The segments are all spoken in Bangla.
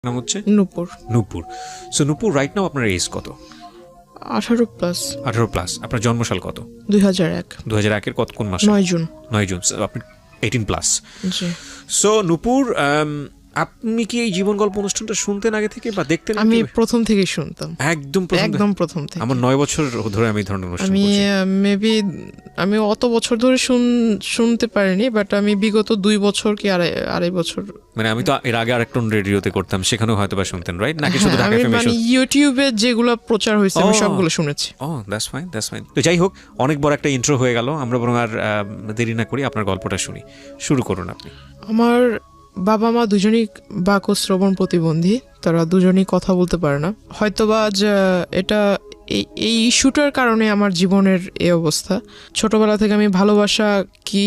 নাম হচ্ছে নূপুর। নূপুর। সো নূপুর, রাইট নাও আপনার এজ কত? 18+। 18+। আপনার জন্মসাল কত? 2001। 2001-এর কত কোন মাসে? 9 জুন। 9 জুন। আপনি 18+। জি। সো নূপুর, আপনি কি এই জীবন গল্প অনুষ্ঠানটা শুনতেন আগে থেকে বা দেখতেন? আমি প্রথম থেকেই শুনতাম, একদম প্রথম থেকে। আমার 9 বছর ধরে আমি এই ধরনের অনুষ্ঠান আমি করছি। মেবি আমি অত বছর ধরে শুনতে পারিনি, বাট আমি বিগত 2 বছর কি আড়াই বছর, মানে আমি তো এর আগে আরেকটা রেডিওতে করতাম, সেখানেও হয়তো বা শুনতেন, রাইট? নাকি শুধু ঢাকা আমি এফএম? মানে ইউটিউবে যেগুলো প্রচার হয়েছে আমি সবগুলো শুনেছি। That's fine. তো যাই হোক, অনেক বড় একটা ইন্ট্রো হয়ে গেল, আমরা বরং আর দেরি না করি আপনার গল্পটা শুনি। শুরু করুন আপনি। আমার বাবা মা দুজনেই বাক ও শ্রবণ প্রতিবন্ধী, তারা দুজনেই কথা বলতে পারে না। হয়তোবা আজ এটা এই ইস্যুটার কারণে আমার জীবনের এই অবস্থা। ছোটবেলা থেকে আমি ভালোবাসা কি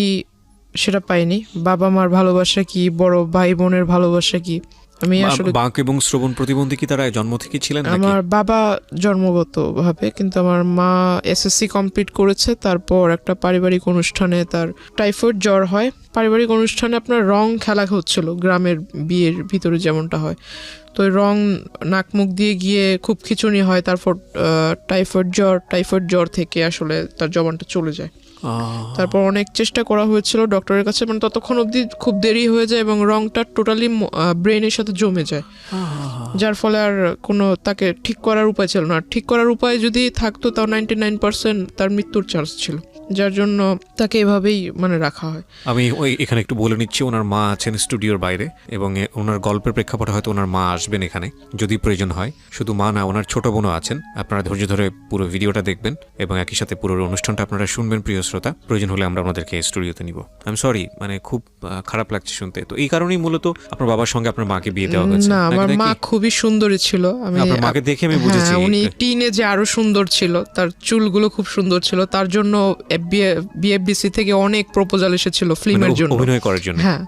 সেটা পাইনি, বাবা মার ভালোবাসা কি, বড় ভাই বোনের ভালোবাসা কি, আমি আসলে বাক এবং শ্রবণ প্রতিবন্ধী কি তারা জন্ম থেকে ছিলেন নাকি? আমার বাবা জন্মগতভাবে, কিন্তু আমার মা এসএসসি কমপ্লিট করেছে, তারপর একটা পারিবারিক অনুষ্ঠানে তার টাইফয়েড জ্বর হয়। পারিবারিক অনুষ্ঠানে আপনার রং খেলা হচ্ছিল, গ্রামের বিয়ের ভিতরে যেমনটা হয়। তো ওই রং নাক মুখ দিয়ে গিয়ে খুব খিঁচুনি হয়, তারপর টাইফয়েড জ্বর থেকে আসলে তার জবানটা চলে যায়। তারপর অনেক চেষ্টা করা হয়েছিল ডক্টরের কাছে, মানে ততক্ষণ অবধি খুব দেরি হয়ে যায় এবং রংটা টোটালি ব্রেনের সাথে জমে যায়, যার ফলে আর কোনো তাকে ঠিক করার উপায় ছিল না। ঠিক করার উপায় যদি থাকতো তাও 99% তার মৃত্যুর চান্স ছিল, যার জন্য তাকে এভাবেই মানে রাখা হয়। আমি এখানে একটু বলে নিচ্ছি, ওনার মা আছেন স্টুডিওর বাইরে এবং ওনার গল্পের প্রেক্ষাপটে হয়তো ওনার মা আসবেন এখানে যদি প্রয়োজন হয়। শুধু মা না, ওনার ছোট বোনও আছেন। আপনারা ধৈর্য ধরে পুরো ভিডিওটা দেখবেন এবং একই সাথে পুরো অনুষ্ঠানটা আপনারা শুনবেন প্রিয় শ্রোতা। প্রয়োজন হলে আমরা আপনাদেরকে স্টুডিওতে নিব। আমি সরি, মানে খুব খারাপ লাগছে শুনতে। তো এই কারণেই মূলত আপনার বাবার সঙ্গে আপনার মাকে বিয়ে দেওয়া হয়েছে? না, আমার মা খুবই সুন্দরী ছিল। আপনার মাকে দেখে আমি বুঝেছি উনি টিনেজে আরো সুন্দর ছিল, তার চুলগুলো খুব সুন্দর ছিল। তার জন্য বিএফডিসি থেকে অনেক প্রপোজাল এসেছিল ফিল্মের জন্য, অভিনয় করার জন্য। হ্যাঁ,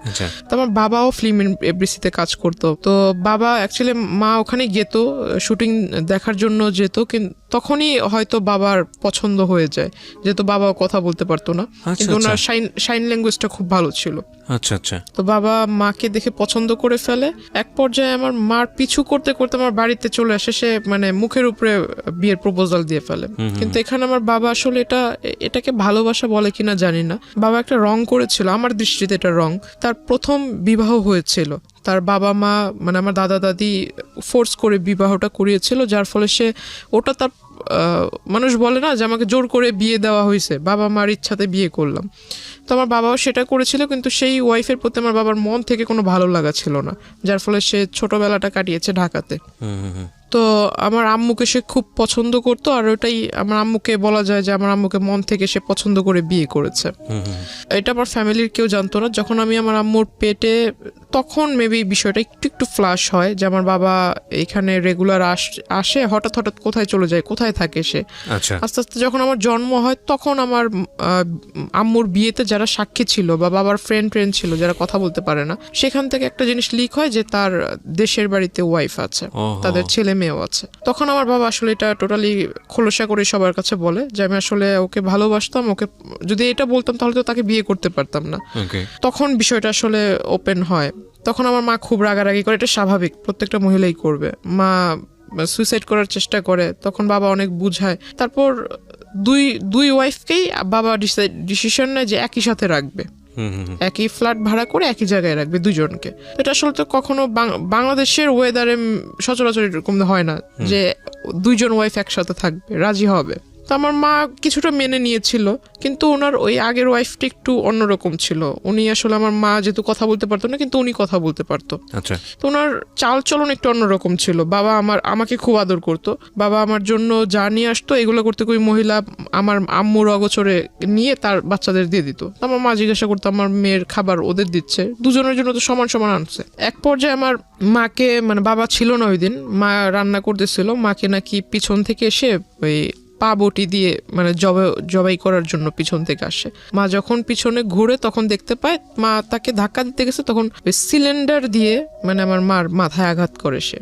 তো আমার বাবাও ফিল্ম এফডিসিতে কাজ করতো। তো বাবা অ্যাকচুয়ালি, মা ওখানে যেত শুটিং দেখার জন্য যেত, কিন্তু তখনই হয়তো বাবার পছন্দ হয়ে যায়, যেহেতু বাবাও কথা বলতে পারতো না, কিন্তু ওনার সাইন ল্যাঙ্গুয়েজটা খুব ভালো ছিল। আচ্ছা। তো বাবা মাকে দেখে পছন্দ করে ফেলে। এক পর্যায়ে আমার মার পিছু করতে করতে আমার বাড়িতে চলে আসে, সে মানে মুখের উপরে বিয়ের প্রপোজাল দিয়ে ফেলে। কিন্তু এখানে আমার বাবা আসলে এটাকে ভালোবাসা বলে কিনা জানি না, বাবা একটা রং করেছিল, আমার দৃষ্টিতে এটা রং। তার প্রথম বিবাহ হয়েছিল, তার বাবা মা মানে আমার দাদা দাদি ফোর্স করে বিবাহটা করিয়েছিল, যার ফলে সে ওটা তার মানুষ বলে না যে আমাকে জোর করে বিয়ে দেওয়া হয়েছে, বাবা মার ইচ্ছাতে বিয়ে করলাম। তো আমার বাবাও সেটা করেছিল, কিন্তু সেই ওয়াইফের প্রতি আমার বাবার মন থেকে কোনো ভালো লাগা ছিল না, যার ফলে সে ছোটবেলাটা কাটিয়েছে ঢাকাতে। তো আমার আম্মুকে সে খুব পছন্দ করতো, আর ওটাই আমার আম্মুকে বলা যায় যে আমার আম্মুকে মন থেকে সে পছন্দ করে বিয়ে করেছে। এটা আমার ফ্যামিলির কেউ জানতো না। যখন আমি আমার আম্মুর পেটে, তখন মেবি বিষয়টা একটু ফ্ল্যাশ হয় যে আমার বাবা এখানে রেগুলার আসে, হঠাৎ কোথায় চলে যায়, কোথায় থাকে সে। আস্তে আস্তে যখন আমার জন্ম হয়, তখন আমার আম্মুর বিয়েতে যারা সাক্ষী ছিল বা বাবার ফ্রেন্ড ছিল যারা কথা বলতে পারে না, সেখান থেকে একটা জিনিস লিক হয় যে তার দেশের বাড়িতে ওয়াইফ আছে, তাদের ছেলে মেয়েও আছে। তখন আমার বাবা আসলে এটা টোটালি খোলসা করে সবার কাছে বলে যে আমি আসলে ওকে ভালোবাসতাম, ওকে যদি এটা বলতাম তাহলে তো তাকে বিয়ে করতে পারতাম না। তখন বিষয়টা আসলে ওপেন হয়। তখন আমার মা খুব রাগারাগি করে, এটা স্বাভাবিক, প্রত্যেকটা মহিলাই করবে। মা সুইসাইড করার চেষ্টা করে, তখন বাবা অনেক বুঝায়। তারপর দুই ওয়াইফকেই বাবা ডিসিশন নেয় যে একই সাথে রাখবে, একই ফ্ল্যাট ভাড়া করে একই জায়গায় রাখবে দুজনকে। এটা আসলে তো কখনো বাংলাদেশের ওয়েদারে সচরাচর এরকম হয় না যে দুইজন ওয়াইফ একসাথে থাকবে, রাজি হবে। তো আমার মা কিছুটা মেনে নিয়েছিল, কিন্তু ওনার ওই আগের ওয়াইফটা একটু অন্যরকম ছিল। উনি আসলে, আমার মা যেহেতু কথা বলতে পারতো না, কিন্তু উনি কথা বলতে পারতো। তো ওনার চালচলন একটু অন্যরকম ছিল। বাবা আমাকে খুব আদর করতো, বাবা আমার জন্য যা নিয়ে আসতো এগুলো করতে ওই মহিলা আমার আম্মুর অগোচরে নিয়ে তার বাচ্চাদের দিয়ে দিত। আমার মা জিজ্ঞাসা করতো আমার মেয়ের খাবার ওদের দিচ্ছে, দুজনের জন্য তো সমান সমান আনছে। এক পর্যায়ে আমার মাকে, মানে বাবা ছিল না ওই দিন, মা রান্না করতেছিল, মাকে নাকি পিছন থেকে এসে ওই পা বটি দিয়ে মানে জবাই করার জন্য পিছন থেকে আসে। মা যখন পিছনে ঘুরে তখন দেখতে পায় মা তাকে ধাক্কা দিতে গেছে, তখন সিলিন্ডার দিয়ে মানে আমার মার মাথায় আঘাত করে সে।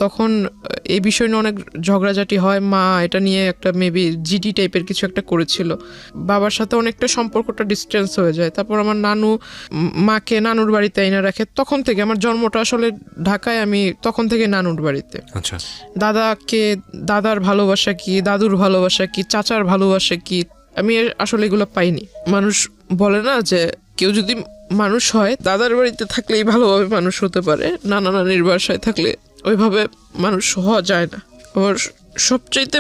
তখন এই বিষয় নিয়ে অনেক ঝগড়াঝাটি হয়। মা এটা নিয়ে একটা মেবি জিডি টাইপের কিছু একটা করেছিল। বাবার সাথে অনেকটা সম্পর্কটা ডিস্টেন্স হয়ে যায়। তারপর আমার নানু মাকে নানুর বাড়িতে এনে রাখে। তখন থেকে আমার জন্মটা আসলে ঢাকায়, আমি তখন থেকে নানুর বাড়িতে। আচ্ছা, দাদার ভালোবাসা কি, দাদুর ভালোবাসা কি, চাচার ভালোবাসা কি, আমি আসলে এগুলো পাইনি। মানুষ বলে না যে কেউ যদি মানুষ হয় দাদার বাড়িতে থাকলেই ভালোভাবে মানুষ হতে পারে, নানা নানির বাসায় থাকলে ওইভাবে মানুষ হওয়া যায় না। আমার সবচাইতে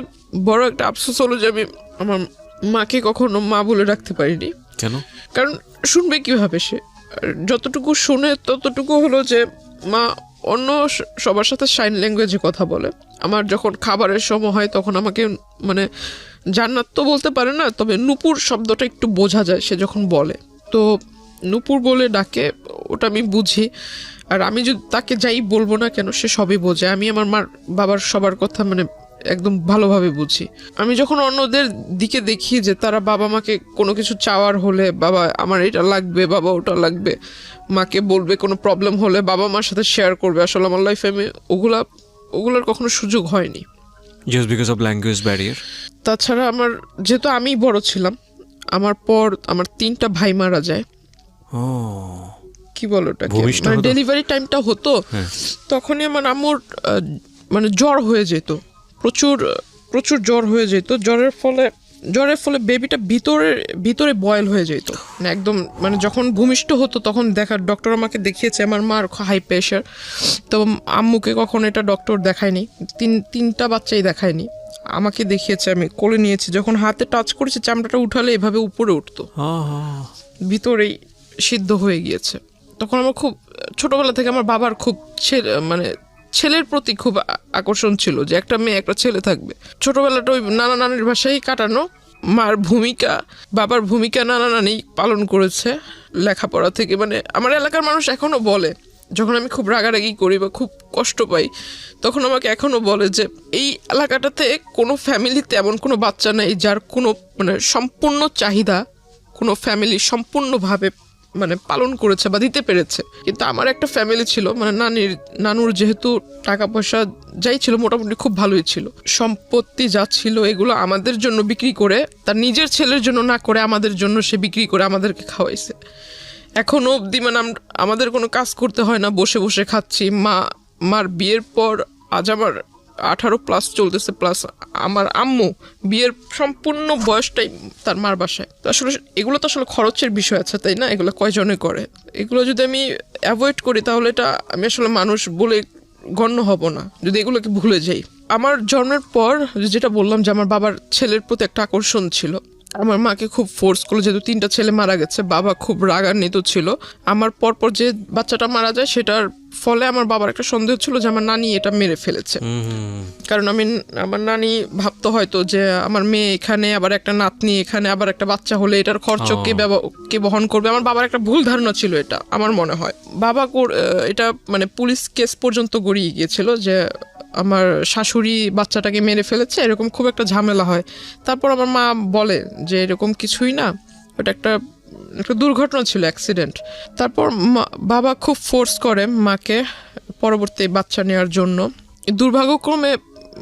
বড় একটা আফসোস হলো যে আমি আমার মাকে কখনো মা বলে রাখতে পারিনি। কেন? কারণ শুনবে কিভাবে সে? যতটুকু শুনে ততটুকু হলো যে মা অন্য সবার সাথে সাইন ল্যাঙ্গুয়েজে কথা বলে। আমার যখন খাবারের সময় হয় তখন আমাকে মানে জান্নাত তো বলতে পারে না, তবে নূপুর শব্দটা একটু বোঝা যায় সে যখন বলে। তো নূপুর বলে ডাকে, ওটা আমি বুঝি। আর আমি যদি তাকে যাই বলবো না কেন সে সবই বোঝে। আমি আমার মার বাবার সবার কথা মানে একদম ভালোভাবে বুঝি। আমি যখন অন্যদের দিকে দেখি যে তারা বাবা মাকে কোনো কিছু চাওয়ার হলে, বাবা আমার এটা লাগবে, বাবা ওটা লাগবে, মাকে বলবে কোনো প্রবলেম হলে বাবা মার সাথে শেয়ার করবে, আসলে আমার লাইফে আমি ওগুলার কখনো সুযোগ হয়নি। Just because of language barrier. তাছাড়া আমার যেহেতু আমি বড় ছিলাম, আমার পর আমার 3টা ভাই মারা যায়। কি বলো ওটাকে, মানে ডেলিভারি টাইমটা হতো, তখনই আমার আম্মুর মানে জ্বর হয়ে যেত, প্রচুর জ্বর হয়ে যেত। জ্বরের ফলে বেবিটা ভিতরে বয়েল হয়ে যেত একদম। মানে যখন ভূমিষ্ঠ হতো তখন ডক্টর আমাকে দেখিয়েছে, আমার মার হাই প্রেশার। তো আম্মুকে কখন এটা ডক্টর দেখায়নি, 3টা বাচ্চাই দেখায়নি, আমাকে দেখিয়েছে। আমি কোলে নিয়েছি, যখন হাতে টাচ করেছি চামড়াটা উঠালে এভাবে উপরে উঠতো, ভিতরেই সিদ্ধ হয়ে গিয়েছে। তখন আমার খুব ছোটবেলা থেকে আমার বাবার খুব ছেলের প্রতি খুব আকর্ষণ ছিল যে একটা মেয়ে একটা ছেলে থাকবে। ছোটবেলাটা ওই নানা নানির বাসায় কাটানো। মার ভূমিকা, বাবার ভূমিকা নানা নানি পালন করেছে লেখাপড়া থেকে। মানে আমার এলাকার মানুষ এখনো বলে, যখন আমি খুব রাগারাগি করি বা খুব কষ্ট পাই তখন আমাকে এখনো বলে যে এই এলাকাটাতে কোনো ফ্যামিলিতে এমন কোনো বাচ্চা নেই যার কোনো মানে সম্পূর্ণ চাহিদা কোনো ফ্যামিলি সম্পূর্ণভাবে মানে পালন করেছে বা দিতে পেরেছে। কিন্তু আমার একটা ফ্যামিলি ছিল, মানে নানুর যেহেতু টাকা পয়সা যাই ছিল মোটামুটি খুব ভালোই ছিল, সম্পত্তি যা ছিল এগুলো আমাদের জন্য বিক্রি করে, তার নিজের ছেলের জন্য না করে আমাদের জন্য সে বিক্রি করে আমাদেরকে খাওয়াইছে। এখনো অবধি মানে আমাদের কোনো কাজ করতে হয় না, বসে বসে খাচ্ছি। মার বিয়ের পর আজ আমার 18+ চলতেছে, প্লাস আমার আম্মু বিয়ের সম্পূর্ণ বয়সটাই তার মার বাসায়। তো আসলে এগুলো তো আসলে খরচের বিষয় আছে, তাই না? এগুলো কয়জনে করে? এগুলো যদি আমি অ্যাভয়েড করি তাহলে এটা আমি আসলে মানুষ বলে গণ্য হব না, যদি এগুলোকে ভুলে যাই। আমার জন্মের পর যেটা বললাম যে আমার বাবার ছেলের প্রতি একটা আকর্ষণ ছিল, আমার মাকে খুব ফোর্স করলো, যেহেতু 3টা ছেলে মারা গেছে, বাবা খুব রাগান্বিত ছিল। আমার পরপর যে বাচ্চাটা মারা যায় সেটার ফলে আমার বাবার একটা সন্দেহ ছিল যে আমার নানি এটা মেরে ফেলেছে। কারণ আমার নানি ভাবতো হয়তো যে আমার মেয়ে এখানে, আবার একটা নাতনি এখানে, আবার একটা বাচ্চা হলে এটার খরচ কে বহন করবে। আমার বাবার একটা ভুল ধারণা ছিল এটা, আমার মনে হয়। বাবা এটা মানে পুলিশ কেস পর্যন্ত গড়িয়ে গিয়েছিল যে আমার শাশুড়ি বাচ্চাটাকে মেরে ফেলেছে, এরকম খুব একটা ঝামেলা হয়। তারপর আমার মা বলে যে এরকম কিছুই না, ওটা একটা দুর্ঘটনা ছিল, অ্যাক্সিডেন্ট। তারপর বাবা খুব ফোর্স করে মাকে পরবর্তী বাচ্চা নেওয়ার জন্য। দুর্ভাগ্যক্রমে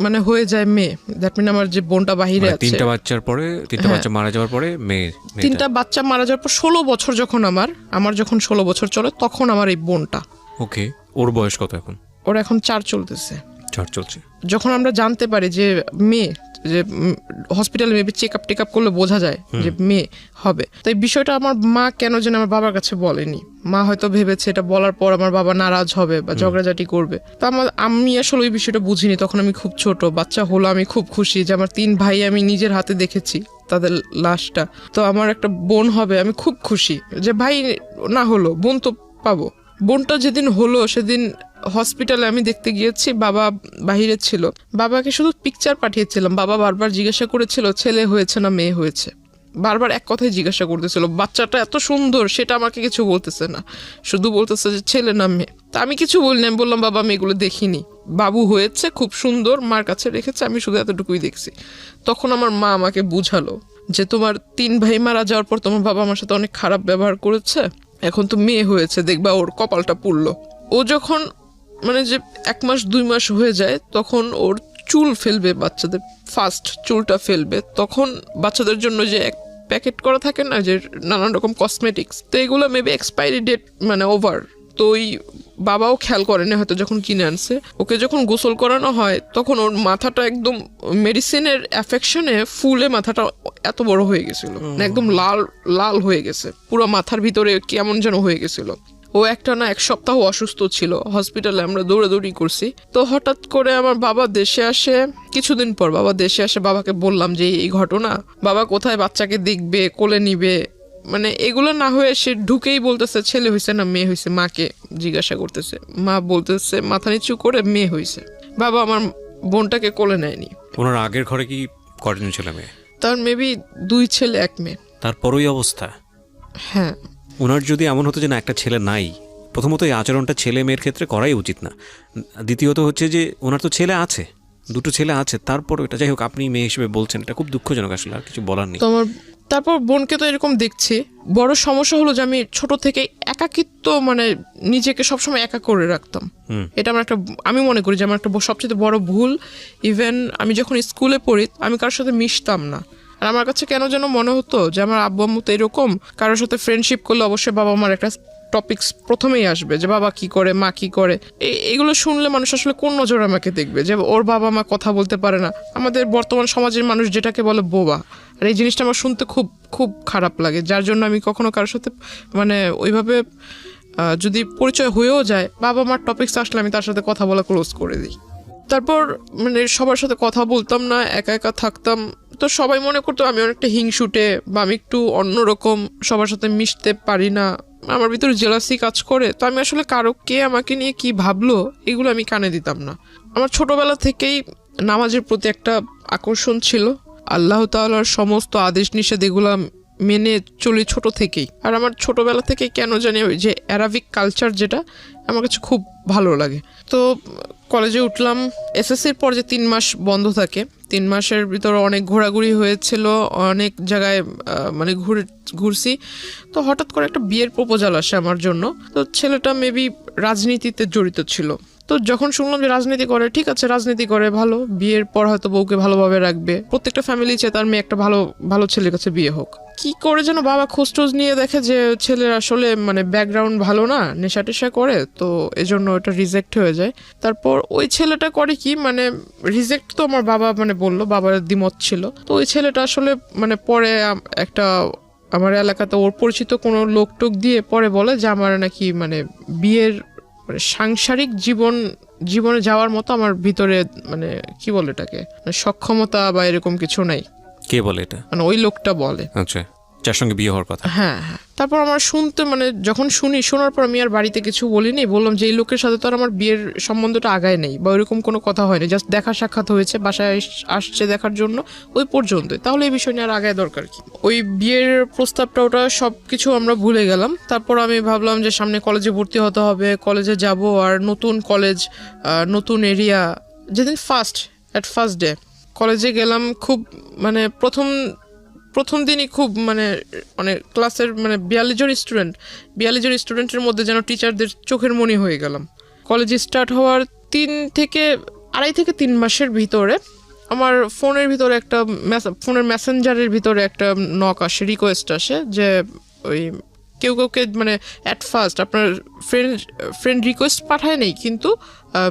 মানে হয়ে যায় মেয়ে। দ্যাট মিন আমার যে বোনটা বাহিরে আছে, 3টা বাচ্চার পরে 3টা বাচ্চা মারা যাওয়ার পরে মেয়ে, 3টা বাচ্চা মারা যাওয়ার পর 16 বছর যখন আমার যখন 16 বছর চলে তখন আমার এই বোনটা। ওকে, ওর বয়স কত এখন? ওর এখন 4 চলতেছে। 4 চলছে। যখন আমরা জানতে পারি যে মেয়ে, যে হসপিটালে মেবি চেক আপ করলে বোঝা যায় যে মেয়ে হবে, তো এই বিষয়টা আমার মা কেন যেন আমার বাবার কাছে বলেনি। মা হয়তো ভেবেছে এটা বলার পর আমার বাবা নারাজ হবে বা ঝগড়াঝাটি করবে। তো আমি আসলে ওই বিষয়টা বুঝিনি, তখন আমি খুব ছোট। বাচ্চা হলো, আমি খুব খুশি যে আমার 3 ভাই আমি নিজের হাতে দেখেছি তাদের লাশটা। তো আমার একটা বোন হবে, আমি খুব খুশি যে ভাই না হলো বোন তো পাবো। বোনটা যেদিন হলো সেদিন হসপিটালে আমি দেখতে গিয়েছি, বাবা বাহিরে ছিল। বাবাকে শুধু পিকচার পাঠিয়েছিলাম, বাবা বারবার জিজ্ঞাসা করেছিল ছেলে হয়েছে না মেয়ে হয়েছে, বারবার এক কথাই জিজ্ঞাসা করতেছিল। বাচ্চাটা এত সুন্দর সেটা আমাকে কিছু বলতেছে না, শুধু বলতেছে যে ছেলে না মেয়ে। তা আমি কিছু বলিনি, আমি বললাম বাবা আমি এগুলো দেখিনি, বাবু হয়েছে খুব সুন্দর, মার কাছে রেখেছে, আমি শুধু এতটুকুই দেখছি। তখন আমার মা আমাকে বুঝালো যে তোমার 3 ভাই মারা যাওয়ার পর তোমার বাবা আমার সাথে অনেক খারাপ ব্যবহার করেছে, এখন তো মেয়ে হয়েছে, দেখবা ওর কপালটা পুড়লো। ও যখন মানে যে 1 মাস 2 মাস হয়ে যায় তখন ওর চুল ফেলবে, বাচ্চাদের ফার্স্ট চুলটা ফেলবে, তখন বাচ্চাদের জন্য যে এক প্যাকেট করা থাকে না যে নানান রকম কসমেটিক্স, তো এগুলো মেবি এক্সপায়ারি ডেট মানে ওভার। তো ওই বাবাও খেয়াল করেনি হয়তো যখন কিনে আনছে, ওকে যখন গোসল করানো হয় তখন ওর মাথাটা একদম মেডিসিনের অ্যাফেকশনে ফুলে মাথাটা এত বড় হয়ে গেছিল, একদম লাল লাল হয়ে গেছে, পুরো মাথার ভিতরে কেমন যেন হয়ে গেছিল। ও একটা না 1 সপ্তাহ অসুস্থ ছিল, হসপিটালে আমরা দৌড়াদৌড়ি করছি। তো হঠাৎ করে আমার বাবা দেশে আসে, কিছুদিন পর বাবা দেশে আসে, বাবাকে বললাম যে এই ঘটনা, বাবা কোথায় বাচ্চাকে দেখবে, কোলে নিবে, মানে এগুলো না হয়ে সে ঢুকেই বলতেছে ছেলে হয়েছে না মেয়ে হয়েছে, মাকে জিজ্ঞাসা করতেছে, মা বলতেছে মাথা নিচু করে মেয়ে হয়েছে। বাবা আমার বোনটাকে কোলে নেয়নি। ওনার আগের ঘরে কি কয়জন ছেলে মেয়ে? তার মেবি 2 ছেলে 1 মেয়ে। তারপরই অবস্থা। হ্যাঁ, ওনার যদি এমন হতো যে না একটা ছেলে নাই, প্রথমত এই আচরণটা ছেলে মেয়ের ক্ষেত্রে করাই উচিত না। দ্বিতীয়ত হচ্ছে যে ওনার তো ছেলে আছে, 2টো ছেলে আছে, তারপর এটা যাই হোক আপনি মেয়ে হিসেবে বলছেন, এটা খুব দুঃখজনক, আসলে আর কিছু বলার নেই। তো আমার তারপর বোনকে তো এরকম দেখছি। বড় সমস্যা হলো যে আমি ছোট থেকে একাকিত্ব, মানে নিজেকে সবসময় একা করে রাখতাম। এটা আমার একটা, আমি মনে করি যে আমার একটা সবচেয়ে বড় ভুল। ইভেন আমি যখন স্কুলে পড়ি আমি কারোর সাথে মিশতাম না, আর আমার কাছে কেন যেন মনে হতো যে আমার আব্বু আম্মু তো এরকম, কারোর সাথে ফ্রেন্ডশিপ করলে অবশ্যই বাবা মার একটা টপিকস প্রথমেই আসবে যে বাবা কি করে, মা কি করে। এগুলো শুনলে মানুষ আসলে কোন নজরে আমাকে দেখবে যে ওর বাবা মা কথা বলতে পারে না। আমাদের বর্তমান সমাজের মানুষ যেটাকে বলে বোবা, আর এই জিনিসটা আমার শুনতে খুব খুব খারাপ লাগে, যার জন্য আমি কখনো কারোর সাথে মানে ওইভাবে যদি পরিচয় হয়েও যায়, বাবা মার টপিকস আসলে আমি তার সাথে কথা বলা ক্লোজ করে দিই। তারপর মানে সবার সাথে কথা বলতাম না, একা একা থাকতাম। তো সবাই মনে করতো আমি অনেকটা হিংসুটে বা আমি একটু অন্যরকম, সবার সাথে মিশতে পারি না, আমার ভিতরে জেলাসি কাজ করে। তো আমি আসলে কারো কে আমাকে নিয়ে কি ভাবলো এগুলো আমি কানে দিতাম না। আমার ছোটবেলা থেকেই নামাজের প্রতি একটা আকর্ষণ ছিল, আল্লাহ তাআলার সমস্ত আদেশ নিষেধ এগুলো মেনে চলি ছোট থেকেই। আর আমার ছোটবেলা থেকে কেন জানি ওই যে অ্যারাবিক কালচার যেটা আমার কাছে খুব ভালো লাগে। তো কলেজে উঠলাম, এসএসসির পর যে 3 মাস বন্ধ থাকে, 3 মাসের ভিতরে অনেক ঘোরাঘুরি হয়েছিল, অনেক জায়গায় মানে ঘুরছি। তো হঠাৎ করে একটা বিয়ের প্রপোজাল আসে আমার জন্য। তো ছেলেটা মেবি রাজনীতিতে জড়িত ছিল। তো যখন শুনলাম যে রাজনীতি করে, ঠিক আছে রাজনীতি করে ভালো, বিয়ের পর হয়তো বউকে ভালোভাবে রাখবে, প্রত্যেকটা ফ্যামিলি চায় তার মেয়ে একটা ভালো ভালো ছেলের কাছে বিয়ে হোক। কি করে যেন বাবা খোঁজ নিয়ে দেখে যে ছেলের আসলে মানে ব্যাকগ্রাউন্ড ভালো না, নেশা টেশা করে, তো এজন্য ওটা রিজেক্ট হয়ে যায়। তারপর ওই ছেলেটা করে কি, মানে রিজেক্ট তো আমার বাবা মানে বললো, বাবার দ্বিমত ছিল। তো ওই ছেলেটা আসলে মানে পরে একটা আমার এলাকাতে ওর পরিচিত কোনো লোক টোক দিয়ে পরে বলে যে আমার নাকি মানে বিয়ের মানে সাংসারিক জীবনে যাওয়ার মতো আমার ভিতরে মানে কি বলে এটাকে সক্ষমতা বা এরকম কিছু নাই। কে বলে এটা? মানে ওই লোকটা বলে। আচ্ছা, যার সঙ্গে বিয়ে হওয়ার কথা। হ্যাঁ হ্যাঁ। তারপর আমার শুনতে মানে যখন শোনার পর আমি আর বাড়িতে কিছু বলিনি, বললাম যে এই লোকের সাথে তো আর আমার বিয়ের সম্বন্ধটা আগায় নেই বা ওইরকম কোনো কথা হয়নি, জাস্ট দেখা সাক্ষাৎ হয়েছে, বাসায় আসছে দেখার জন্য, ওই পর্যন্তই, তাহলে এই বিষয় নিয়ে আর আগায় দরকার কি। ওই বিয়ের প্রস্তাবটা ওটা সব কিছু আমরা ভুলে গেলাম। তারপর আমি ভাবলাম যে সামনে কলেজে ভর্তি হতে হবে, কলেজে যাব, আর নতুন কলেজ, নতুন এরিয়া। যেদিন ফার্স্ট ডে কলেজে গেলাম, খুব মানে প্রথম দিনই খুব মানে ক্লাসের মানে 42 জন স্টুডেন্টের মধ্যে যেন টিচারদের চোখের মণি হয়ে গেলাম। কলেজ স্টার্ট হওয়ার 2.5 থেকে 3 মাসের ভিতরে আমার ফোনের ভিতরে একটা ফোনের মেসেঞ্জারের ভিতরে একটা নক আসে, রিকোয়েস্ট আসে যে ওই কেউকে মানে অ্যাট ফার্স্ট আপনার ফ্রেন্ড রিকোয়েস্ট পাঠায় নেই, কিন্তু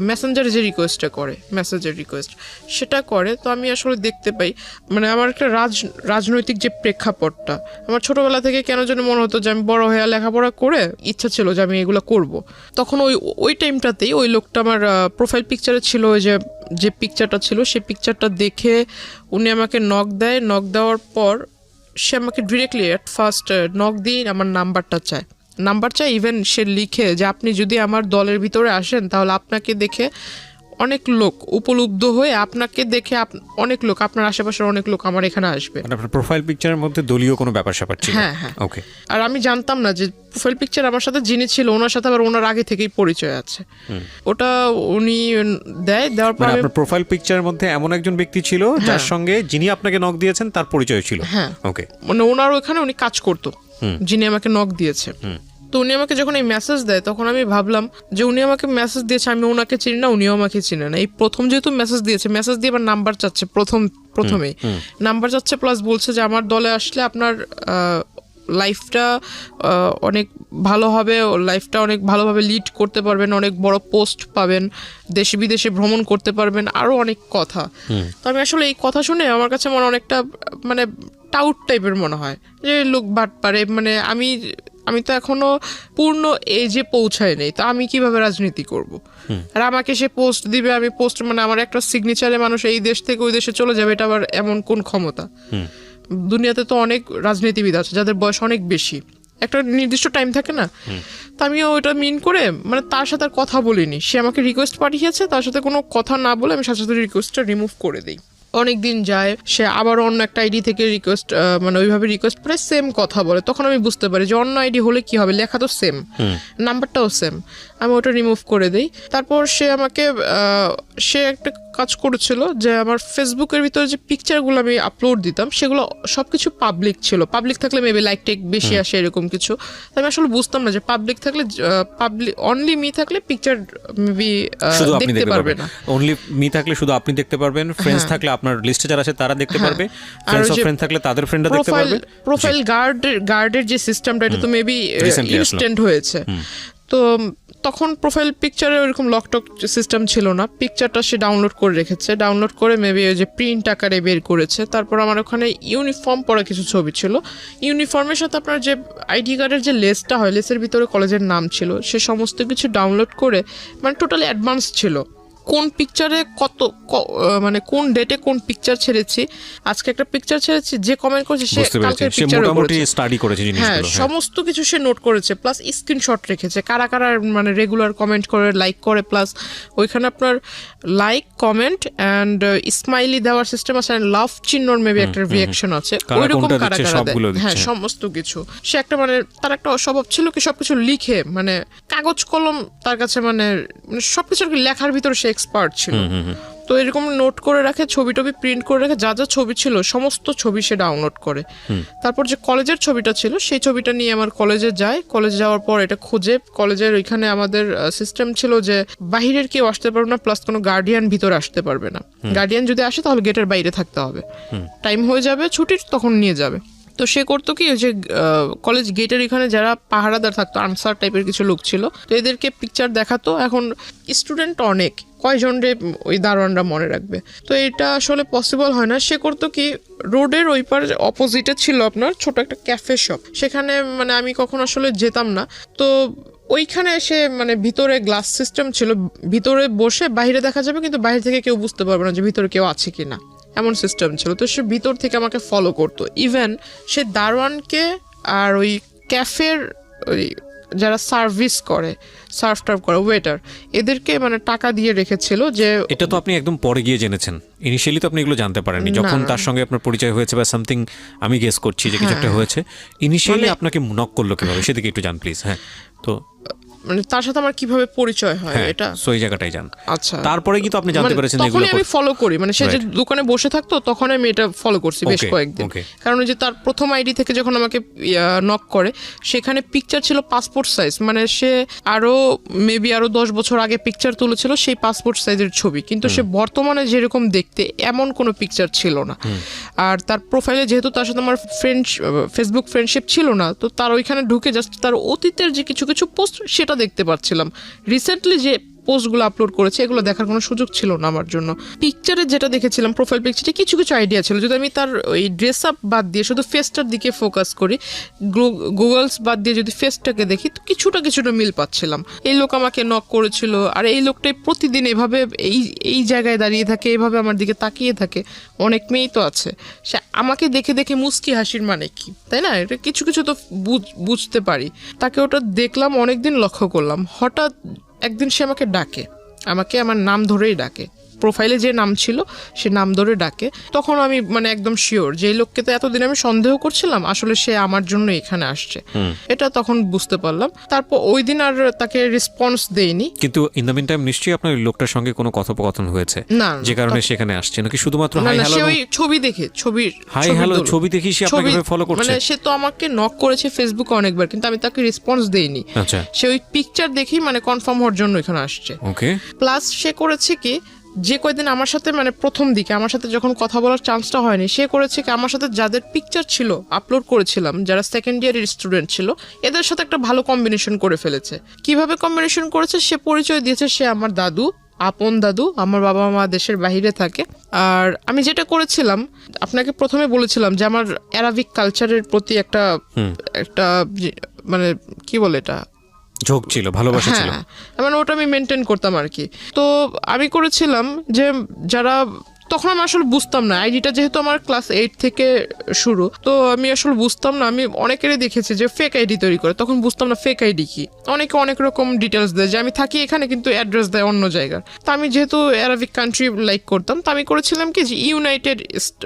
মেসেঞ্জারে যে রিকোয়েস্টটা করে, মেসেজের রিকোয়েস্ট সেটা করে। তো আমি আসলে দেখতে পাই মানে আমার একটা রাজনৈতিক যে প্রেক্ষাপটটা, আমার ছোটবেলা থেকে কেন যেন মনে হতো যে আমি বড় হয়ে লেখাপড়া করে ইচ্ছা ছিল যে আমি এগুলো করব। তখন ওই টাইমটাতেই ওই লোকটা আমার প্রোফাইল পিকচারে ছিল, ওই যে পিকচারটা ছিল, সেই পিকচারটা দেখে উনি আমাকে নক দেওয়ার পর সে আমাকে ডিরেক্টলি অ্যাট ফার্স্ট নক দিয়ে আমার নাম্বার চায়। ইভেন সে লিখে যে আপনি যদি আমার দলের ভিতরে আসেন তাহলে আপনাকে দেখে অনেক লোক উপলব্ধ হয়ে, আপনাকে দেখে অনেক লোক, আপনার আশেপাশের অনেক লোক আমার এখানে আসবে। আপনার প্রোফাইল পিকচারের মধ্যে দলীয় কোনো ব্যাপার-স্যাপার ছিল? হ্যাঁ হ্যাঁ। ওকে। আর আমি জানতাম না যে প্রোফাইল পিকচার আমার সাথে যিনি ছিল ওনার সাথে আবার ওনার আগে থেকেই পরিচয় আছে। ওটা উনি দেওয়ার পর আপনার প্রোফাইল পিকচারের মধ্যে এমন একজন ব্যক্তি ছিল যার সঙ্গে যিনি আপনাকে নক দিয়েছেন তার পরিচয় ছিল? হ্যাঁ। ওকে। মানে ওনার ওখানে উনি কাজ করতো, যিনি আমাকে নক দিয়েছে। তো উনি আমাকে যখন এই মেসেজ দেয় তখন আমি ভাবলাম যে উনি আমাকে মেসেজ দিয়েছে, আমি ওনাকে চিনি না, উনিও আমাকে চিনে না। এই প্রথম যেহেতু মেসেজ দিয়েছে, মেসেজ দিয়ে আবার নাম্বার চাচ্ছে প্রথমেই নাম্বার চাচ্ছে, প্লাস বলছে যে আমার দলে আসলে আপনার লাইফটা অনেক ভালো হবে, লাইফটা অনেক ভালোভাবে লিড করতে পারবেন, অনেক বড় পোস্ট পাবেন, দেশে বিদেশে ভ্রমণ করতে পারবেন, আরও অনেক কথা। তো আমি আসলে এই কথা শুনে আমার কাছে অনেকটা মানে টাউট টাইপের মনে হয় যে লোক বাট পারে, মানে আমি তো এখনো পূর্ণ এজে পৌঁছায় নেই, তো আমি কিভাবে রাজনীতি করব। আর আমাকে সে পোস্ট দিবে, আমি পোস্ট মানে আমার একটা সিগনেচারে মানুষ এই দেশ থেকে ওই দেশে চলে যাবে, এটা আবার এমন কোন ক্ষমতা? দুনিয়াতে তো অনেক রাজনীতিবিদ আছে যাদের বয়স অনেক বেশি, একটা নির্দিষ্ট টাইম থাকে না। তো আমিও ওইটা মিন করে মানে তার সাথে আর কথা বলিনি, সে আমাকে রিকোয়েস্ট পাঠিয়েছে, তার সাথে কোনো কথা না বলে আমি সাথে সাথে রিকোয়েস্টটা রিমুভ করে দিই। অনেক দিন যায়, সে আবার অন্য একটা আইডি থেকে রিকোয়েস্ট মানে ওইভাবে রিকোয়েস্ট করে সেম কথা বলে, তখন আমি বুঝতে পারি যে অন্য আইডি হলে কি হবে, লেখা তো সেম, নাম্বারটাও সেম, আমি ওটা রিমুভ করে দিই। তারপর সে আমাকে সে একটা কাজ করেছিল যে আমার ফেসবুকের ভিতরে যে পিকচারগুলো আমি আপলোড দিতাম সেগুলো সবকিছু পাবলিক ছিল, পাবলিক থাকলে মেবি লাইক টেক বেশি আসে এরকম কিছু। আমি আসলে বুঝতাম না যে পাবলিক থাকলে পাবলিক অনলি মি থাকলে পিকচার মেবি দেখতে পারবে না, অনলি মি থাকলে শুধু আপনি দেখতে পারবেন, ফ্রেন্ডস থাকলে আপনার লিস্টে যারা আছে তারা দেখতে পারবে, ফ্রেন্ডস অফ ফ্রেন্ড থাকলে তাদের ফ্রেন্ডরা দেখতে পারবে। প্রোফাইল গার্ডের যে সিস্টেমটা এটা তো মেবি ইনস্ট্যান্ট হয়েছে। তো তখন প্রোফাইল পিকচারে ওইরকম লকটক সিস্টেম ছিল না, পিকচারটা সে ডাউনলোড করে রেখেছে, ডাউনলোড করে মেবি ওই যে প্রিন্ট আকারে বের করেছে। তারপর আমার ওখানে ইউনিফর্ম পরা কিছু ছবি ছিল, ইউনিফর্মের সাথে আপনার যে আইডি কার্ডের যে লেসটা হয়, লেসের ভিতরে কলেজের নাম ছিল, সে সমস্ত কিছু ডাউনলোড করে মানে টোটালি অ্যাডভান্স ছিল, কোন পিকচারে মানে কোন ডেটে কোন পিকচার ছেড়েছি, আজকে একটা পিকচার ছেড়েছি, যে কমেন্ট করেছে সে কালকের পিকচারও করেছে, হ্যাঁ সমস্ত কিছু সে নোট করেছে, প্লাস স্ক্রিনশট রেখেছে কারা কারা মানে রেগুলার কমেন্ট করে, লাইক করে, প্লাস ওইখানে আপনার লাইক কমেন্ট অ্যান্ড স্মাইলি দেওয়ার সিস্টেম আছে, লাভ চিহ্নর মেবি একটা রিঅ্যাকশন আছে, ওইরকম কারা কারা দেয়, হ্যাঁ সমস্ত কিছু। সে একটা মানে তার একটা স্বভাব ছিল কি সবকিছু লিখে, মানে কাগজ কলম তার কাছে মানে সবকিছু লেখার ভিতরে সে এক্সপার্ট ছিল। তো এরকম নোট করে রাখে, ছবি টবি প্রিন্ট করে রাখে, যা যা ছবি ছিল সমস্ত ছবি সে ডাউনলোড করে। তারপর যে কলেজের ছবিটা ছিল সেই ছবিটা নিয়ে আমার কলেজে যায়, কলেজে যাওয়ার পর এটা খুঁজে, কলেজের ওইখানে আমাদের সিস্টেম ছিল যে বাহিরের কেউ আসতে পারবে না, প্লাস কোনো গার্ডিয়ান ভিতরে আসতে পারবে না, গার্ডিয়ান যদি আসে তাহলে গেটের বাইরে থাকতে হবে, টাইম হয়ে যাবে ছুটির তখন নিয়ে যাবে। তো সে করতো কি যে কলেজ গেটের এখানে যারা পাহারাদার থাকতো, আনসার টাইপের কিছু লোক ছিল, তো এদেরকে পিকচার দেখাতো। এখন স্টুডেন্ট অনেক, কয়জন রে ওই দারোয়ানরা মনে রাখবে, তো এটা আসলে পসিবল হয় না। সে করতো কি রোডের ওই পার অপোজিটে ছিল আপনার ছোট একটা ক্যাফে শপ, সেখানে মানে আমি কখন আসলে যেতাম না, তো ওইখানে এসে মানে ভিতরে গ্লাস সিস্টেম ছিল, ভিতরে বসে বাইরে দেখা যাবে কিন্তু বাইরে থেকে কেউ বুঝতে পারবে না যে ভিতরে কেউ আছে কি না, এমন সিস্টেম ছিল। তো সে ভিতর থেকে আমাকে ফলো করতো, ইভেন সে দারোয়ানকে আর ওই ক্যাফের ওই যারা সার্ভিস করে, সার্ভ টার্ভ করে, ওয়েটার, এদেরকে মানে টাকা দিয়ে রেখেছিল। যে এটা তো আপনি একদম পরে গিয়ে জেনেছেন, ইনিশিয়ালি তো আপনি এগুলো জানতে পারেননি, যখন তার সঙ্গে আপনার পরিচয় হয়েছে বা সামথিং, আমি গেস করছি যে কিছু একটা হয়েছে, ইনিশিয়ালি আপনাকে নক করলো কিভাবে সেদিকে একটু জান প্লিজ। হ্যাঁ, তো মানে তার সাথে আমার কিভাবে পরিচয় হয় এটা সেই জায়গাটাই জান। আচ্ছা, তারপরে কি তো আপনি জানতে পেরেছেন এগুলো? আমি ফলো করি, মানে সে যে দোকানে বসে থাকতো তখন আমি এটা ফলো করছি বেশ কয়েকদিন, কারণ যে তার প্রথম আইডি থেকে যখন আমাকে নক করে সেখানে পিকচার ছিল পাসপোর্ট সাইজ, মানে সে আরো মেবি আরো 10 বছর আগে পিকচার তুলেছিল সেই পাসপোর্ট সাইজের ছবি, কিন্তু সে বর্তমানে যেরকম দেখতে এমন কোনো পিকচার ছিল না। আর তার প্রোফাইলে যেহেতু তার সাথে আমার ফেসবুক ফ্রেন্ডশিপ ছিল না, তো তার ওইখানে ঢুকে জাস্ট তার অতীতের যে কিছু কিছু পোস্ট সেটা দেখতে পাচ্ছিলাম, রিসেন্টলি যে পোস্টগুলো আপলোড করেছে এগুলো দেখার কোনো সুযোগ ছিল না আমার জন্য। পিকচারে যেটা দেখেছিলাম প্রোফাইল পিকচারে কিছু কিছু আইডিয়া ছিল, যদি আমি তার ওই ড্রেস আপ বাদ দিয়ে শুধু ফেসটার দিকে ফোকাস করি, গুগলস বাদ দিয়ে যদি ফেসটাকে দেখি তো কিছুটা মিল পাচ্ছিলাম। এই লোক আমাকে নক করেছিল, আর এই লোকটাই প্রতিদিন এভাবে এই জায়গায় দাঁড়িয়ে থাকে, এভাবে আমার দিকে তাকিয়ে থাকে, অনেক মেয়েই তো আছে, সে আমাকে দেখে দেখে মুস্কি হাসির মানে কি, তাই না? এটা কিছু কিছু তো বুঝতে পারি। তাকে ওটা দেখলাম, অনেকদিন লক্ষ্য করলাম, হঠাৎ একদিন সে আমাকে ডাকে, আমাকে আমার নাম ধরেই ডাকে, প্রোফাইলে যে নাম ছিল সে নাম ধরে ডাকে, তখন আমি মানে একদম শিওর যে এই লোককে তো এতদিন আমি সন্দেহ করছিলাম, আসলে সে আমার জন্য এখানে আসছে, এটা তখন বুঝতে পারলাম। তারপর ওই দিন আর তাকে রেসপন্স দেইনি। কিন্তু ইন দ্য মিন টাইম নিশ্চয়ই আপনার ওই লোকটার সঙ্গে কোনো কথোপকথন হয়েছে না, যে কারণে সেখানে আসছে, নাকি শুধুমাত্র না, হাই না, হ্যালো? সে ওই ছবি দেখে হাই হ্যালো ছবি দেখি সে আপনাকে ফলো করছে? মানে সে তো আমাকে নক করেছে ফেসবুকে অনেকবার, কিন্তু আমি তাকে রেসপন্স দেইনি। আচ্ছা, সে ওই পিকচার দেখেই মানে কনফার্ম হওয়ার জন্য এখানে আসছে। ওকে। প্লাস সে করেছে কি, যে কয়দিন আমার সাথে মানে প্রথম দিকে আমার সাথে যখন কথা বলার চান্সটা হয়নি, সে করেছে কি আমার সাথে যাদের পিকচার ছিল আপলোড করেছিলাম, যারা সেকেন্ড ইয়ারের স্টুডেন্ট ছিল, এদের সাথে একটা ভালো কম্বিনেশন করে ফেলেছে। কিভাবে কম্বিনেশন করেছে, সে পরিচয় দিয়েছে সে আমার দাদু, আপন দাদু। আমার বাবা মা দেশের বাইরে থাকে। আর আমি যেটা করেছিলাম, আপনাকে প্রথমে বলেছিলাম যে আমার অ্যারাবিক কালচারের প্রতি একটা মানে কি বলে এটা, ঝোঁক ছিল, ভালোবাসা ছিল। হ্যাঁ, মানে ওটা আমি মেনটেন করতাম আর কি। তো আমি করেছিলাম যে যারা, তখন আমি আসলে বুঝতাম না, আইডিটা যেহেতু আমার ক্লাস 8 থেকে শুরু, তো আমি আসলে বুঝতাম না। আমি অনেকেরই দেখেছি যে ফেক আইডি তৈরি করে, তখন বুঝতাম না ফেক আইডি কি। অনেকে অনেক রকম ডিটেলস দেয় যে আমি থাকি এখানে কিন্তু অ্যাড্রেস দেয় অন্য জায়গার। তো আমি যেহেতু অ্যারাবিক কান্ট্রি লাইক করতাম, তো আমি করেছিলাম কি যে ইউনাইটেড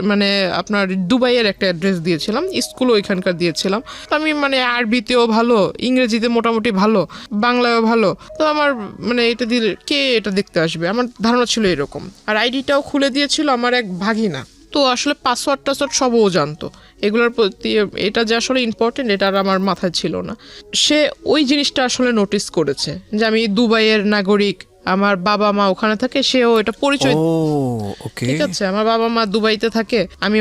মানে আপনার দুবাইয়ের একটা অ্যাড্রেস দিয়েছিলাম, স্কুলও ওইখানকার দিয়েছিলাম। তো আমি মানে আরবিতেও ভালো, ইংরেজিতে মোটামুটি ভালো, বাংলায়ও ভালো। তো আমার মানে এটা দিলে কে এটা দেখতে আসবে, আমার ধারণা ছিল এরকম। আর আইডিটাও খুলে দিয়ে ছিল আমার এক ভাগিনা, তো আসলে পাসওয়ার্ড টাসওয়ার্ড সবও জানতো। এগুলোর প্রতি এটা যে আসলে ইম্পর্টেন্ট এটা আর আমার মাথায় ছিল না। সে ওই জিনিসটা আসলে নোটিস করেছে যে আমি দুবাইয়ের নাগরিক, আমার বাবা মা ওখানে থাকে, সেও এটা পরিচয়। ঠিক আছে, আমার বাবা মা দুবাইতে থাকে, আমি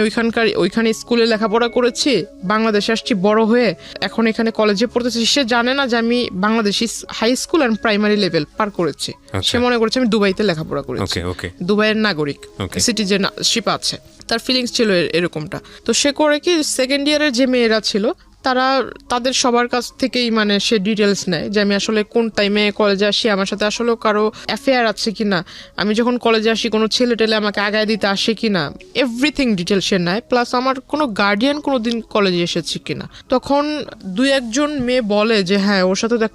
ওইখানে স্কুলে লেখাপড়া করেছি, বাংলাদেশে আসছি বড় হয়ে, এখন এখানে কলেজে পড়তেছি। সে জানে না যে আমি Bangladeshi high school and primary level পার করেছি। সে মনে করেছে আমি দুবাইতে লেখাপড়া করেছি, দুবাইয়ের নাগরিক, সিটিজেনশিপ আছে। তার ফিলিংস ছিল এরকমটা। তো সে করে কি, সেকেন্ড ইয়ারের যে মেয়েরা ছিল তাদের সবার কাছ থেকেই মানে সে ডিটেলস নেয় যে আমি আসলে কোন টাইমে কলেজে আসি, আমার সাথে আসলে কারো অ্যাফেয়ার আছে কিনা, আমি যখন কলেজে আসি কোনো ছেলে টেলে আমাকে আগায় দিতে আসে কিনা, এভরিথিং ডিটেলস সে নেয়। প্লাস আমার কোনো গার্ডিয়ান কোনোদিন কলেজে এসেছে কিনা। তখন 2-1 মেয়ে বলে যে হ্যাঁ ওর সাথে তো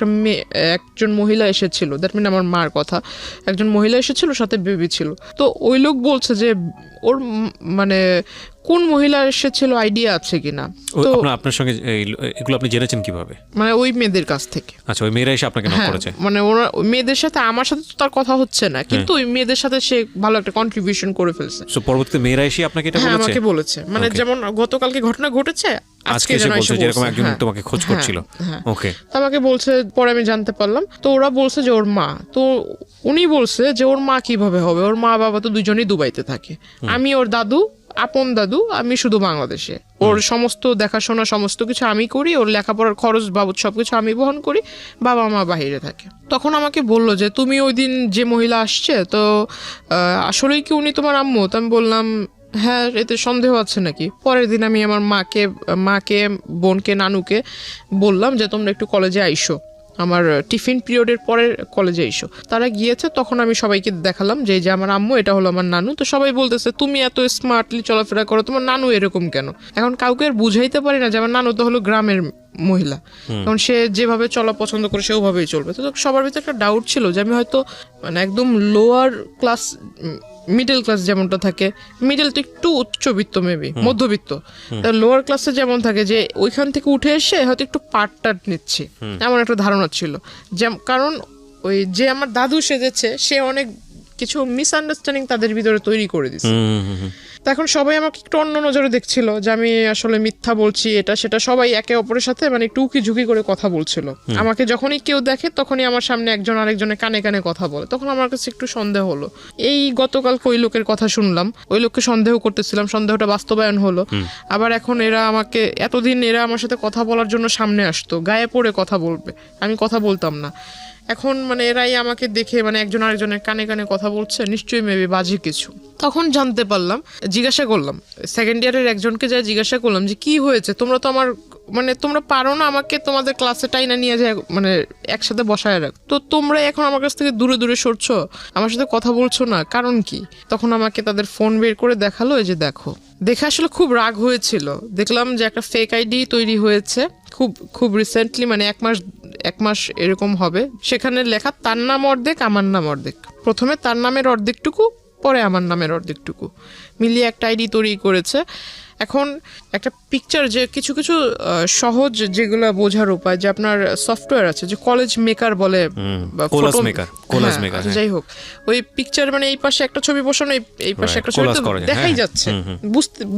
একজন মহিলা এসেছিল, দ্যাট মিন আমার মার কথা, একজন মহিলা এসেছিল, সাথে বেবি ছিল। তো ওই লোক বলছে যে ওর মানে কোন মহিলা এসেছিল আইডিয়া আছে কিনা। তো আপনার সঙ্গে এগুলো আপনি জেনেছেন কিভাবে? মানে ওই মেয়েদের কাছ থেকে। আচ্ছা, ওই মেয়েরা এসে আপনাকে নক করেছে? মানে ওরা ওই মেয়েদের সাথে, আমার সাথে তো তার কথা হচ্ছে না, কিন্তু ওই মেয়েদের সাথে সে ভালো একটা কন্ট্রিবিউশন করে ফেলছে। সো পরবর্তীতে মেয়েরা এসে আপনাকে এটা বলেছে? আমাকে বলেছে, মানে যেমন গতকালকে ঘটনা ঘটেছে, আজকে এসে বলছে যেরকম একজন তোমাকে খোঁজ করছিল। ওকে, আমাকে বলছে, পরে আমি জানতে পারলাম। তো ওরা বলছে যে ওর মা, তো উনি বলছে যে ওর মা কিভাবে হবে, ওর মা বাবা তো দুজনেই দুবাইতে থাকে, আমি ওর দাদু, আপন দাদু, আমি শুধু বাংলাদেশে। ওর সমস্ত দেখাশোনা সমস্ত কিছু আমি করি, ওর লেখাপড়ার খরচ বাবদ সবকিছু আমি বহন করি, বাবা মা বাহিরে থাকে। তখন আমাকে বললো যে তুমি ওই দিন যে মহিলা আসছে, তো আসলেই কি উনি তোমার আম্মু? তো আমি বললাম হ্যাঁ, এতে সন্দেহ আছে নাকি। পরের দিন আমি আমার মাকে বোনকে, নানুকে বললাম যে তোমরা একটু কলেজে আইসো, আমার টিফিন পিরিয়ডের পরে কলেজে এসো। তারা গিয়েছে, তখন আমি সবাইকে দেখালাম যে আমার আম্মু, এটা হলো আমার নানু। তো সবাই বলতেছে তুমি এত স্মার্টলি চলাফেরা করো, তোমার নানু এরকম কেন? এখন কাউকে আর বুঝাইতে পারি না যে আমার নানু তো হলো গ্রামের মহিলা, কারণ সে যেভাবে চলা পছন্দ করে সে ওভাবেই চলবে। তো সবার ভিতরে একটা ডাউট ছিল যে আমি হয়তো মানে একদম লোয়ার ক্লাস, মিডল ক্লাস যেমনটা থাকে, মিডল তো একটু উচ্চবিত্ত, মেবি মধ্যবিত্ত, লোয়ার ক্লাসে যেমন থাকে, যে ওইখান থেকে উঠে এসে হয়তো একটু পাট নিচ্ছি, এমন একটা ধারণা ছিল। কারণ ওই যে আমার দাদু সেজেছে, সে অনেক কিছু মিসআন্ডারস্ট্যান্ডিং তাদের ভিতরে তৈরি করে দিচ্ছে। তো এখন সবাই আমাকে একটু অন্য নজরে দেখছিল যে আমি আসলে মিথ্যা বলছি, এটা সেটা। সবাই একে অপরের সাথে মানে একটু উকি ঝুঁকি করে কথা বলছিল। আমাকে যখনই কেউ দেখে তখনই আমার সামনে একজন আরেকজনের কানে কানে কথা বলে। তখন আমার কাছে একটু সন্দেহ হলো। এই গতকালকে ওই লোকের কথা শুনলাম, ওই লোককে সন্দেহ করতেছিলাম, সন্দেহটা বাস্তবায়ন হলো। আবার এখন এরা আমাকে, এতদিন এরা আমার সাথে কথা বলার জন্য সামনে আসতো, গায়ে পড়ে কথা বলবে, আমি কথা বলতাম না। এখন মানে এরাই আমাকে দেখে মানে একজন আরেকজনের কানে কানে কথা বলছে, নিশ্চয়ই মেবি বাজে কিছু। তখন জানতে পারলাম, জিজ্ঞাসা করলাম সেকেন্ড ইয়ারের একজনকে, যা জিজ্ঞাসা করলাম যে কি হয়েছে, তোমরা তো আমার মানে তোমরা পারো না আমাকে তোমাদের ক্লাসে টাইনা নিয়ে যায় মানে একসাথে বসায় রাখ, তো তোমরা এখন আমার কাছ থেকে দূরে দূরে সরছো, আমার সাথে কথা বলছো না, কারণ কি? তখন আমাকে তাদের ফোন বের করে দেখালো, এই যে দেখো। দেখে আসলে খুব রাগ হয়েছিল। দেখলাম যে একটা ফেক আইডি তৈরি হয়েছে খুব রিসেন্টলি, মানে এক মাস এরকম হবে। সেখানে লেখা তার নাম অর্ধেক, আমার নাম অর্ধেক। প্রথমে তার নামের অর্ধেকটুকু পরে আমার নামের অর্ধেকটুকু মিলিয়ে একটা আইডি তৈরি করেছে। এখন একটা পিকচার যে কিছু কিছু সহজ যেগুলো বোঝার উপায়, যে আপনার সফটওয়্যার আছে যে কলেজ মেকার বলে বা কোলাজ photo- মেকার, হ্যাঁ, কোলাজ মেকার, আচ্ছা, যাই হোক, ওই পিকচার মানে এই পাশে একটা ছবি বসানো, এই পাশে Right, একটা ছবি, collage তো করা যায়, দেখাই হ্যাঁ। যাচ্ছে,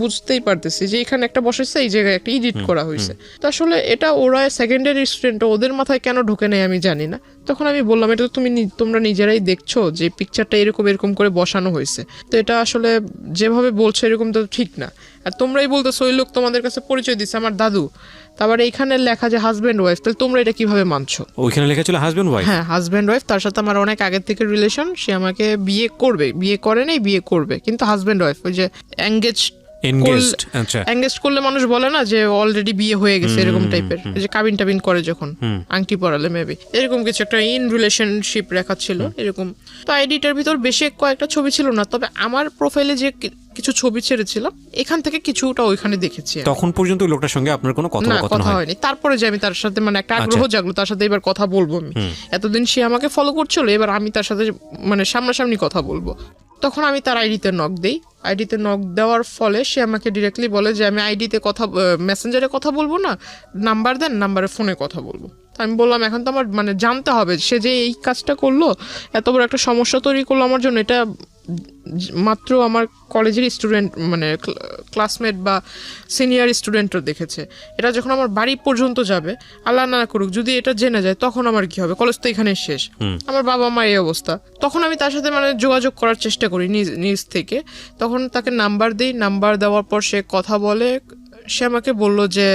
বুঝতেই পারতেছি যে এখানে একটা বসেছে, এই জায়গায় একটা এডিট করা হয়েছে। তো আসলে এটা ওরা সেকেন্ডারি স্টুডেন্ট, ওদের মাথায় কেন ঢোকে নেই আমি জানি না। তখন আমি বললাম এটা তো তোমরা নিজেরাই দেখছো যে পিকচারটা এরকম করে বসানো হয়েছে, তো এটা আসলে যেভাবে বলছো এরকম তো ঠিক না। আর তোমরাই বলতেছো ওই লোক তোমাদের কাছে পরিচয় দিচ্ছে আমার দাদু, তারপরে এইখানে লেখা যে হাজব্যান্ড ওয়াইফ, তাহলে তোমরা এটা কিভাবে মানছো? ওইখানে লেখা ছিল হাজবেন্ড ওয়াইফ। হ্যাঁ, হাজব্যান্ড ওয়াইফ, তার সাথে আমার অনেক আগের থেকে রিলেশন, সে আমাকে বিয়ে করবে, বিয়ে করে নাই, বিয়ে করবে, কিন্তু হাজব্যান্ড ওয়াইফ, ওই যে এনগেজড, আচ্ছা, এঙ্গেজ করলে মানুষ বলে না যে অলরেডি বিয়ে হয়ে গেছে, এরকম টাইপের, যে কাবিন টাবিন করে যখন আংটি পরালে মেবি এরকম কিছু একটা ইন রিলেশনশিপ রেখা ছিল এরকম। তো আইডিটার ভিতর বেশি কয়েকটা ছবি ছিল না, তবে আমার প্রোফাইলে যে কিছু ছবি ছেড়েছিলাম এখান থেকে কিছুটা ওইখানে দেখেছি। তখন পর্যন্ত ওই লোকটার সঙ্গে আপনার কোনো না, কথোপকথন কথা হয়নি? হয়নি। তারপরে যে আমি তার সাথে মানে একটা আগ্রহ জাগলো, তার সাথে এবার কথা বলবো আমি, এতদিন সে আমাকে ফলো করছিল, এবার আমি তার সাথে মানে সামনাসামনি কথা বলবো। তখন আমি তার আইডিতে নক দেই। আইডিতে নক দেওয়ার ফলে সে আমাকে ডিরেক্টলি বলে যে আমি আইডিতে মেসেঞ্জারে কথা বলবো না, নাম্বার দেন, নাম্বারে ফোনে কথা বলবো। তো আমি বললাম এখন তো আমার মানে জানতে হবে সে যে এই কাজটা করলো, এত বড় একটা সমস্যা তৈরি করলো আমার জন্য, এটা মাত্র আমার কলেজের স্টুডেন্ট মানে ক্লাসমেট বা সিনিয়র স্টুডেন্টও দেখেছে। এটা যখন আমার বাড়ি পর্যন্ত যাবে, আল্লাহ না করুক যদি এটা জেনে যায়, তখন আমার কি হবে? কলেজ তো এখানেই শেষ, আমার বাবা মা এই অবস্থা। তখন আমি তার সাথে মানে যোগাযোগ করার চেষ্টা করি নিজ থেকে। তখন তাকে নাম্বার দিই, নাম্বার দেওয়ার পর সে কথা বলে। সে আমাকে বলল যে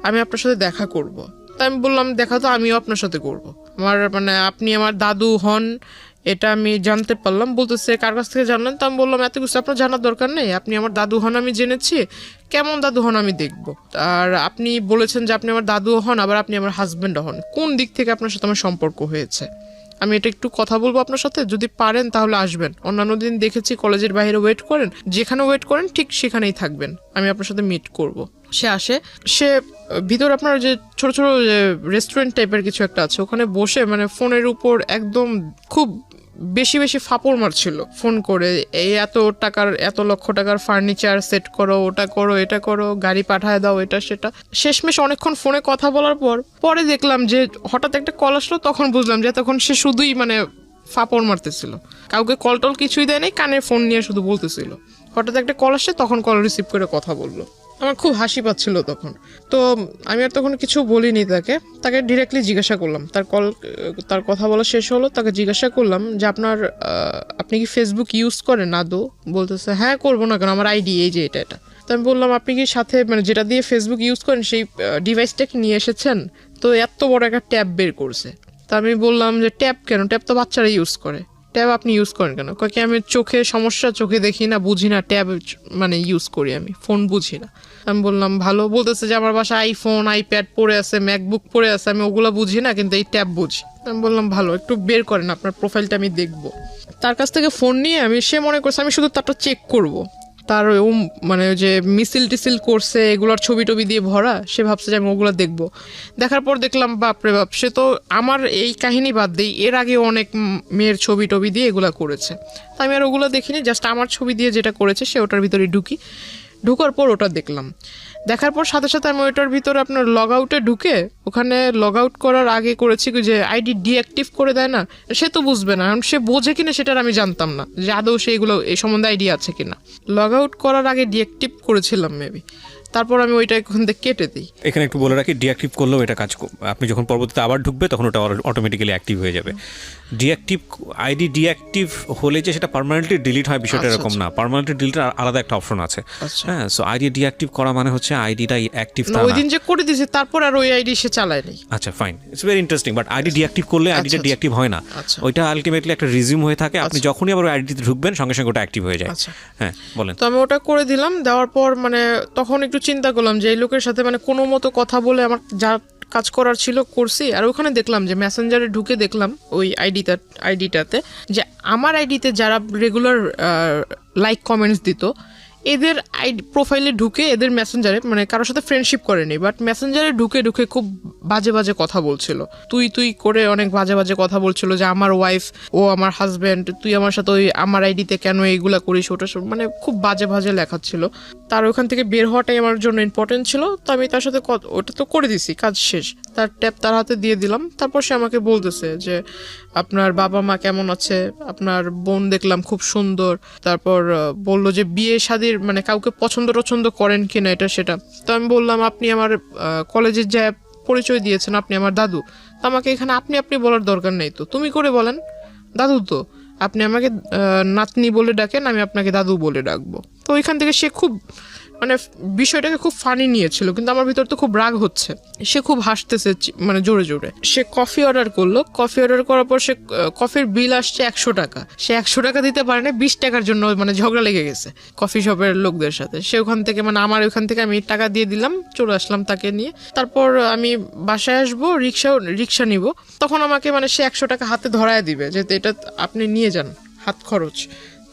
আমি আপনার সাথে দেখা করব। তাই আমি বললাম দেখা তো আমিও আপনার সাথে করব, আমার মানে আপনি আমার দাদু হন এটা আমি জানতে পারলাম। বলতেছে কার কাছ থেকে জানলেন? তো আমি বললাম এত কিছু আপনার জানার দরকার নেই, আপনি আমার দাদু হন আমি জেনেছি, কেমন দাদু হন আমি দেখব। আর আপনি বলেছেন যে আপনি আমার দাদু হন, আবার আপনি আমার হাজব্যান্ড হন, কোন দিক থেকে আপনার সাথে আমার সম্পর্ক হয়েছে? আমি এটা একটু কথা বলবো আপনার সাথে, যদি পারেন তাহলে আসবেন। অন্যান্য দিন দেখেছি কলেজের বাইরে ওয়েট করেন, যেখানে ওয়েট করেন ঠিক সেখানেই থাকবেন, আমি আপনার সাথে মিট করব। সে আসে, সে ভিতর আপনার যে ছোট ছোট রেস্টুরেন্ট টাইপের কিছু একটা আছে, ওখানে বসে মানে ফোনের উপর একদম খুব বেশি বেশি ফাপড় মারছিল ফোন করে, এই এত লক্ষ টাকার ফার্নিচার সেট করো, ওটা করো, এটা করো, গাড়ি পাঠায় দাও, এটা সেটা। শেষমেশ অনেকক্ষণ ফোনে কথা বলার পরে দেখলাম যে হঠাৎ একটা কল আসলো, তখন বুঝলাম যে তখন সে শুধুই মানে ফাপড় মারতেছিল, কাউকে কল টল কিছুই দেয় নাই, কানে ফোন নিয়ে শুধু বলতেছিল। হঠাৎ একটা কল আসছে, তখন কল রিসিভ করে কথা বললো। আমার খুব হাসি পাচ্ছিল তখন। তো আমি আর তখন কিছু বলিনি তাকে ডিরেক্টলি জিজ্ঞাসা করলাম, তার কথা বলা শেষ হলো, তাকে জিজ্ঞাসা করলাম যে আপনি কি ফেসবুক ইউজ করেন আদৌ? বলতেছে হ্যাঁ, করবো না কেন, আমার আইডি এই যে এটা। তো আমি বললাম আপনি কি সাথে মানে যেটা দিয়ে ফেসবুক ইউজ করেন সেই ডিভাইসটা কি নিয়ে এসেছেন? তো এত বড় একটা ট্যাব বের করছে। তা আমি বললাম যে ট্যাব কেন? ট্যাব তো বাচ্চারা ইউজ করে, ট্যাব আপনি ইউজ করেন কেন? কি আমি চোখে সমস্যা, চোখে দেখি না, বুঝি না, ট্যাব মানে ইউজ করি আমি, ফোন বুঝি না। আমি বললাম ভালো। বলতেছে যে আমার বাসায় আইফোন, আইপ্যাড পড়ে আছে, ম্যাকবুক পড়ে আছে, আমি ওগুলো বুঝি না, কিন্তু এই ট্যাব বুঝি। আমি বললাম ভালো, একটু বের করেন আপনার প্রোফাইলটা আমি দেখবো। তার কাছ থেকে ফোন নিয়ে সে মনে করছে আমি শুধু তারটা চেক করব, তার মানে যে মিছিল টিসিল করছে এগুলোর ছবি টবি দিয়ে ভরা, সে ভাবছে যে আমি ওগুলো দেখবো। দেখার পর দেখলাম বাপরে বাপ, সে তো আমার এই কাহিনী বাদ দিই, এর আগে অনেক মেয়ের ছবি টবি দিয়ে এগুলো করেছে। তা আমি আর ওগুলো দেখিনি, জাস্ট আমার ছবি দিয়ে যেটা করেছে সে ওটার ভিতরে ঢুকার পর ওটা দেখলাম। দেখার পর সাথে সাথে আমি ওইটার ভিতরে আপনার লগ আউটে ঢুকে, ওখানে লগ আউট করার আগে করেছি যে আইডি ডিঅ্যাক্টিভ করে দেয় না, সে তো বুঝবে না, সে বোঝে কিনা সেটার আমি জানতাম না যে আদৌ সেইগুলো এই সম্বন্ধে আইডিয়া আছে কিনা। লগ আউট করার আগে ডিঅ্যাক্টিভ করেছিলাম মেবি, তারপর আমি ওইটা এখান থেকে কেটে দিই। এখানে একটু বলে রাখি, ডিঅ্যাক্টিভ করলেও এটা কাজ, আপনি যখন পরবর্তীতে আবার ঢুকবে তখন ওটা অটোমেটিক্যালি অ্যাক্টিভ হয়ে যাবে। আইডি ডিঅ্যাক্টিভ হলে যে সেটা পার্মানেন্টলি ডিলিট হয় বিষয়টা এরকম না, পার্মানেন্টলি ডিলিট আলাদা একটা অপশন আছে। হ্যাঁ, সো আইডি ডিঅ্যাক্টিভ করা মানে হচ্ছে আইডিটা অ্যাক্টিভ তা না। ওই দিন যে করে দিয়েছে তারপর আর ওই আইডি সে চালায় নাই। আচ্ছা fine, it's very interesting. But ID deactive করলে আইডিটা ডিঅ্যাক্টিভ হয় না, ওইটা আলটিমেটলি একটা রিজিউম হয়ে থাকে। আপনি যখনই আবার আইডিতে ঢুকবেন সঙ্গে সঙ্গে ওটা অ্যাক্টিভ হয়ে যায়। হ্যাঁ বলেন। তো আমি ওটা করে দিলাম, দেওয়ার পর মানে তখন একটু চিন্তা করলাম যে এই লোকের সাথে মানে কোনো মতো কথা বলে আমার যা কাজ করার ছিল করছি। আর ওখানে দেখলাম যে মেসেঞ্জারে ঢুকে দেখলাম ওই আইডিটাতে যে আমার আইডিতে যারা রেগুলার লাইক কমেন্টস দিত এদের আইডি প্রোফাইলে ঢুকে এদের মেসেঞ্জারে মানে কারোর সাথে ফ্রেন্ডশিপ করেনি, বাট মেসেঞ্জারে ঢুকে ঢুকে খুব বাজে বাজে কথা বলছিল, তুই করে অনেক বাজে বাজে কথা বলছিল যে আমার ওয়াইফ, ও আমার হাজব্যান্ড, তুই আমার সাথে ওই আমার আইডিতে কেন এইগুলা করিস, ওটা মানে খুব বাজে বাজে লেখা ছিল। তার ওখান থেকে বের হওয়াটাই আমার জন্য ইম্পর্টেন্ট ছিল, তো আমি তার সাথে ওটা তো করে দিছি, কাজ শেষ। তার ট্যাব তার হাতে দিয়ে দিলাম। তারপর সে আমাকে বলতেছে যে আপনার বাবা মা কেমন আছে, আপনার বোন দেখলাম খুব সুন্দর, তারপর বললো যে বিয়ে শাদীর মানে কাউকে পছন্দ টছন্দ করেন কিনা এটা সেটা। তো আমি বললাম আপনি আমার কলেজের যা পরিচয় দিয়েছেন আপনি আমার দাদু, তো আমাকে এখানে আপনি আপনি বলার দরকার নেই, তো তুমি করে বলেন, দাদু তো আপনি আমাকে নাতনি বলে ডাকেন, আমি আপনাকে দাদু বলে ডাকবো। তো ওইখান থেকে সে খুব মানে বিষয়টাকে খুব ফানি নিয়েছিল, কিন্তু আমার ভিতর তো খুব রাগ হচ্ছে। সে খুব হাসতেছে মানে জোরে জোরে। সে কফি অর্ডার করলো, কফি অর্ডার করার পর সে কফির বিল আসছে 100 টাকা, সে 100 টাকা দিতে পারে না, 20 টাকার জন্য মানে ঝগড়া লেগে গেছে কফি শপের লোকদের সাথে। সে ওখান থেকে মানে আমার ওখান থেকে আমি টাকা দিয়ে দিলাম, চলে আসলাম তাকে নিয়ে। তারপর আমি বাসায় আসবো, রিক্সা নিব, তখন আমাকে মানে সে 100 টাকা হাতে ধরায় দিবে যে এটা আপনি নিয়ে যান হাত খরচ।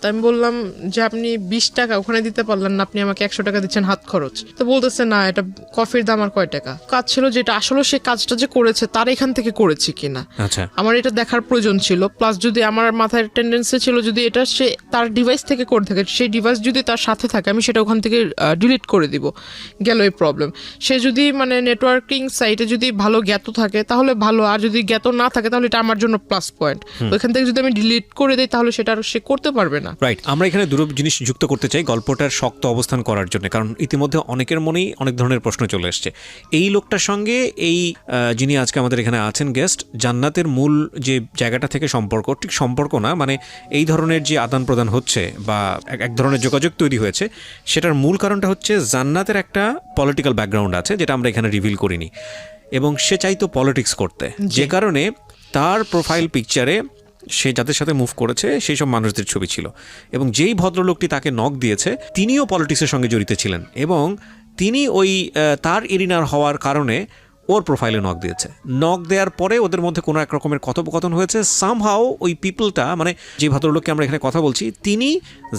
তো আমি বললাম যে আপনি 20 টাকা ওখানে দিতে পারলেন না, আপনি আমাকে 100 টাকা দিচ্ছেন হাত খরচ। তো বলতেছে না এটা কফির দাম আর কয় টাকা। কাজ ছিল যেটা আসলে সে কাজটা যে করেছে তার এখান থেকে করেছে কিনা আমার এটা দেখার প্রয়োজন ছিল। প্লাস যদি আমার মাথায় টেন্ডেন্সি ছিল যদি এটা সে তার ডিভাইস থেকে করে থাকে, সেই ডিভাইস যদি তার সাথে থাকে আমি সেটা ওখান থেকে ডিলিট করে দিব, গেল এই প্রবলেম। সে যদি মানে নেটওয়ার্কিং সাইটে যদি ভালো জ্ঞাত থাকে তাহলে ভালো, আর যদি জ্ঞাত না থাকে তাহলে এটা আমার জন্য প্লাস পয়েন্ট। ওইখান থেকে যদি আমি ডিলিট করে দিই তাহলে সেটা আর সে করতে পারবে না। রাইট, আমরা এখানে দুটো জিনিস যুক্ত করতে চাই গল্পটার শক্ত অবস্থান করার জন্য, কারণ ইতিমধ্যে অনেকের মনেই অনেক ধরনের প্রশ্ন চলে এসছে। এই লোকটার সঙ্গে এই যিনি আজকে আমাদের এখানে আছেন গেস্ট, জান্নাতের মূল যে জায়গাটা থেকে সম্পর্ক, ঠিক সম্পর্ক না মানে এই ধরনের যে আদান প্রদান হচ্ছে বা এক ধরনের যোগাযোগ তৈরি হয়েছে, সেটার মূল কারণটা হচ্ছে জান্নাতের একটা পলিটিক্যাল ব্যাকগ্রাউন্ড আছে যেটা আমরা এখানে রিভিল করিনি, এবং সে চাইতো পলিটিক্স করতে, যে কারণে তার প্রোফাইল পিকচারে সে যাদের সাথে মুভ করেছে সেই সব মানুষদের ছবি ছিল, এবং যেই ভদ্রলোকটি তাকে নক দিয়েছে তিনিও পলিটিক্সের সঙ্গে জড়িত ছিলেন, এবং তিনি ওই তার এরিনার হওয়ার কারণে ওর প্রোফাইলে নক দিয়েছে। নক দেওয়ার পরে ওদের মধ্যে কোনো এক রকমের কথোপকথন হয়েছে। সামহাও ওই পিপলটা মানে যে ভদ্রলোককে আমরা এখানে কথা বলছি তিনি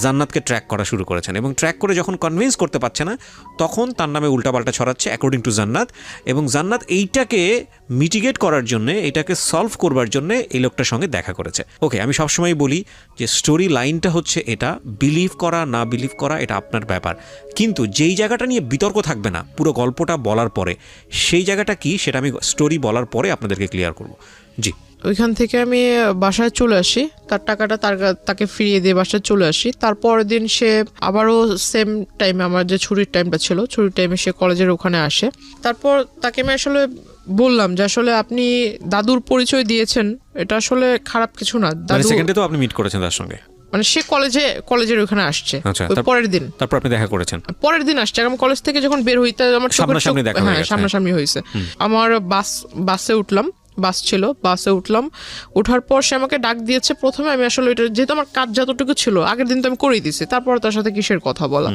জান্নাতকে ট্র্যাক করা শুরু করেছেন, এবং ট্র্যাক করে যখন কনভিন্স করতে পারছে না তখন তার নামে উল্টাপাল্টা ছড়াচ্ছে অ্যাকর্ডিং টু জান্নাত। এবং জান্নাত এইটাকে মিটিগেট করার জন্যে, এটাকে সলভ করবার জন্যে এই লোকটার সঙ্গে দেখা করেছে। ওকে, আমি সবসময় বলি যে স্টোরি লাইনটা হচ্ছে এটা, বিলিভ করা না বিলিভ করা এটা আপনার ব্যাপার, কিন্তু যেই জায়গাটা নিয়ে বিতর্ক থাকবে না পুরো গল্পটা বলার পরে, সেই জায়গাটা কি সেটা আমি স্টোরি বলার পরে আপনাদেরকে ক্লিয়ার করব। জি, ওইখান থেকে আমি বাসায় চলে আসি, তার টাকাটা তাকে ফিরিয়ে দিয়ে বাসায় চলে আসি। তারপরের দিন সে আবারও সেম টাইমে, আমার যে ছুটির টাইমটা ছিল, ছুটির টাইমে সে কলেজের ওখানে আসে। তারপর তাকে আমি আসলে বললাম যে আসলে আপনি দাদুর পরিচয় দিয়েছেন, এটা আসলে খারাপ কিছু না। দাদু সেকেন্ডে তো আপনি মিট করেছেন তার সঙ্গে, মানে সে কলেজের ওখানে আসছে পরের দিন, তারপর আপনি দেখা করেছেন পরের দিন আসছে। আমি কলেজ থেকে যখন বের হইতে আমার সামনাসামনি হয়েছে। আমার বাসে উঠলাম, বাস ছিল, বাসে উঠলাম, ওঠার পর সে আমাকে ডাক দিয়েছে। প্রথমে আমি আসলে এটা যেহেতু আমার কাজ যতটুকু ছিল আগের দিন তো আমি করেই দিছি, তারপর তার সাথে কিসের কথা বলা।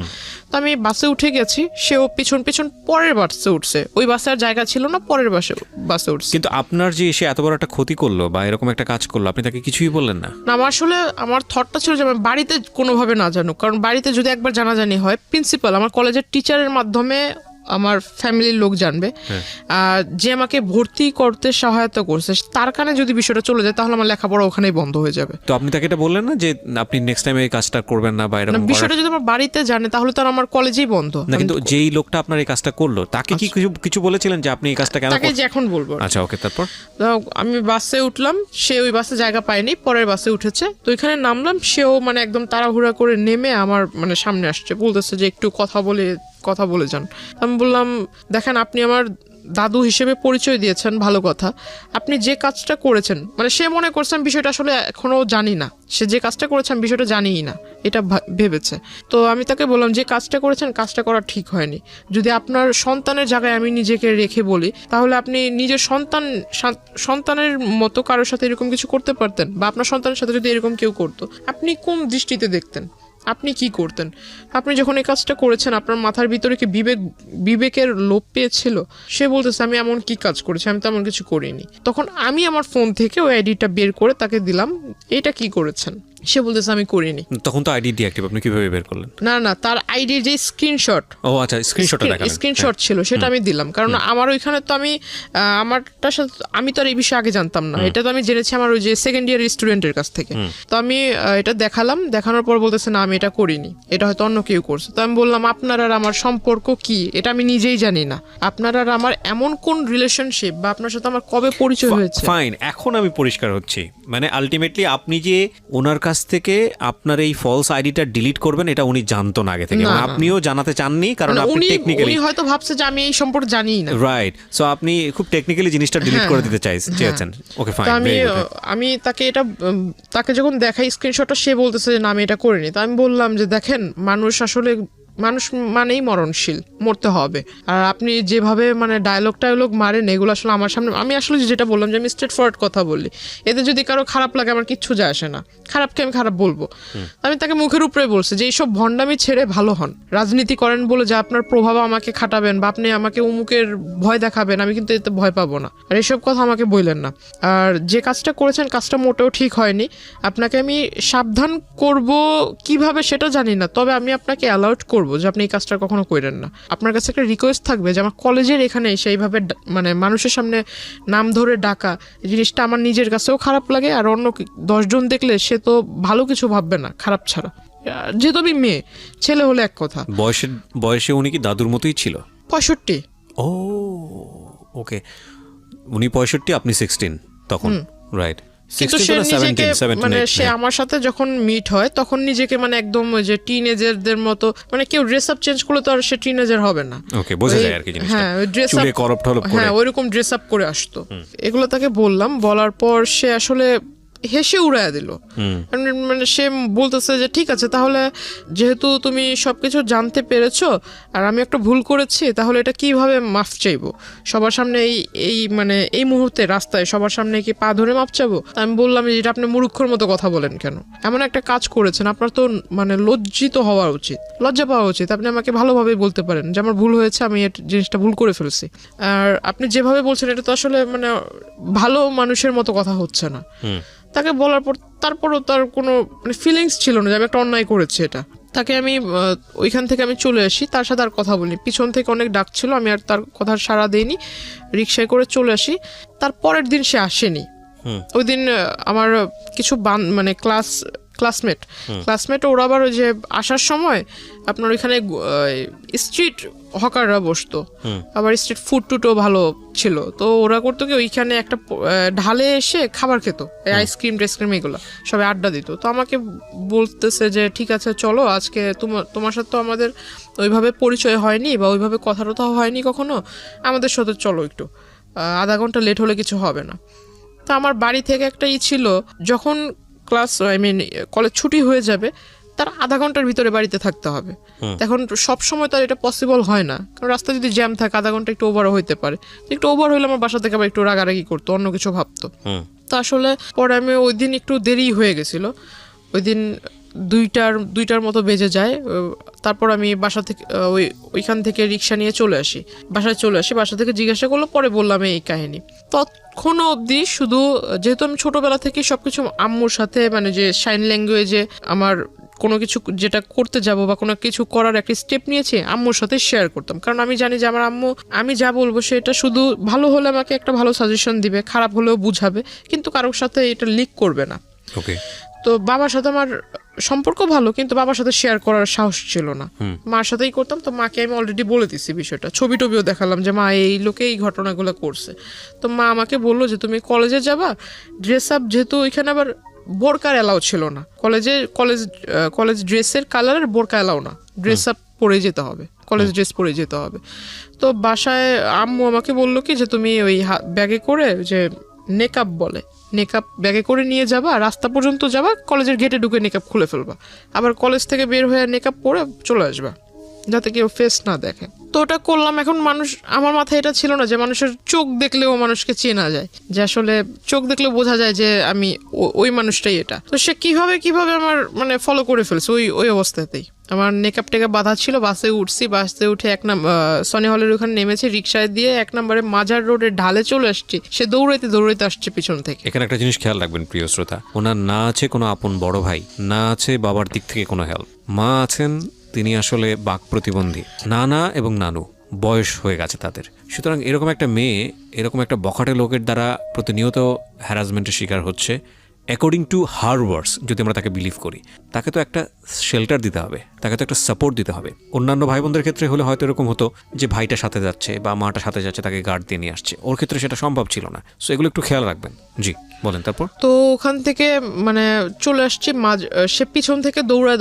তো আমি বাসে উঠে গেছি, সেও পিছন পরের বাসে উঠছে, ওই বাসে আর জায়গা ছিল না, পরের বাসে উঠছে। কিন্তু আপনার যে সে এত বড় একটা ক্ষতি করলো বা এরকম একটা কাজ করলো, আপনি তাকে কিছুই বললেন না? না, আমার থটটা ছিল যে আমি বাড়িতে কোনোভাবে না জানুক, কারণ বাড়িতে যদি একবার জানাজানি হয়, প্রিন্সিপাল আমার কলেজের টিচারের মাধ্যমে আমার ফ্যামিলির লোক জানবে, যে আমাকে ভর্তি করতে সহায়তা করছে তার কানে যদি বিষয়টা চলে যায় তাহলে আমার লেখাপড়া ওখানেই বন্ধ হয়ে যাবে। তো আপনি তাকে এটা বললেন না যে আপনি নেক্সট টাইম এই কাজটা করবেন না, বা এরকম বিষয়টা যদি আমার বাড়িতে জানে তাহলে তো আমার কলেজেই বন্ধ না? কিন্তু যেই লোকটা আপনার এই কাজটা করলো তাকে কি কিছু বলেছিলেন যে আপনি এই কাজটা কেন? তাকে যে এখন বলবো। আচ্ছা, ওকে। তারপর আমি বাসে উঠলাম, সে ওই বাসে জায়গা পায়নি, পরের বাসে উঠেছে। তো এখানে নামলাম, সেও মানে একদম তাড়াহুড়া করে নেমে আমার মানে সামনে আসছে, বলতেছে যে একটু কথা বলে যান। আমি বললাম দেখেন আপনি আমার দাদু হিসেবে পরিচয় দিয়েছেন, ভালো কথা, আপনি যে কাজটা করেছেন, মানে সে মনে করছেন বিষয়টা আসলে এখনো জানি না, সে যে কাজটা করেছেন বিষয়টা জানিই না এটা ভেবেছে। তো আমি তাকে বললাম যে কাজটা করেছেন কাজটা করা ঠিক হয়নি। যদি আপনার সন্তানের জায়গায় আমি নিজেকে রেখে বলি তাহলে আপনি নিজের সন্তানের মতো কারোর সাথে এরকম কিছু করতে পারতেন, বা আপনার সন্তানের সাথে যদি এরকম কেউ করতো আপনি কোন দৃষ্টিতে দেখতেন, আপনি কি করতেন? আপনি যখন এই কাজটা করেছেন আপনার মাথার ভিতরে কি বিবেকের লোপ পেয়েছিল? সে বলতেছে আমি এমন কি কাজ করেছি, আমি তো এমন কিছু করিনি। তখন আমি আমার ফোন থেকে ওই আইডিটা বের করে তাকে দিলাম, এটা কি করেছেন। সে বলতেছে আমি করিনি। তখন তো আইডি ডিঅ্যাক্টিভ, আপনি কিভাবে বের করলেন? না তার আইডির যে স্ক্রিনশট, ও আচ্ছা, স্ক্রিনশটটা দেখালেন। স্ক্রিনশট ছিল সেটা আমি দিলাম, কারণ আমার ওইখানে তো আমি আমারটার সাথে আমি তো আর এই বিষয়ে আগে জানতাম না, এটা তো আমি জেনেছি আমার ওই যে সেকেন্ড ইয়ার স্টুডেন্টের কাছ থেকে। তো আমি এটা দেখালাম, দেখানোর পর বলতেছে না আমি এটা করিনি, এটা হয়তো অন্য কেউ করছে। তো আমি বললাম আপনার আর আমার সম্পর্ক কি, এটা আমি নিজেই জানি না। আপনার আর আমার এমন কোন রিলেশনশিপ বা আপনার সাথে আমার কবে পরিচয় হয়েছে? ফাইন, এখন আমি পরিষ্কার হচ্ছি। মানে আলটিমেটলি আপনি যে ওনার কাছ থেকে আপনার এই ফলস আইডিটা ডিলিট করবেন এটা উনি জানতো না আগে থেকে, এবং আপনিও জানাতে চাননি, কারণ আপনি টেকনিক্যালি উনি হয়তো ভাবছে যে আমি এই সম্পর্কে জানিই না। রাইট, সো আপনি খুব টেকনিক্যালি জিনিসটা ডিলিট করে দিতে চেয়েছেন। Okay fine. আমি তাকে যখন দেখাই স্ক্রিনশটটা, সে বলতেছে যে না আমি এটা করিনি। তো আমি বললাম যে দেখেন, মানুষ মানেই মরণশীল, মরতে হবে। আর আপনি যেভাবে মানে ডায়লগ মারেন এগুলো আসলে আমার সামনে, আমি আসলে যেটা বললাম যে আমি স্ট্রেট ফরওয়ার্ড কথা বলি, এতে যদি কারো খারাপ লাগে আমার কিচ্ছু যায় আসে না, খারাপকে আমি খারাপ বলবো। আমি তাকে মুখের উপরে বলছি যে এইসব ভণ্ডামি ছেড়ে ভালো হন, রাজনীতি করেন বলে যে আপনার প্রভাব আমাকে খাটাবেন বা আপনি আমাকে উমুকের ভয় দেখাবেন, আমি কিন্তু এতে ভয় পাবো না, আর এসব কথা আমাকে বললেন না। আর যে কাজটা করেছেন কাজটা মোটেও ঠিক হয়নি, আপনাকে আমি সাবধান করব কিভাবে সেটা জানি না, তবে আমি আপনাকে অ্যালাউট করব যে আপনি এই কাজটা কখনো করেন না। আপনার কাছে একটা রিকোয়েস্ট থাকবে যে আমার কলেজের এখানে সেইভাবে মানে মানুষের সামনে নাম ধরে ডাকা, এই জিনিসটা আমার নিজের কাছেও খারাপ লাগে, আর অন্য 10 জন দেখলে সে তো ভালো কিছু ভাববে না খারাপ ছাড়া। যেহেতু আমি মেয়ে, ছেলে হলে এক কথা। বয়সে উনি কি দাদুর মতোই ছিল? 65। ও ওকে, উনি 65, আপনি 16 তখন, রাইট? কিন্তু সে নিজেকে মানে সে আমার সাথে যখন মিট হয় তখন নিজেকে মানে একদম ওই যে টিনেজারদের মতো, মানে কেউ ড্রেস আপ চেঞ্জ করলে তো আর সে টিনেজার হবে না। ওকে, বোঝা যায় আর কি জিনিসটা। হ্যাঁ, ওই ড্রেস আপ হ্যাঁ ওইরকম ড্রেস আপ করে আসতো। এগুলো তাকে বললাম, বলার পর সে আসলে হেসে উড়াইয়া দিল। মানে সে বলতেছে যে ঠিক আছে, তাহলে যেহেতু তুমি সবকিছু জানতে পেরেছো আর আমি একটা ভুল করেছি, তাহলে এটা কিভাবে মাফ চাইবো সবার সামনে? এই মানে এই মুহূর্তে রাস্তায় সবার সামনে কি পা ধরে মাফ চাবো? আমি বললাম যে এটা আপনি মূর্খর মতো কথা বলেন কেন? এমন একটা কাজ করেছেন, আপনার তো মানে লজ্জিত হওয়া উচিত, লজ্জা পাওয়া উচিত। আপনি আমাকে ভালোভাবেই বলতে পারেন যে আমার ভুল হয়েছে, আমি এই জিনিসটা ভুল করে ফেলছি। আর আপনি যেভাবে বলছেন এটা তো আসলে মানে ভালো মানুষের মতো কথা হচ্ছে না। তাকে বলার পর তারপরও তার কোনো মানে ফিলিংস ছিল না যে আমি একটা অন্যায় করেছি। এটা তাকে আমি ওইখান থেকে আমি চলে আসি, তার সাথে আর কথা বলিনি। পিছন থেকে অনেক ডাক ছিল, আমি আর তার কথা সাড়া দিইনি, রিক্সায় করে চলে আসি। তার পরের দিন সে আসেনি। ওই দিন আমার কিছু মানে ক্লাসমেট ওরা আবার ওই যে আসার সময় আপনার ওইখানে স্ট্রিট হকাররা বসতো, আবার স্ট্রিট ফুড টুটও ভালো ছিল। তো ওরা করতো কি ওইখানে একটা ঢালে এসে খাবার খেত, আইসক্রিম টেসক্রিম এগুলো সবাই আড্ডা দিত। তো আমাকে বলতেছে যে ঠিক আছে চলো, আজকে তোমার সাথে তো আমাদের ওইভাবে পরিচয় হয়নি বা ওইভাবে কথা হয়নি কখনো, আমাদের সাথে চলো একটু, আধা ঘন্টা লেট হলে কিছু হবে না। তো আমার বাড়ি থেকে একটা ছিল, যখন কলেজ ছুটি হয়ে যাবে তার আধা ঘন্টার ভিতরে বাড়িতে থাকতে হবে। এখন সব সময় তার এটা পসিবল হয় না, কারণ রাস্তা যদি জ্যাম থাকে আধা ঘন্টা একটু ওভারও হইতে পারে। একটু ওভার হইলে আমার বাসা থেকে আবার একটু রাগারাগি করতো, অন্য কিছু ভাবতো। তো আসলে পরে আমি ওই দিন একটু দেরি হয়ে গেছিল, ওই দিন 2টার মতো বেজে যায়। তারপর আমি বাসা থেকে ওইখান থেকে রিক্সা নিয়ে বাসায় চলে আসি। বাসা থেকে জিজ্ঞাসা করলো, পরে বললাম এই কাহিনী। তখনও অবধি শুধু যেহেতু আমি ছোটবেলা থেকে সবকিছু আম্মুর সাথে মানে যে সাইন ল্যাঙ্গুয়েজে আমার কোনো কিছু যেটা করতে যাব বা কোনো কিছু করার একটা স্টেপ নিয়েছি আম্মুর সাথে শেয়ার করতাম, কারণ আমি জানি যে আমার আম্মু আমি যা বলবো সেটা শুধু ভালো হলে আমাকে একটা ভালো সাজেশন দিবে, খারাপ হলেও বুঝাবে, কিন্তু কারোর সাথে এটা লিক করবে না। ওকে। তো বাবার সাথে আমার সম্পর্ক ভালো, কিন্তু বাবার সাথে শেয়ার করার সাহস ছিল না, মার সাথেই করতাম। তো মাকে আমি অলরেডি বলে দিছি বিষয়টা, ছবি টবিও দেখালাম যে মা এই লোকে এই ঘটনাগুলো করছে। তো মা আমাকে বললো যে তুমি কলেজে যাবা, ড্রেস আপ, যেহেতু ওইখানে আবার বোরকার এলাও ছিল না, কলেজ ড্রেসের কালারের বোরকা এলাও না, ড্রেস আপ পরে যেতে হবে, কলেজ ড্রেস পরে যেতে হবে। তো বাসায় আম্মু আমাকে বললো কি যে তুমি ওই ব্যাগে করে যে নেকআপ বলে, নেকআপ ব্যাগে করে নিয়ে যাবা, রাস্তা পর্যন্ত যাবা, কলেজের গেটে ঢুকে নেকআপ খুলে ফেলবা, আবার কলেজ থেকে বের হয়ে নেকআপ পরে চলে আসবা, যাতে কেউ ফেস না দেখে। তো ওটা করলাম। এখন আমার মাথায় এটা ছিল না যে মানুষের চোখ দেখলেও মানুষকে চেনা যায়, যে আসলে চোখ দেখলেও বোঝা যায় যে আমি ওই মানুষটাই এটা। তো সে কিভাবে আমার মানে ফলো করে ফেলছে ওই অবস্থাতেই। আমার নেকআপ টেকআপ বাঁধা ছিল, বাসে উঠছি, বাসে উঠে সনি হলের ওখানে নেমেছি, রিক্সায় দিয়ে 1 নম্বরে মাজার রোডের ঢালে চলে আসছি, সে দৌড়াইতে দৌড়াইতে আসছে পিছন থেকে। এখানে একটা জিনিস খেয়াল রাখবেন প্রিয় শ্রোতা, ওনার না আছে কোনো আপন বড় ভাই, না আছে বাবার দিক থেকে কোনো হেল্প, মা আছেন তিনি আসলে বাক প্রতিবন্ধী, নানা এবং নানু বয়স হয়ে গেছে তাদের। সুতরাং এরকম একটা মেয়ে এরকম একটা বখাটে লোকের দ্বারা প্রতিনিয়ত হ্যারাসমেন্টের শিকার হচ্ছে। অ্যাকর্ডিং টু হার ওয়ার্ডস যদি আমরা তাকে বিলিভ করি, তাকে তো একটা শেল্টার দিতে হবে, তাকে তো একটা সাপোর্ট দিতে হবে। অন্যান্য ভাই বোনদের ক্ষেত্রে হলে হয়তো এরকম হতো যে ভাইটা সাথে যাচ্ছে বা মাটা সাথে যাচ্ছে, তাকে গার্ড দিয়ে নিয়ে আসছে, ওর ক্ষেত্রে সেটা সম্ভব ছিল না। সো এগুলো একটু খেয়াল রাখবেন। জি বলেন। তারপর তো ওখান থেকে মানে চলে আসছি, সে পিছন থেকে দৌড়ায়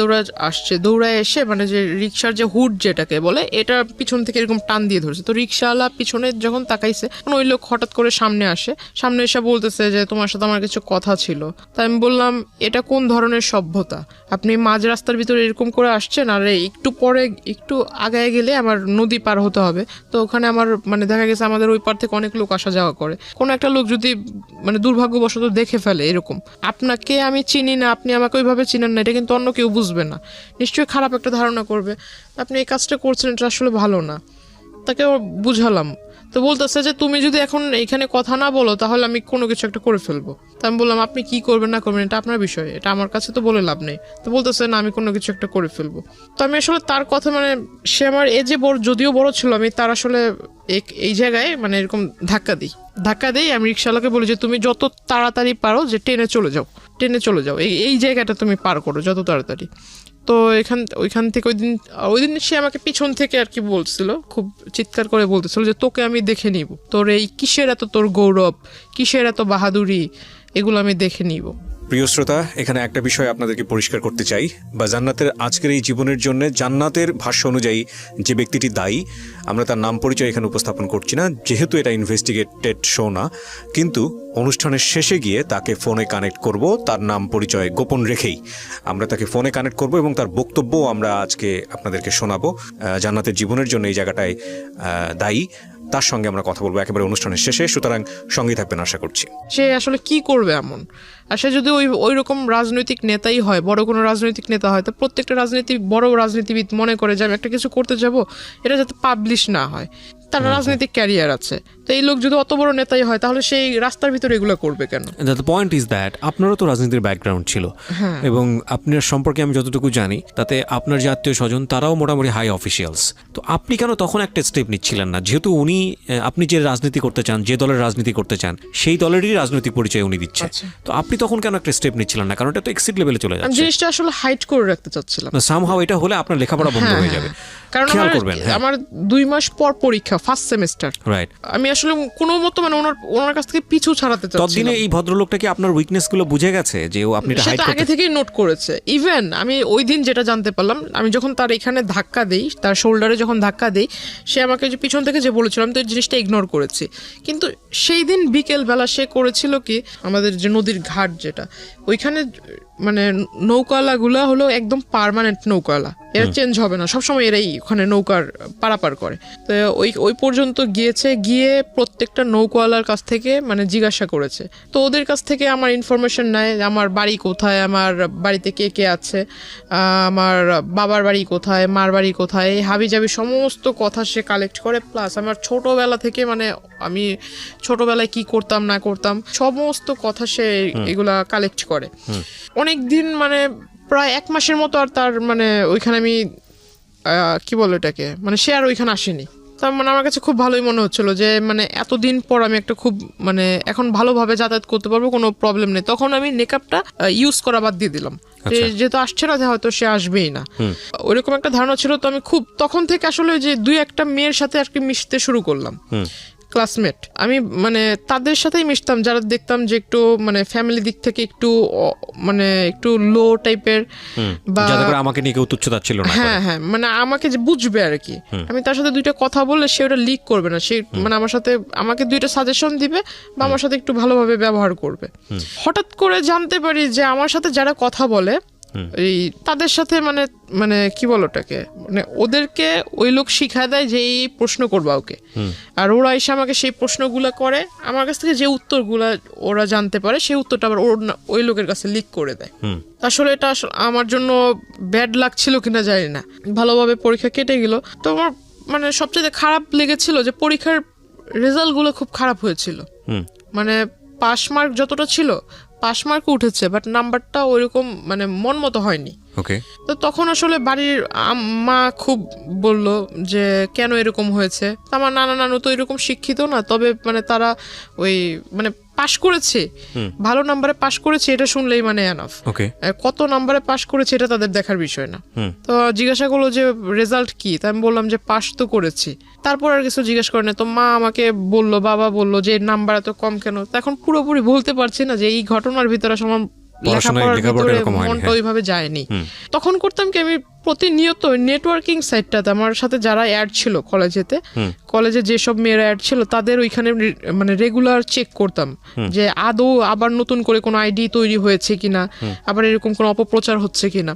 আসছে, দৌড়ায় এসে মানে যে রিক্সার যে হুড যেটাকে বলে, এটা পিছন থেকে এরকম টান দিয়ে ধরছে। তো রিক্সাওয়ালা পিছনে যখন তাকাইছে, ওই লোক হঠাৎ করে সামনে এসে বলতেছে যে তোমার সাথে আমার কিছু কথা ছিল। তাই আমি বললাম এটা কোন ধরনের সভ্যতা, আপনি মাঝ রাস্তার ভিতরে এরকম করে আসছেন, আর একটু পরে একটু আগায় গেলে আমার নদী পার হতে হবে। তো ওখানে আমার মানে দেখা গেছে আমাদের ওই পার থেকে অনেক লোক আসা যাওয়া করে, কোনো একটা লোক যদি মানে দুর্ভাগ্যবশত দেখে ফেলে এরকম, আপনাকে আমি চিনি না, আপনি আমাকে ওইভাবে চিনেন না, এটা কিন্তু অন্য কেউ বুঝবে না, নিশ্চয়ই খারাপ একটা ধারণা করবে, আপনি এই কাজটা করছেন, এটা আসলে ভালো না। তাকে বুঝালাম। তো বলতেছে যে তুমি যদি এখন এখানে কথা না বলো তাহলে আমি কোনো কিছু একটা করে ফেলবো। তো আমি বললাম আপনি কি করবেন না করবেন এটা আপনার বিষয়, এটা আমার কাছে তো বলে লাভ নেই। তো বলতেছে না আমি কোনো কিছু একটা করে ফেলবো। তো আমি আসলে তার কথা মানে সে আমার এজে বড়, যদিও বড় ছিল, আমি তার আসলে এই জায়গায় মানে এরকম ধাক্কা দিই। আমি রিক্সাওয়ালাকে বলি যে তুমি যত তাড়াতাড়ি পারো যে ট্রেনে চলে যাও, এই জায়গাটা তুমি পার করো যত তাড়াতাড়ি। তো ওইখান থেকে ওই দিন সে আমাকে পিছন থেকে আর কি বলছিল, খুব চিৎকার করে বলতেছিল যে তোকে আমি দেখে নিব, তোর এই কিসের এত তোর গৌরব, কিসের এত বাহাদুরি, এগুলো আমি দেখে নিব। প্রিয় শ্রোতা, এখানে একটা বিষয় আপনাদেরকে পরিষ্কার করতে চাই, বা জান্নাতের আজকের এই জীবনের জন্য জান্নাতের ভাষ্য অনুযায়ী যে ব্যক্তিটি দায়ী, আমরা তার নাম পরিচয় এখানে উপস্থাপন করছি না, যেহেতু এটা ইনভেস্টিগেটেড শো না। কিন্তু অনুষ্ঠানের শেষে গিয়ে তাকে ফোনে কানেক্ট করব, তার নাম পরিচয় গোপন রেখেই আমরা তাকে ফোনে কানেক্ট করব এবং তার বক্তব্যও আমরা আজকে আপনাদেরকে শোনাবো। জান্নাতের জীবনের জন্য এই জায়গাটায় দায়ী, তার সঙ্গে আমরা কথা বলবো একেবারে অনুষ্ঠানের শেষে। সুতরাং সঙ্গেই থাকবেন আশা করছি। সে আসলে কি করবে এমন, আর সে যদি ওই রকম রাজনৈতিক নেতাই হয়, বড় কোনো রাজনৈতিক নেতা হয়, তো প্রত্যেকটা বড় রাজনীতিবিদ মনে করে যে আমি একটা কিছু করতে যাব, এটা যাতে পাবলিশ না হয়, তার রাজনৈতিক ক্যারিয়ার আছে। তো এই লোক যদি অত বড় নেতাই হয় তাহলে সেই রাস্তার ভিতরে এগুলো করবে কেন? দ্য পয়েন্ট ইজ দ্যাট আপনারও তো রাজনীতির ব্যাকগ্রাউন্ড ছিল, এবং আপনার সম্পর্কে আমি যতটুকু জানি তাতে আপনার যে আত্মীয় স্বজন তারাও মোটামুটি হাই অফিসিয়ালস। তো আপনি কেন তখন একটা স্টেপ নিচ্ছিলেন না, যেহেতু আপনি যে রাজনীতি করতে চান, যে দলের রাজনীতি করতে চান, সেই দলেরই রাজনৈতিক পরিচয় উনি দিচ্ছে, তো আপনি তখন কেন একটা স্টেপ নিচ্ছিলেন না? কারণ এটা তো এক্সিট লেভেলে চলে যাচ্ছে। জিনিসটা আসলে হাইড করে রাখতে চাচ্ছিলাম। সামহাউ এটা হলে আপনার লেখাপড়া বন্ধ হয়ে যাবে। কারণ আমার 2 মাস পর পরীক্ষা, ফার্স্ট সেমিস্টার, রাইট। আমি আসলে কোনো মতো মানে ওনার কাছ থেকে পিছু ছাড়াতে চাচ্ছিলাম। ততদিনে এই ভদ্রলোকটা কি আপনার উইকনেস গুলো বুঝে গেছে যে আপনি এটা হাইড করতে? আগে থেকেই নোট করেছে। ইভেন আমি ওই দিন যেটা জানতে পারলাম, আমি যখন তার এখানে ধাক্কা দেই, তার শোল্ডারে যখন ধাক্কা দেই, সে আমাকে যে পিছন থেকে যে বলেছিলাম, তো এই জিনিসটা ইগনোর করেছি। কিন্তু সেই দিন বিকেল বেলা সে করেছিল কি, আমাদের যে নদীর ঘাট যেটা, ওইখানে মানে নৌকাওয়ালাগুলো হলো একদম পার্মানেন্ট নৌকাওয়ালা, এরা চেঞ্জ হবে না, সবসময় এরাই ওখানে নৌকার পারাপার করে। তো ওই পর্যন্ত গিয়ে প্রত্যেকটা নৌকাওয়ালার কাছ থেকে মানে জিজ্ঞাসা করেছে। তো ওদের কাছ থেকে আমার ইনফরমেশন নেয়, আমার বাড়ি কোথায়, আমার বাড়িতে কে কে আছে, আমার বাবার বাড়ি কোথায়, মার বাড়ি কোথায়, হাবিজাবি সমস্ত কথা সে কালেক্ট করে। প্লাস আমার ছোটবেলা থেকে মানে আমি ছোটবেলায় কি করতাম না করতাম সমস্ত কথা সে এগুলা কালেক্ট করে। অনেক দিন মানে প্রায় 1 মাসের মতো আর তার মানে ওইখানে আমি কি বলো এটাকে, মানে সে আর ওইখানে আসেনি। তার মানে আমার কাছে খুব ভালোই মনে হচ্ছিল যে মানে এতদিন পর আমি একটা খুব মানে এখন ভালোভাবে যাতায়াত করতে পারবো, কোনো প্রবলেম নেই। তখন আমি মেকআপটা ইউজ করা বাদ দিয়ে দিলাম, যেহেতু আসছে না, হয়তো সে আসবেই না, ওইরকম একটা ধারণা ছিল। তো আমি খুব তখন থেকে আসলে যে 2-1টা মেয়ের সাথে আর কি মিশতে শুরু করলাম, ক্লাসমেট। আমি মানে তাদের সাথেই মিশতাম যারা দেখতাম যে একটু মানে ফ্যামিলি দিক থেকে একটু মানে একটু লো টাইপের, বা আমাকে নিয়ে কেউ তুচ্ছতাচ্ছিল্য না করে। হ্যাঁ মানে আমাকে যে বুঝবে আর কি। আমি তার সাথে 2টা কথা বললে সে ওটা লিক করবে না, সে মানে আমাকে 2টা সাজেশন দিবে বা আমার সাথে একটু ভালোভাবে ব্যবহার করবে। হঠাৎ করে জানতে পারি যে আমার সাথে যারা কথা বলে এই তাদের সাথে মানে মানে কি বলো ওটাকে, মানে ওদেরকে ওই লোক শিখায় দেয় যে এই প্রশ্ন করবা ওকে, আর ওরা এসে আমাকে সেই প্রশ্নগুলো করে, আমার কাছ থেকে যে উত্তরগুলা ওরা জানতে পারে সেই উত্তরটা আবার ওই লোকের কাছে লিক করে দেয়। আসলে এটা আমার জন্য ব্যাড লাগছিল কিনা জানি না, ভালোভাবে পরীক্ষা কেটে গেল। তো আমার মানে সবচেয়ে খারাপ লেগেছিল যে পরীক্ষার রেজাল্টগুলো খুব খারাপ হয়েছিল, মানে পাস মার্ক যতটা ছিল পাস মার্ক উঠেছে, বাট নাম্বারটা ওইরকম মানে মন মতো হয়নি। তো তখন আসলে বাড়ির মা খুব বলল যে কেন এরকম হয়েছে। আমার নানা নানু তো এরকম শিক্ষিত না, তবে মানে তারা ওই মানে পাশ করেছে, ভালো নাম্বারে পাশ করেছে এটা শুনলেই মানে এনাফ। কত নাম্বারে পাশ করেছে এটা তাদের দেখার বিষয় না। তো জিজ্ঞাসা করলো যে রেজাল্ট কি, তা আমি বললাম যে পাশ তো করেছি। তারপর আর কিছু জিজ্ঞেস করে না। তো মা আমাকে বললো, বাবা বললো যে নাম্বার এত কম কেন। তো এখন পুরোপুরি বলতে পারছি না যে এই ঘটনার ভিতরে আসলে লেখাপড়ার ভিতরে মনটা ওইভাবে যায়নি। তখন করতাম কি, আমি প্রতিনিয়ত নেটওয়ার্কিং সাইটটাতে আমার সাথে যারা অ্যাড ছিল কলেজে যেসব মেয়েরা অ্যাড ছিল তাদের ওইখানে মানে রেগুলার চেক করতাম যে আদৌ আবার নতুন করে কোনো আইডি তৈরি হয়েছে কিনা, আবার এরকম কোনো অপপ্রচার হচ্ছে কিনা,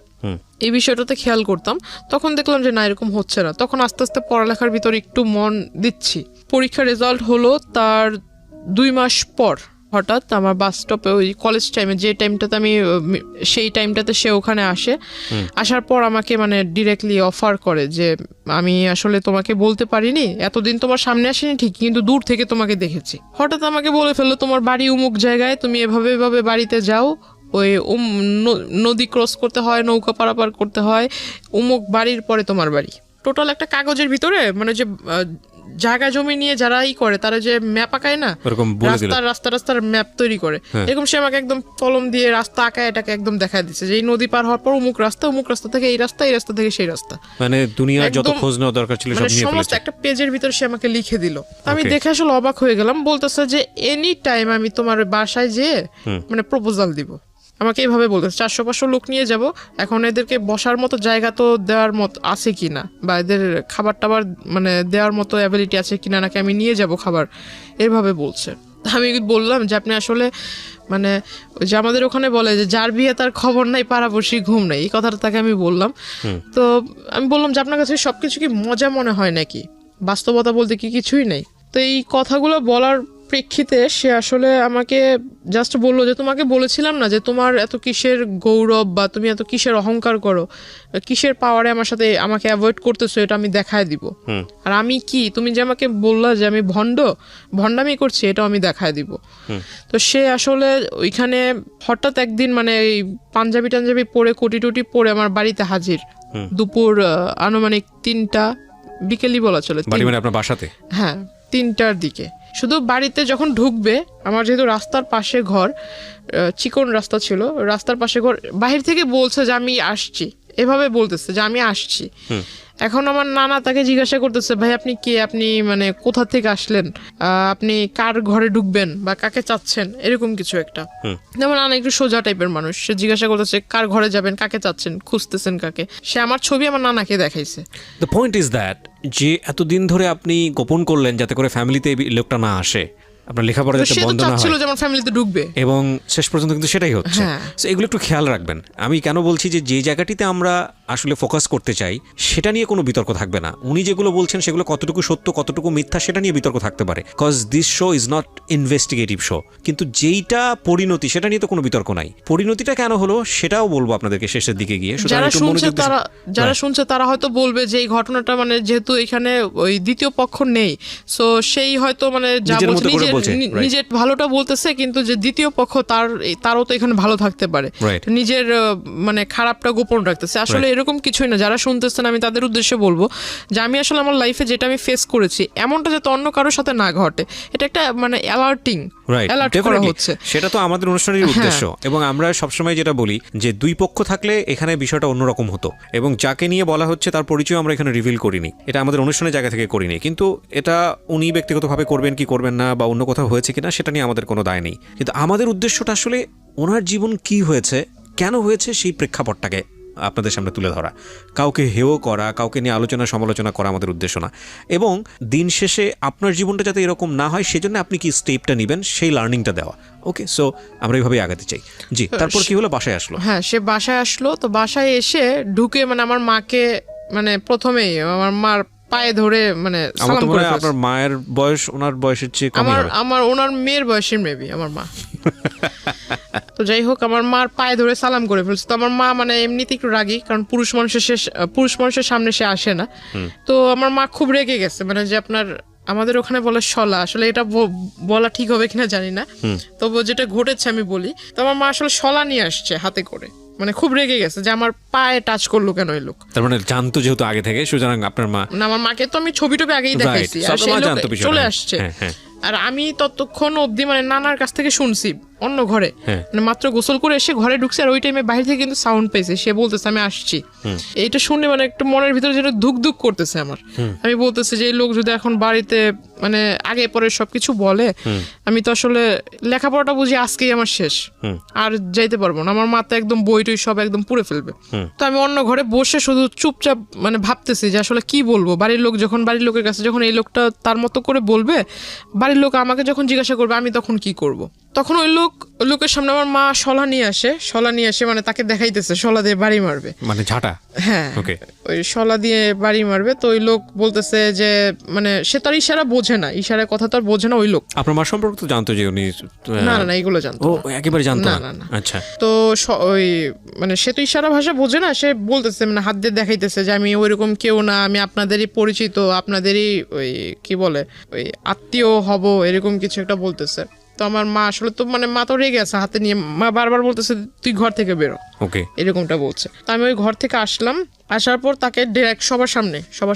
এই বিষয়টাতে খেয়াল করতাম। তখন দেখলাম যে না, এরকম হচ্ছে না। তখন আস্তে আস্তে পড়ালেখার ভিতরে একটু মন দিচ্ছি। পরীক্ষার রেজাল্ট হলো তার 2 মাস পর হঠাৎ আমার বাস স্টপে ওই কলেজ টাইমে যে টাইমটাতে আমি সেই টাইমটাতে সে ওখানে আসার পর আমাকে মানে ডিরেক্টলি অফার করে যে আমি আসলে তোমাকে বলতে পারিনি, এতদিন তোমার সামনে আসিনি ঠিক, কিন্তু দূর থেকে তোমাকে দেখেছি। হঠাৎ আমাকে বলে ফেললো তোমার বাড়ি অমুক জায়গায়, তুমি এভাবে বাড়িতে যাও, ওই নদী ক্রস করতে হয়, নৌকা পারাপার করতে হয়, অমুক বাড়ির পরে তোমার বাড়ি। টোটাল একটা কাগজের ভিতরে মানে যে জায়গা জমি নিয়ে যারাই করে তারা যে ম্যাপ আঁকায় না, রাস্তার ম্যাপ তৈরি করে, এরকম সে আমাকে একদম কলম দিয়ে রাস্তা আঁকায় এটাকে একদম দেখায় দিচ্ছে যে এই নদী পার হওয়ার পর অমুক রাস্তা থেকে এই রাস্তা থেকে সেই রাস্তা, মানে দুনিয়ার যত খোঁজ নেওয়া দরকার ছিল সব নিয়ে ফেলেছে। একটা পেজের ভিতরে সে আমাকে লিখে দিল। আমি দেখে আসলে অবাক হয়ে গেলাম। বলতেছে যে এনি টাইম আমি তোমার বাসায় যেয়ে মানে প্রপোজাল দিব। আমাকে এইভাবে বলতেছে 400-500 লোক নিয়ে যাব, এখন এদেরকে বসার মতো জায়গা তো দেওয়ার মতো আছে কিনা, বা এদের খাবার টাবার মানে দেওয়ার মতো অ্যাবিলিটি আছে কিনা, নাকি আমি নিয়ে যাব খাবার, এভাবে বলছে। আমি বললাম যে আপনি আসলে মানে যে আমাদের ওখানে বলে যে যার বিয়ে তার খবর নাই পাড়াপড়শি ঘুম নাই, এই কথাটা তাকে আমি বললাম। তো আমি বললাম যে আপনার কাছে সবকিছু কি মজা মনে হয় নাকি, বাস্তবতা বলতে কি কিছুই নেই। তো এই কথাগুলো বলার প্রেক্ষিতে সে আসলে আমাকে জাস্ট বললো যে তোমাকে বলেছিলাম না যে তোমার এত কিসের গৌরব বা তুমি এত কিসের অহংকার করো, কিসের পাওয়ারে আমার সাথে আমাকে অ্যাভয়েড করতেছো, এটা আমি দেখায় দিব। আর আমি কি, তুমি যে আমাকে বললা যে আমি ভণ্ডামি করছি, এটাও আমি দেখায় দিব। তো সে আসলে ওইখানে হঠাৎ একদিন মানে এই পাঞ্জাবি টাঞ্জাবি পরে কোটি টুটি পরে আমার বাড়িতে হাজির, দুপুর আনুমানিক 3টা বিকেলই বলা চলে, আপনার বাসাতে, হ্যাঁ 3টার দিকে। শুধু বাড়িতে যখন ঢুকবে, আমার যেহেতু রাস্তার পাশে ঘর, চিকন রাস্তা ছিল, রাস্তার পাশে ঘর, বাহির থেকে বলছে যে আমি আসছি, এভাবে বলতেছে যে আমি আসছি। এখন আমার নানা তাকে জিজ্ঞাসা করতেছে ভাই আপনি কে, আপনি মানে কোথা থেকে আসলেন, আপনি কার ঘরে ঢুকবেন বা কাকে চাচ্ছেন, এরকম কিছু একটা। যেমন নানা একটু সোজা টাইপের মানুষ, সে জিজ্ঞাসা করতেছে কার ঘরে যাবেন, কাকে চাচ্ছেন, খুঁজতেছেন কাকে। সে আমার ছবি আমার নানাকে দেখাইছে। দ্য পয়েন্ট ইজ দ্যাট যে এতদিন ধরে আপনি গোপন করলেন যাতে করে ফ্যামিলিতে লোকটা না আসে, আপনার লেখাপড়া যাতে বন্ধ না হয়, যেমন ফ্যামিলিতে ঢুকবে, এবং শেষ পর্যন্ত কিন্তু সেটাই হচ্ছে। সো এগুলো একটু খেয়াল রাখবেন। আমি কেন বলছি যে জায়গাটিতে আমরা আসলে ফোকাস করতে চাই সেটা নিয়ে কোনো বিতর্ক থাকবে না। উনি যেগুলো বলছেন সেগুলো কতটুকু সত্য কতটুকু মিথ্যা সেটা নিয়ে বিতর্ক থাকতে পারে, cause this show is not investigative show. কিন্তু যেইটা পরিণতি সেটা নিয়ে তো কোনো বিতর্ক নাই। পরিণতিটা কেন হলো সেটাও বলবো আপনাদেরকে শেষের দিকে গিয়ে। যারা শুনছে তারা হয়তো বলবে যে এই ঘটনাটা মানে যেহেতু এখানে ওই দ্বিতীয় পক্ষ নেই, সো সেই হয়তো মানে যা বলছে নিজের ভালোটা বলতেছে, কিন্তু যে দ্বিতীয় পক্ষ তারও তো এখানে ভালো থাকতে পারে, নিজের মানে খারাপটা গোপন রাখতেছে। আসলে এরকম কিছুই না। যারা শুনতেছেন আমি তাদের উদ্দেশ্যে বলবো যে আমি আসলে আমার লাইফে যেটা আমি ফেস করেছি এমনটা যাতে অন্য কারোর সাথে না ঘটে, এটা একটা মানে অ্যালার্ট করা হচ্ছে, সেটা তো আমাদের অনুষ্ঠানের উদ্দেশ্য। এবং আমরা সবসময় যেটা বলি যে দুই পক্ষ থাকলে এখানে বিষয়টা অন্যরকম হতো, এবং যাকে নিয়ে বলা হচ্ছে তার পরিচয় আমরা এখানে রিভিল করিনি, এটা আমাদের অনুষ্ঠানের জায়গা থেকে করিনি। কিন্তু এটা উনি ব্যক্তিগতভাবে করবেন কি করবেন না বা অন্য কোথাও হয়েছে কিনা সেটা নিয়ে আমাদের কোনো দায় নেই। কিন্তু আমাদের উদ্দেশ্যটা আসলে ওনার জীবন কি হয়েছে, কেন হয়েছে, সেই প্রেক্ষাপটটাকে আপনাদের সামনে তুলে ধরা, কাউকে হেয় করা, কাউকে নিয়ে আলোচনা সমালোচনা করা আমাদের উদ্দেশ্য না। এবং দিন শেষে আপনার জীবনটা যাতে এরকম না হয় সেজন্য আপনি কি স্টেপটা নেবেন সেই লার্নিংটা দেওয়া। ওকে, সো আমরা এইভাবেই আগাতে চাই। জি, তারপর কি হলো? বাসায় আসলো? হ্যাঁ, সে বাসায় আসলো। তো বাসায় এসে ঢুকে মানে আমার মাকে মানে প্রথমেই আমার মার পায়ে ধরে মানে সালাম করে। আপনার মায়ের বয়স ওনার বয়সের চেয়ে কম হবে? আমার ওনার মেয়ের বয়সের মেবি আমার মা। তো যাই হোক, আমার মার পায়ে ধরে সালাম করে ফেলছে। তো আমার মা মানে এমনিতে একটু রাগী, কারণ পুরুষ মানুষের সামনে সে আসে না। তো আমার মা খুব রেগে গেছে, মানে যে আপনার আমাদের ওখানে বলে শলা, আসলে এটা বলা ঠিক হবে কিনা জানি না, তবু যেটা ঘটেছে আমি বলি। তো আমার মা আসলে শলা নিয়ে আসছে হাতে করে, মানে খুব রেগে গেছে যে আমার পায়ে টাচ করলো কেন এই লোক। তার মানে জানতো যেহেতু আগে থেকে, সুতরাং আপনার মা না, আমার মাকে তো আমি ছবি টবি আগেই দেখাইছি, আর সেই লোক চলে আসছে। আর আমি ততক্ষণ অবধি মানে নানার কাছ থেকে শুনছি অন্য ঘরে, মানে মাত্র গোসল করে এসে ঘরে ঢুকছে, আর ওই টাইমে বাইরে থেকে কিন্তু সাউন্ড পেয়েছে, সে বলতেছে আমি আসছি। এইটা শুনে মানে একটু মনের ভিতরে যেটা ধুক ধুক করতেছে আমার। আমি বলতেছি যে এই লোক যদি এখন বাড়িতে মানে আগে পরে সবকিছু বলে, আমি তো আসলে লেখাপড়াটা বুঝি আজকেই আমার শেষ, আর যাইতে পারবো না। আমার মাথা একদম বই টই সব একদম পুড়ে ফেলবে। তো আমি অন্য ঘরে বসে শুধু চুপচাপ মানে ভাবতেছি যে আসলে কি বলবো। বাড়ির লোকের কাছে যখন এই লোকটা তার মতো করে বলবে, বাড়ির লোক আমাকে যখন জিজ্ঞাসা করবে আমি তখন কি করব। তখন ওই লোকের সামনে আমার মা শলা নিয়ে আসে, মানে তাকে দেখাইতেছে শলা দিয়ে বাড়ি মারবে, মানে ঝাঁটা। হ্যাঁ, ওই শলা দিয়ে বাড়ি মারবে। তো ওই লোক বলতেছে যে মানে সে তার ইশারা বোঝে না, ইশারার কথা তো আর বোঝে না ওই লোক। আপনার মা সম্পর্কে তো জানতো যে উনি? না, এগুলো জানতো একেবারে জানতো না। আচ্ছা। তো ওই মানে সে তো ইশারা ভাষা বোঝে না, সে বলতেছে মানে হাত দিয়ে দেখাইতেছে যে আমি ওইরকম কেউ না, আমি আপনাদেরই পরিচিত, আপনাদেরই ওই কি বলে ওই আত্মীয় হব, এরকম কিছু একটা বলতেছে। তো আমার মা আসলে তো মানে মা তো রেগে আছে, হাতে নিয়ে মা বারবার বলতেছে তুই ঘর থেকে বেরো, এরকমটা বলছে। তো আমি ওই ঘর থেকে আসলাম, আসার পর তাকে ডিরেক্ট সবার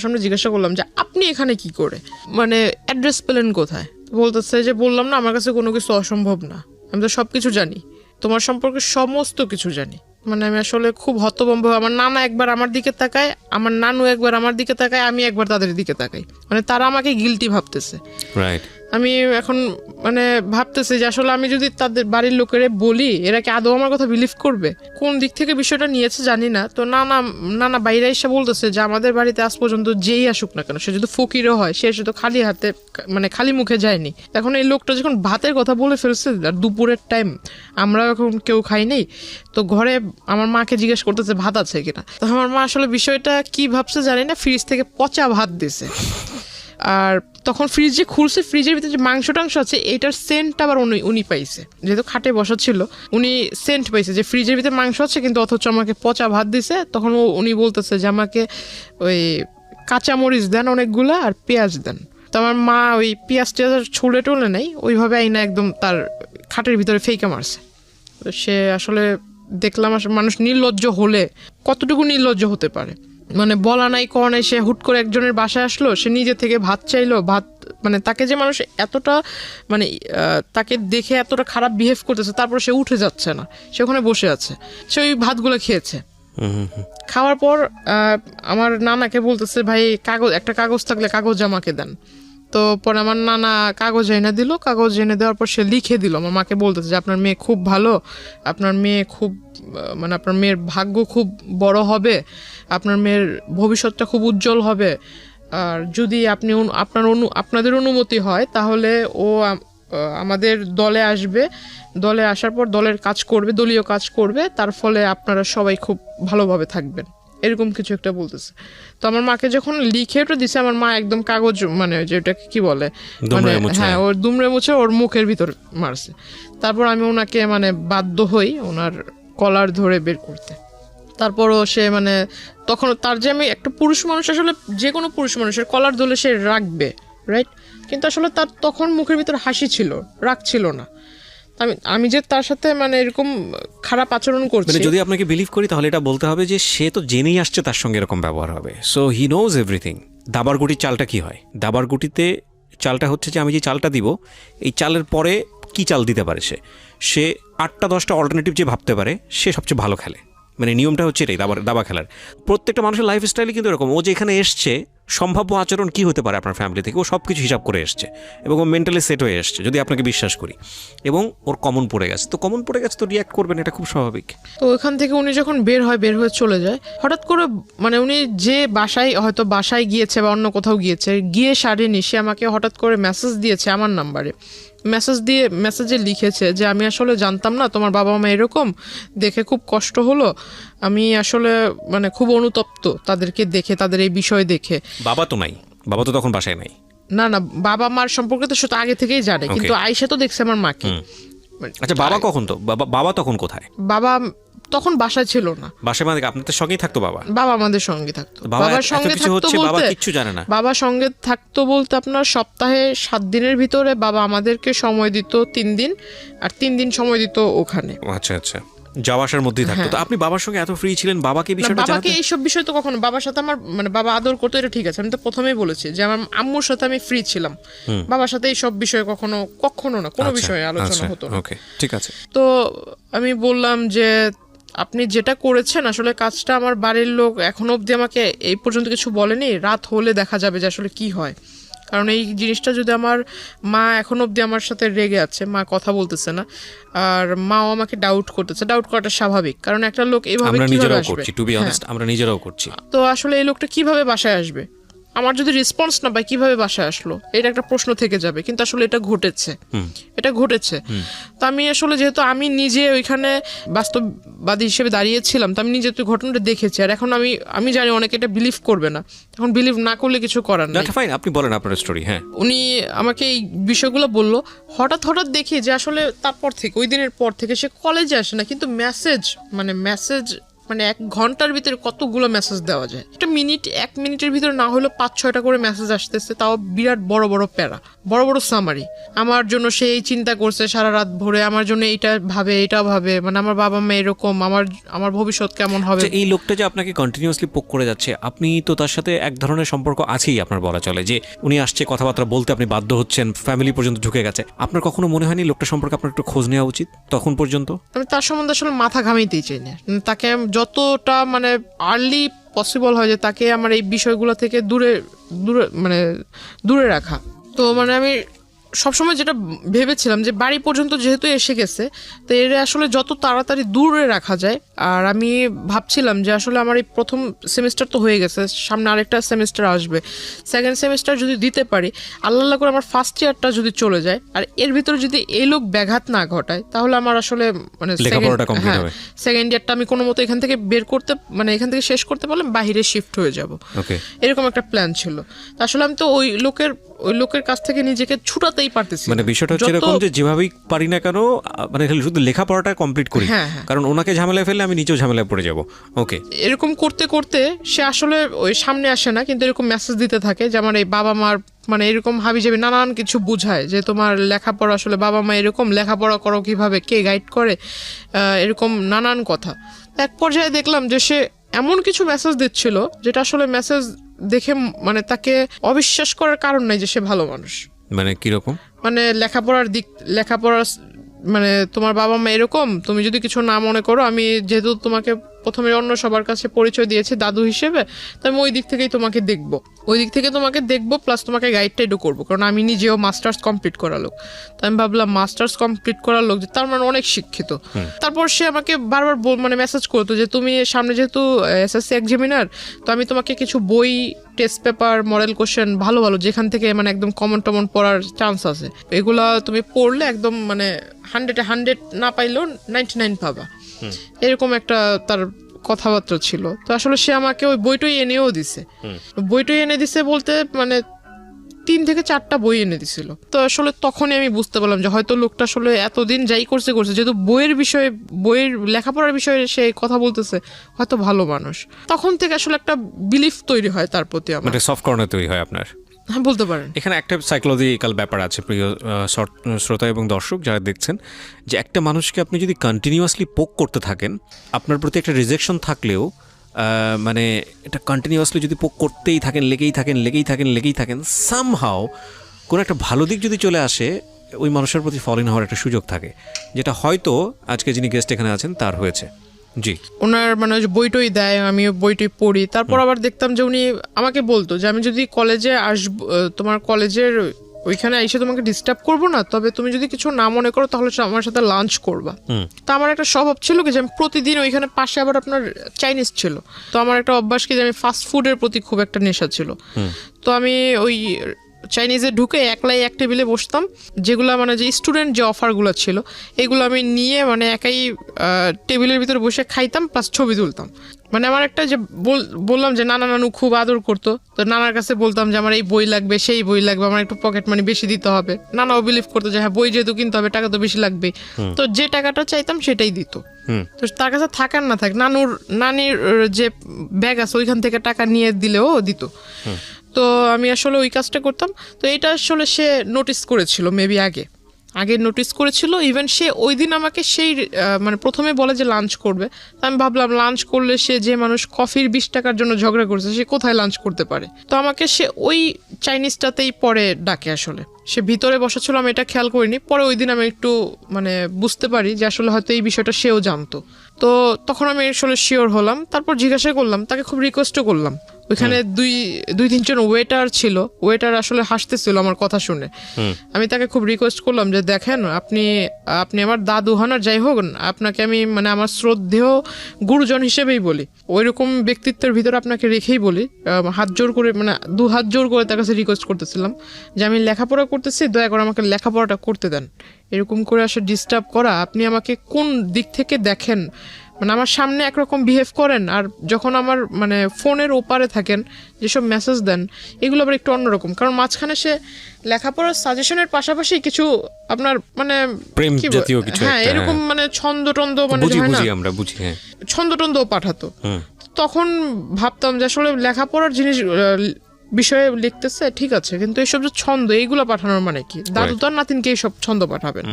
সামনে জিজ্ঞাসা করলাম যে আপনি এখানে কি করে, মানে অ্যাড্রেস পেলেন কোথায়? বলতেছে যে বললাম না আমার কাছে কোনো কিছু অসম্ভব না, আমি তো সবকিছু জানি, তোমার সম্পর্কে সমস্ত কিছু জানি। মানে আমি আসলে খুব হতভম্ব। আমার নানা একবার আমার দিকে তাকায়, আমার নানু একবার আমার দিকে তাকায়, আমি একবার তাদের দিকে তাকাই, মানে তারা আমাকে গিলটি ভাবতেছে। আমি এখন মানে ভাবতেছি যে আসলে আমি যদি তাদের বাড়ির লোকেরে বলি, এরা কি আদৌ আমার কথা বিলিভ করবে? কোন দিক থেকে বিষয়টা নিয়েছে জানি না। তো নানা বাইরে এসে বলতেছে যে আমাদের বাড়িতে আজ পর্যন্ত যেই আসুক না কেন, সে যদি ফকিরও হয়, সে শুধু খালি হাতে মানে খালি মুখে যায়নি। এখন এই লোকটা যখন ভাতের কথা বলে ফেলছে, আর দুপুরের টাইম, আমরা এখন কেউ খাই নেই, তো ঘরে আমার মাকে জিজ্ঞেস করতেছে ভাত আছে কিনা। তো আমার মা আসলে বিষয়টা কি ভাবছে জানি না, ফ্রিজ থেকে পচা ভাত দিছে। আর তখন ফ্রিজ যে খুলছে, ফ্রিজের ভিতরে যে মাংস টাংস আছে, এটার সেন্ট আবার উনি পাইছে, যেহেতু খাটে বসা ছিল, উনি সেন্ট পাইছে যে ফ্রিজের ভিতরে মাংস আছে, কিন্তু অথচ আমাকে পচা ভাত দিছে। তখন উনি বলতেছে যে আমাকে ওই কাঁচামরিচ দেন অনেকগুলা, আর পেঁয়াজ দেন। তো আমার মা ওই পেঁয়াজ টেয়াজ ছুলে টুলে নেই, ওইভাবে আইনা একদম তার খাটের ভিতরে ফেইকা মারছে। তো সে আসলে দেখলাম মানুষ নির্লজ্জ হলে কতটুকু নির্লজ্জ হতে পারে, মানে বলা নাই কওয়া নাই, সে হুট করে একজনের বাসায় আসলো, সে নিজে থেকে ভাত চাইলো, ভাত মানে তাকে যে মানুষ এতটা মানে তাকে দেখে এতটা খারাপ বিহেভ করতেছে, তারপর সে উঠে যাচ্ছে না, সে ওখানে বসে আছে, সে ওই ভাতগুলো খেয়েছে। খাওয়ার পর আমার নানাকে বলতেছে ভাই একটা কাগজ থাকলে কাগজ আমাকে দেন। তো পরে আমার নানা কাগজ এনে দিল, কাগজ এনে দেওয়ার পর সে লিখে দিল। আমার মাকে বলতেছে যে আপনার মেয়ে খুব ভালো, আপনার মেয়ে খুব মানে আপনার মেয়ের ভাগ্য খুব বড় হবে, আপনার মেয়ের ভবিষ্যৎটা খুব উজ্জ্বল হবে, আর যদি আপনি আপনাদের অনুমতি হয় তাহলে ও আমাদের দলে আসবে, দলে আসার পর দলের কাজ করবে, দলীয় কাজ করবে, তার ফলে আপনারা সবাই খুব ভালোভাবে থাকবেন, এরকম কিছু একটা বলতেছে। তো আমার মাকে যখন লিখে ওটা দিছে, আমার মা একদম কাগজ মানে যেটাকে কি বলে মানে হ্যাঁ ওর দুমড়ে মুছে ওর মুখের ভিতর মারছে। তারপর আমি ওনাকে মানে বাধ্য হই ওনার কলার ধরে বের করতে। তারপরও সে মানে তখন তার যে আমি একটা পুরুষ মানুষ, আসলে যে কোনো পুরুষ মানুষের কলার ধরে সে রাখবে, রাইট, কিন্তু আসলে তার তখন মুখের ভিতর হাসি ছিল, রাগ ছিল না। আমি যে তার সাথে মানে এরকম খারাপ আচরণ করছি, যদি আপনাকে বিলিভ করি তাহলে এটা বলতে হবে যে সে তো জেনেই আসছে তার সঙ্গে এরকম ব্যবহার হবে, সো হি নোজ এভরিথিং। দাবার গুটির চালটা কি হয়? দাবার গুটিতে চালটা হচ্ছে যে আমি যে চালটা দিব, এই চালের পরে কি চাল দিতে পারে সে 8টা 10টা অল্টারনেটিভ যে ভাবতে পারে, সে সবচেয়ে ভালো খেলে। মানে নিয়মটা হচ্ছে এটাই দাবা খেলার। প্রত্যেকটা মানুষের লাইফস্টাইলে কিন্তু এরকম, ও যেখানে এসছে সম্ভাব্য আচরণ কি হতে পারে আপনার ফ্যামিলি থেকে, ও সব কিছু হিসাব করে এসছে এবং ও মেন্টালি সেট হয়ে এসছে, যদি আপনাকে বিশ্বাস করি, এবং ওর কমন পড়ে গেছে, তো কমন পড়ে গেছে তো রিয়াক্ট করবেন, এটা খুব স্বাভাবিক। তো ওখান থেকে উনি যখন বের হয়ে চলে যায়, হঠাৎ করে মানে উনি যে বাসায় গিয়েছে বা অন্য কোথাও গিয়েছে, গিয়ে সারেনি, সে আমাকে হঠাৎ করে মেসেজ দিয়েছে আমার নাম্বারে। মেসেজে লিখেছে যে আমি আসলে জানতাম না তোমার বাবা মা এরকম, দেখে খুব কষ্ট হলো, আমি আসলে মানে খুব অনুতপ্ত তাদেরকে দেখে, তাদের এই বিষয় দেখে। বাবা তো নাই, বাবা তো তখন বাসায় নাই। না বাবা মার সম্পর্কে তো সেটা আগে থেকেই জানে, কিন্তু আয়েশা তো দেখছে আমার মাকে। আচ্ছা, বাবা কখন, তো বাবা তখন কোথায়? বাবা তখন বাসায় ছিল না। বাসায় মানে আপনাদের সঙ্গেই থাকতো বাবা? বাবা আমাদের সঙ্গে থাকতো। বাবার সঙ্গে থাকতো বাবা কিচ্ছু জানে না? বাবা সঙ্গে থাকতো বলতে আপনার সপ্তাহে 7 দিনের ভিতরে বাবা আমাদেরকে সময় দিত 3 দিন, আর 3 দিন সময় দিত ওখানে। আচ্ছা আচ্ছা, যাওয়া আসার মধ্যেই থাকতো। তো আপনি বাবার সঙ্গে এত ফ্রি ছিলেন, বাবাকে বিষয়টা জানাতেন? বাবাকে এইসব বিষয় তো কখনো, বাবার সাথে আমার মানে বাবা আদর করতো, এটা ঠিক আছে, আমি তো প্রথমেই বলেছি যে আমার আম্মুর সাথে আমি ফ্রি ছিলাম, বাবার সাথে এইসব বিষয়ে কখনো না কোনো বিষয়ে আলোচনা হতো না। ওকে, ঠিক আছে। তো আমি বললাম যে আপনি যেটা করেছেন আসলে কাজটা, আমার বাড়ির লোক এখনো অবধি আমাকে এই পর্যন্ত কিছু বলেনি, রাত হলে দেখা যাবে যে আসলে কি হয়। কারণ এই জিনিসটা যদি আমার মা এখনো অবধি আমার সাথে রেগে আছে, মা কথা বলতেছে না, আর মাও আমাকে ডাউট করতেছে। ডাউট করাটা স্বাভাবিক, কারণ একটা লোক এইভাবে কিভাবে আসবে? টু বি অনেস্ট, আমরা নিজেরাও করছি। তো আসলে এই লোকটা কিভাবে বাসায় আসবে? আমার যদি রেসপন্স না পাই কিভাবে বাসায় আসলো, এটা একটা প্রশ্ন থেকে যাবে। কিন্তু আসলে এটা ঘটেছে। তো আমি আসলে যেহেতু আমি নিজে ওইখানে বাস্তববাদী হিসেবে দাঁড়িয়েছিলাম, তো আমি নিজে তো ঘটনাটা দেখেছি, আর এখন আমি জানি অনেকে এটা বিলিভ করবে না, এখন বিলিভ না করলে কিছু করার নেই। ফাইন, আপনি বলেন আপনার স্টোরি। হ্যাঁ, উনি আমাকে এই বিষয়গুলো বললো। হঠাৎ দেখি যে আসলে তারপর থেকে, ওই দিনের পর থেকে সে কলেজে আসে না, কিন্তু মেসেজ মানে 1 ঘন্টার ভিতরে কতগুলো মেসেজ দেওয়া যায়? 1 মিনিটের ভিতরে না হলেও 5-6টা করে মেসেজ আসতেছে, তাও বিরাট বড় বড় প্যারা, বড় বড় সামারি। আমার জন্য সে এই চিন্তা করছে সারা রাত ভরে, আমার জন্য এটা ভাবে, মানে আমার বাবা মা এরকম, আমার ভবিষ্যৎ কেমন হবে। এই লোকটা যে আপনাকে কন্টিনিউয়াসলি পোক করে যাচ্ছে, আপনি তো তার সাথে এক ধরনের সম্পর্ক আছেই আপনার, বলা চলে যে উনি আসছে কথাবার্তা বলতে, আপনি বাধ্য হচ্ছেন, ফ্যামিলি পর্যন্ত ঢুকে গেছে। আপনার কখনো মনে হয়নি লোকটা সম্পর্কে আপনার একটু খোঁজ নেওয়া উচিত তখন পর্যন্ত? আমি তার সম্বন্ধে আসলে মাথা ঘামাইতেই চাই না, তাকে যতটা মানে আর্লি পসিবল হয় যে তাকে আমার এই বিষয়গুলো থেকে দূরে রাখা। তো মানে আমি সবসময় যেটা ভেবেছিলাম যে বাড়ি পর্যন্ত যেহেতু এসে গেছে, তো এর আসলে যত তাড়াতাড়ি দূরে রাখা যায়। আর আমি ভাবছিলাম যে আসলে আমার এই প্রথম সেমিস্টার তো হয়ে গেছে, সামনে আরেকটা সেমিস্টার আসবে, 2nd সেমিস্টার যদি দিতে পারি, আল্লাহ করে আমার 1st ইয়ারটা যদি চলে যায়, আর এর ভিতরে যদি এই লোক ব্যাঘাত না ঘটায়, তাহলে আমার আসলে মানে 2nd ইয়ারটা আমি কোনো মতো এখান থেকে এখান থেকে শেষ করতে পারলে বাইরে শিফট হয়ে যাব, এরকম একটা প্ল্যান ছিল। আসলে আমি তো ওই লোকের কাছ থেকে নিজেকে ছুটাতেই পারতেছি। মানে বিষয়টা হচ্ছে এরকম যে যেভাবেই পারি না কেন, মানে শুধু লেখাপড়াটা কমপ্লিট করি, কারণ ওনাকে ঝামেলায় ফেললে আমি নিজেও ঝামেলায় পড়ে যাব। ওকে, এরকম করতে করতে সে আসলে ওই সামনে আসে না, কিন্তু এরকম মেসেজ দিতে থাকে যে আমার এই বাবা মার মানে এরকম হাবিজাবি নানান কিছু বুঝায় যে তোমার লেখাপড়া, আসলে বাবা মা এরকম, লেখাপড়া করো কিভাবে, কে গাইড করে, এরকম নানান কথা। এক পর্যায়ে দেখলাম যে সে এমন কিছু মেসেজ দিচ্ছিল যেটা আসলে মেসেজ দেখে মানে তাকে অবিশ্বাস করার কারণ নাই যে সে ভালো মানুষ। মানে কিরকম? মানে লেখাপড়ার মানে তোমার বাবা মা এরকম, তুমি যদি কিছু না মনে করো, আমি যেহেতু তোমাকে প্রথমে অন্য সবার কাছে পরিচয় দিয়েছি দাদু হিসেবে, তো আমি ওই দিক থেকেই তোমাকে দেখবো, প্লাস তোমাকে গাইডটাইডও করবো, কারণ আমি নিজেও মাস্টার্স কমপ্লিট করা লোক। তো আমি ভাবলাম মাস্টার্স কমপ্লিট করা লোক যে তার মানে অনেক শিক্ষিত। তারপর সে আমাকে বারবার মানে মেসেজ করতো যে তুমি সামনে যেহেতু SSC এক্সামিনার, তো আমি তোমাকে কিছু বই, টেস্ট পেপার, মডেল কোশ্চেন ভালো যেখান থেকে মানে একদম কমন পড়ার চান্স আছে, এগুলা তুমি পড়লে একদম মানে 100 না পাইলেও 99 পাবা, এরকম একটা তার কথাবার্তা ছিল। তো আসলে সে আমাকে ওই বইটই এনেও দিছে। বইটই এনে দিছে বলতে মানে 3 থেকে 4টা বই এনে দিছিল। তো আসলে তখনই আমি বুঝতে পারলাম যে হয়তো লোকটা আসলে এতদিন যাই করছে যেহেতু বইয়ের লেখাপড়ার বিষয়ে সে কথা বলতেছে, হয়তো ভালো মানুষ। তখন থেকে আসলে একটা বিলিফ তৈরি হয় তার প্রতি, আমার সফট কর্নার তৈরি হয় আপনার। হ্যাঁ, বলতে পারেন। এখানে একটা সাইকোলজিক্যাল ব্যাপার আছে প্রিয় শ্রোতা এবং দর্শক যারা দেখছেন, যে একটা মানুষকে আপনি যদি কন্টিনিউয়াসলি পোক করতে থাকেন, আপনার প্রতি একটা রিজেকশন থাকলেও মানে এটা কন্টিনিউয়াসলি যদি পোক করতেই থাকেন, লেগেই থাকেন, সামহাও কোনো একটা ভালো দিক যদি চলে আসে, ওই মানুষের প্রতি ফল ইন হওয়ার একটা সুযোগ থাকে, যেটা হয়তো আজকে যিনি গেস্ট এখানে আছেন তার হয়েছে। জি। ওনার মানে ওই যে বইটই দেয়, আমি বইটই পড়ি। তারপর আবার দেখতাম যে উনি আমাকে বলতো যে আমি যদি কলেজে আসবো, তোমার কলেজের ওইখানে এসে তোমাকে ডিস্টার্ব করবো না, তবে তুমি যদি কিছু না মনে করো তাহলে আমার সাথে লাঞ্চ করবা। তো আমার একটা স্বভাব ছিল কি যে আমি প্রতিদিন ওইখানে পাশে আবার আপনার চাইনিজ ছিল, তো আমার একটা অভ্যাস কি যে আমি ফাস্ট ফুডের প্রতি খুব একটা নেশা ছিল। তো আমি ওই চাইনিজে ঢুকে একলাই এক টেবিলে বসতাম, যেগুলো মানে যে স্টুডেন্ট যে অফারগুলো ছিল এগুলো আমি নিয়ে মানে একাই টেবিলের ভিতরে বসে খাইতাম, প্লাস ছবি তুলতাম। মানে আমার একটা যে বললাম যে নানা নানু খুব আদর করতো, তো নানার কাছে বলতাম যে আমার এই বই লাগবে, সেই বই লাগবে, আমার একটু পকেট মানি বেশি দিতে হবে। নানাও বিলিভ করতো যে হ্যাঁ বই যেহেতু কিনতে হবে টাকা তো বেশি লাগবে, তো যে টাকাটা চাইতাম সেটাই দিত। তো তার কাছে থাকার না থাক, নানির যে ব্যাগ আছে ওইখান থেকে টাকা নিয়ে দিলেও দিত। তো আমি আসলে ওই কাজটা করতাম। তো এটা আসলে সে নোটিস করেছিল, মেবি আগে নোটিস করেছিল। ইভেন সে ওই দিন আমাকে সেই মানে প্রথমে বলে যে লাঞ্চ করবে। আমি ভাবলাম লাঞ্চ করলে সে যে মানুষ কফির 20 টাকার জন্য ঝগড়া করছে সে কোথায় লাঞ্চ করতে পারে। তো আমাকে সে ওই চাইনিজটাতেই পরে ডাকে। আসলে সে ভিতরে বসা ছিল, আমি এটা খেয়াল করিনি। পরে ওই দিন আমি একটু মানে বুঝতে পারি যে আসলে হয়তো এই বিষয়টা সেও জানতো। তো তখন আমি আসলে শিওর হলাম। তারপর জিজ্ঞাসা করলাম, তাকে খুব রিকোয়েস্টও করলাম। ওইখানে দুই তিনজন ওয়েটার ছিল, ওয়েটার আসলে হাসতেছিল আমার কথা শুনে। আমি তাকে খুব রিকোয়েস্ট করলাম যে দেখেন আপনি আমার দাদু হন আর যাই হোক, আপনাকে আমি মানে আমার শ্রদ্ধেয় গুরুজন হিসেবেই বলি, ওইরকম ব্যক্তিত্বের ভিতরে আপনাকে রেখেই বলি। হাত জোর করে মানে 2 হাত জোর করে তার কাছে রিকোয়েস্ট করতেছিলাম যে আমি লেখাপড়া করতেছি, দয়া করে আমাকে লেখাপড়াটা করতে দেন। এরকম করে আসলে ডিস্টার্ব করা, আপনি আমাকে কোন দিক থেকে দেখেন? মানে আমার সামনে একরকম বিহেভ করেন, আর যখন আমার মানে ফোনের ওপারে থাকেন যেসব মেসেজ দেন এগুলো আবার একটু অন্যরকম। কারণ মাঝখানে সে লেখাপড়ার সাজেশনের পাশাপাশি কিছু আপনার মানে প্রেম জাতীয় কিছু, হ্যাঁ এরকম মানে ছন্দ মানে হয় না, আমরা বুঝি, হ্যাঁ ছন্দটন্দও পাঠাতো। তখন ভাবতাম যে আসলে লেখাপড়ার জিনিস বিষয়ে লিখতেছে ঠিক আছে, কিন্তু এইসব যে ছন্দ এইগুলো পাঠানোর মানে কি? দাদু তো আর নাতিনকে এইসব ছন্দ পাঠাবেন।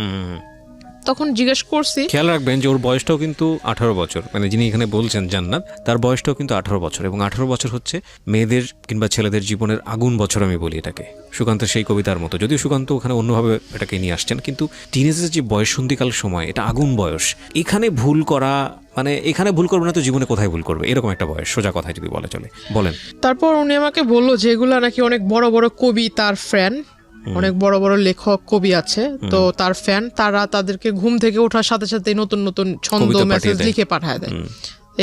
তখন জিজ্ঞেস করছি, খেয়াল রাখবেন যে ওর বয়সটাও কিন্তু 18 বছর, মানে যিনি এখানে বলছেন জান্নাত, তার বয়সটাও কিন্তু 18 বছর, এবং 18 বছর হচ্ছে মেয়েদের কিংবা ছেলেদের জীবনের আগুন বছর আমি বলি এটাকে, সুকান্তের সেই কবিতার মতো। যদিও সুকান্ত ওখানে অন্যভাবে এটাকে নিয়ে আসছেন, কিন্তু টিনেজের যে বয়ঃসন্ধিকাল সময়, এটা আগুন বয়স। এখানে ভুল করা মানে এখানে ভুল করবে না তো জীবনে কোথায় ভুল করবে, এরকম একটা বয়স, সোজা কথায় যদি বলে চলে। বলেন। তারপর উনি আমাকে বললো যে এগুলা নাকি অনেক বড় বড় কবি, তার ফ্যান, অনেক বড় বড় লেখক কবি আছে, তো তার ফ্যান, তারা তাদেরকে ঘুম থেকে ওঠার সাথে সাথে নতুন নতুন ছন্দ মেসেজ লিখে পাঠায় দেয়,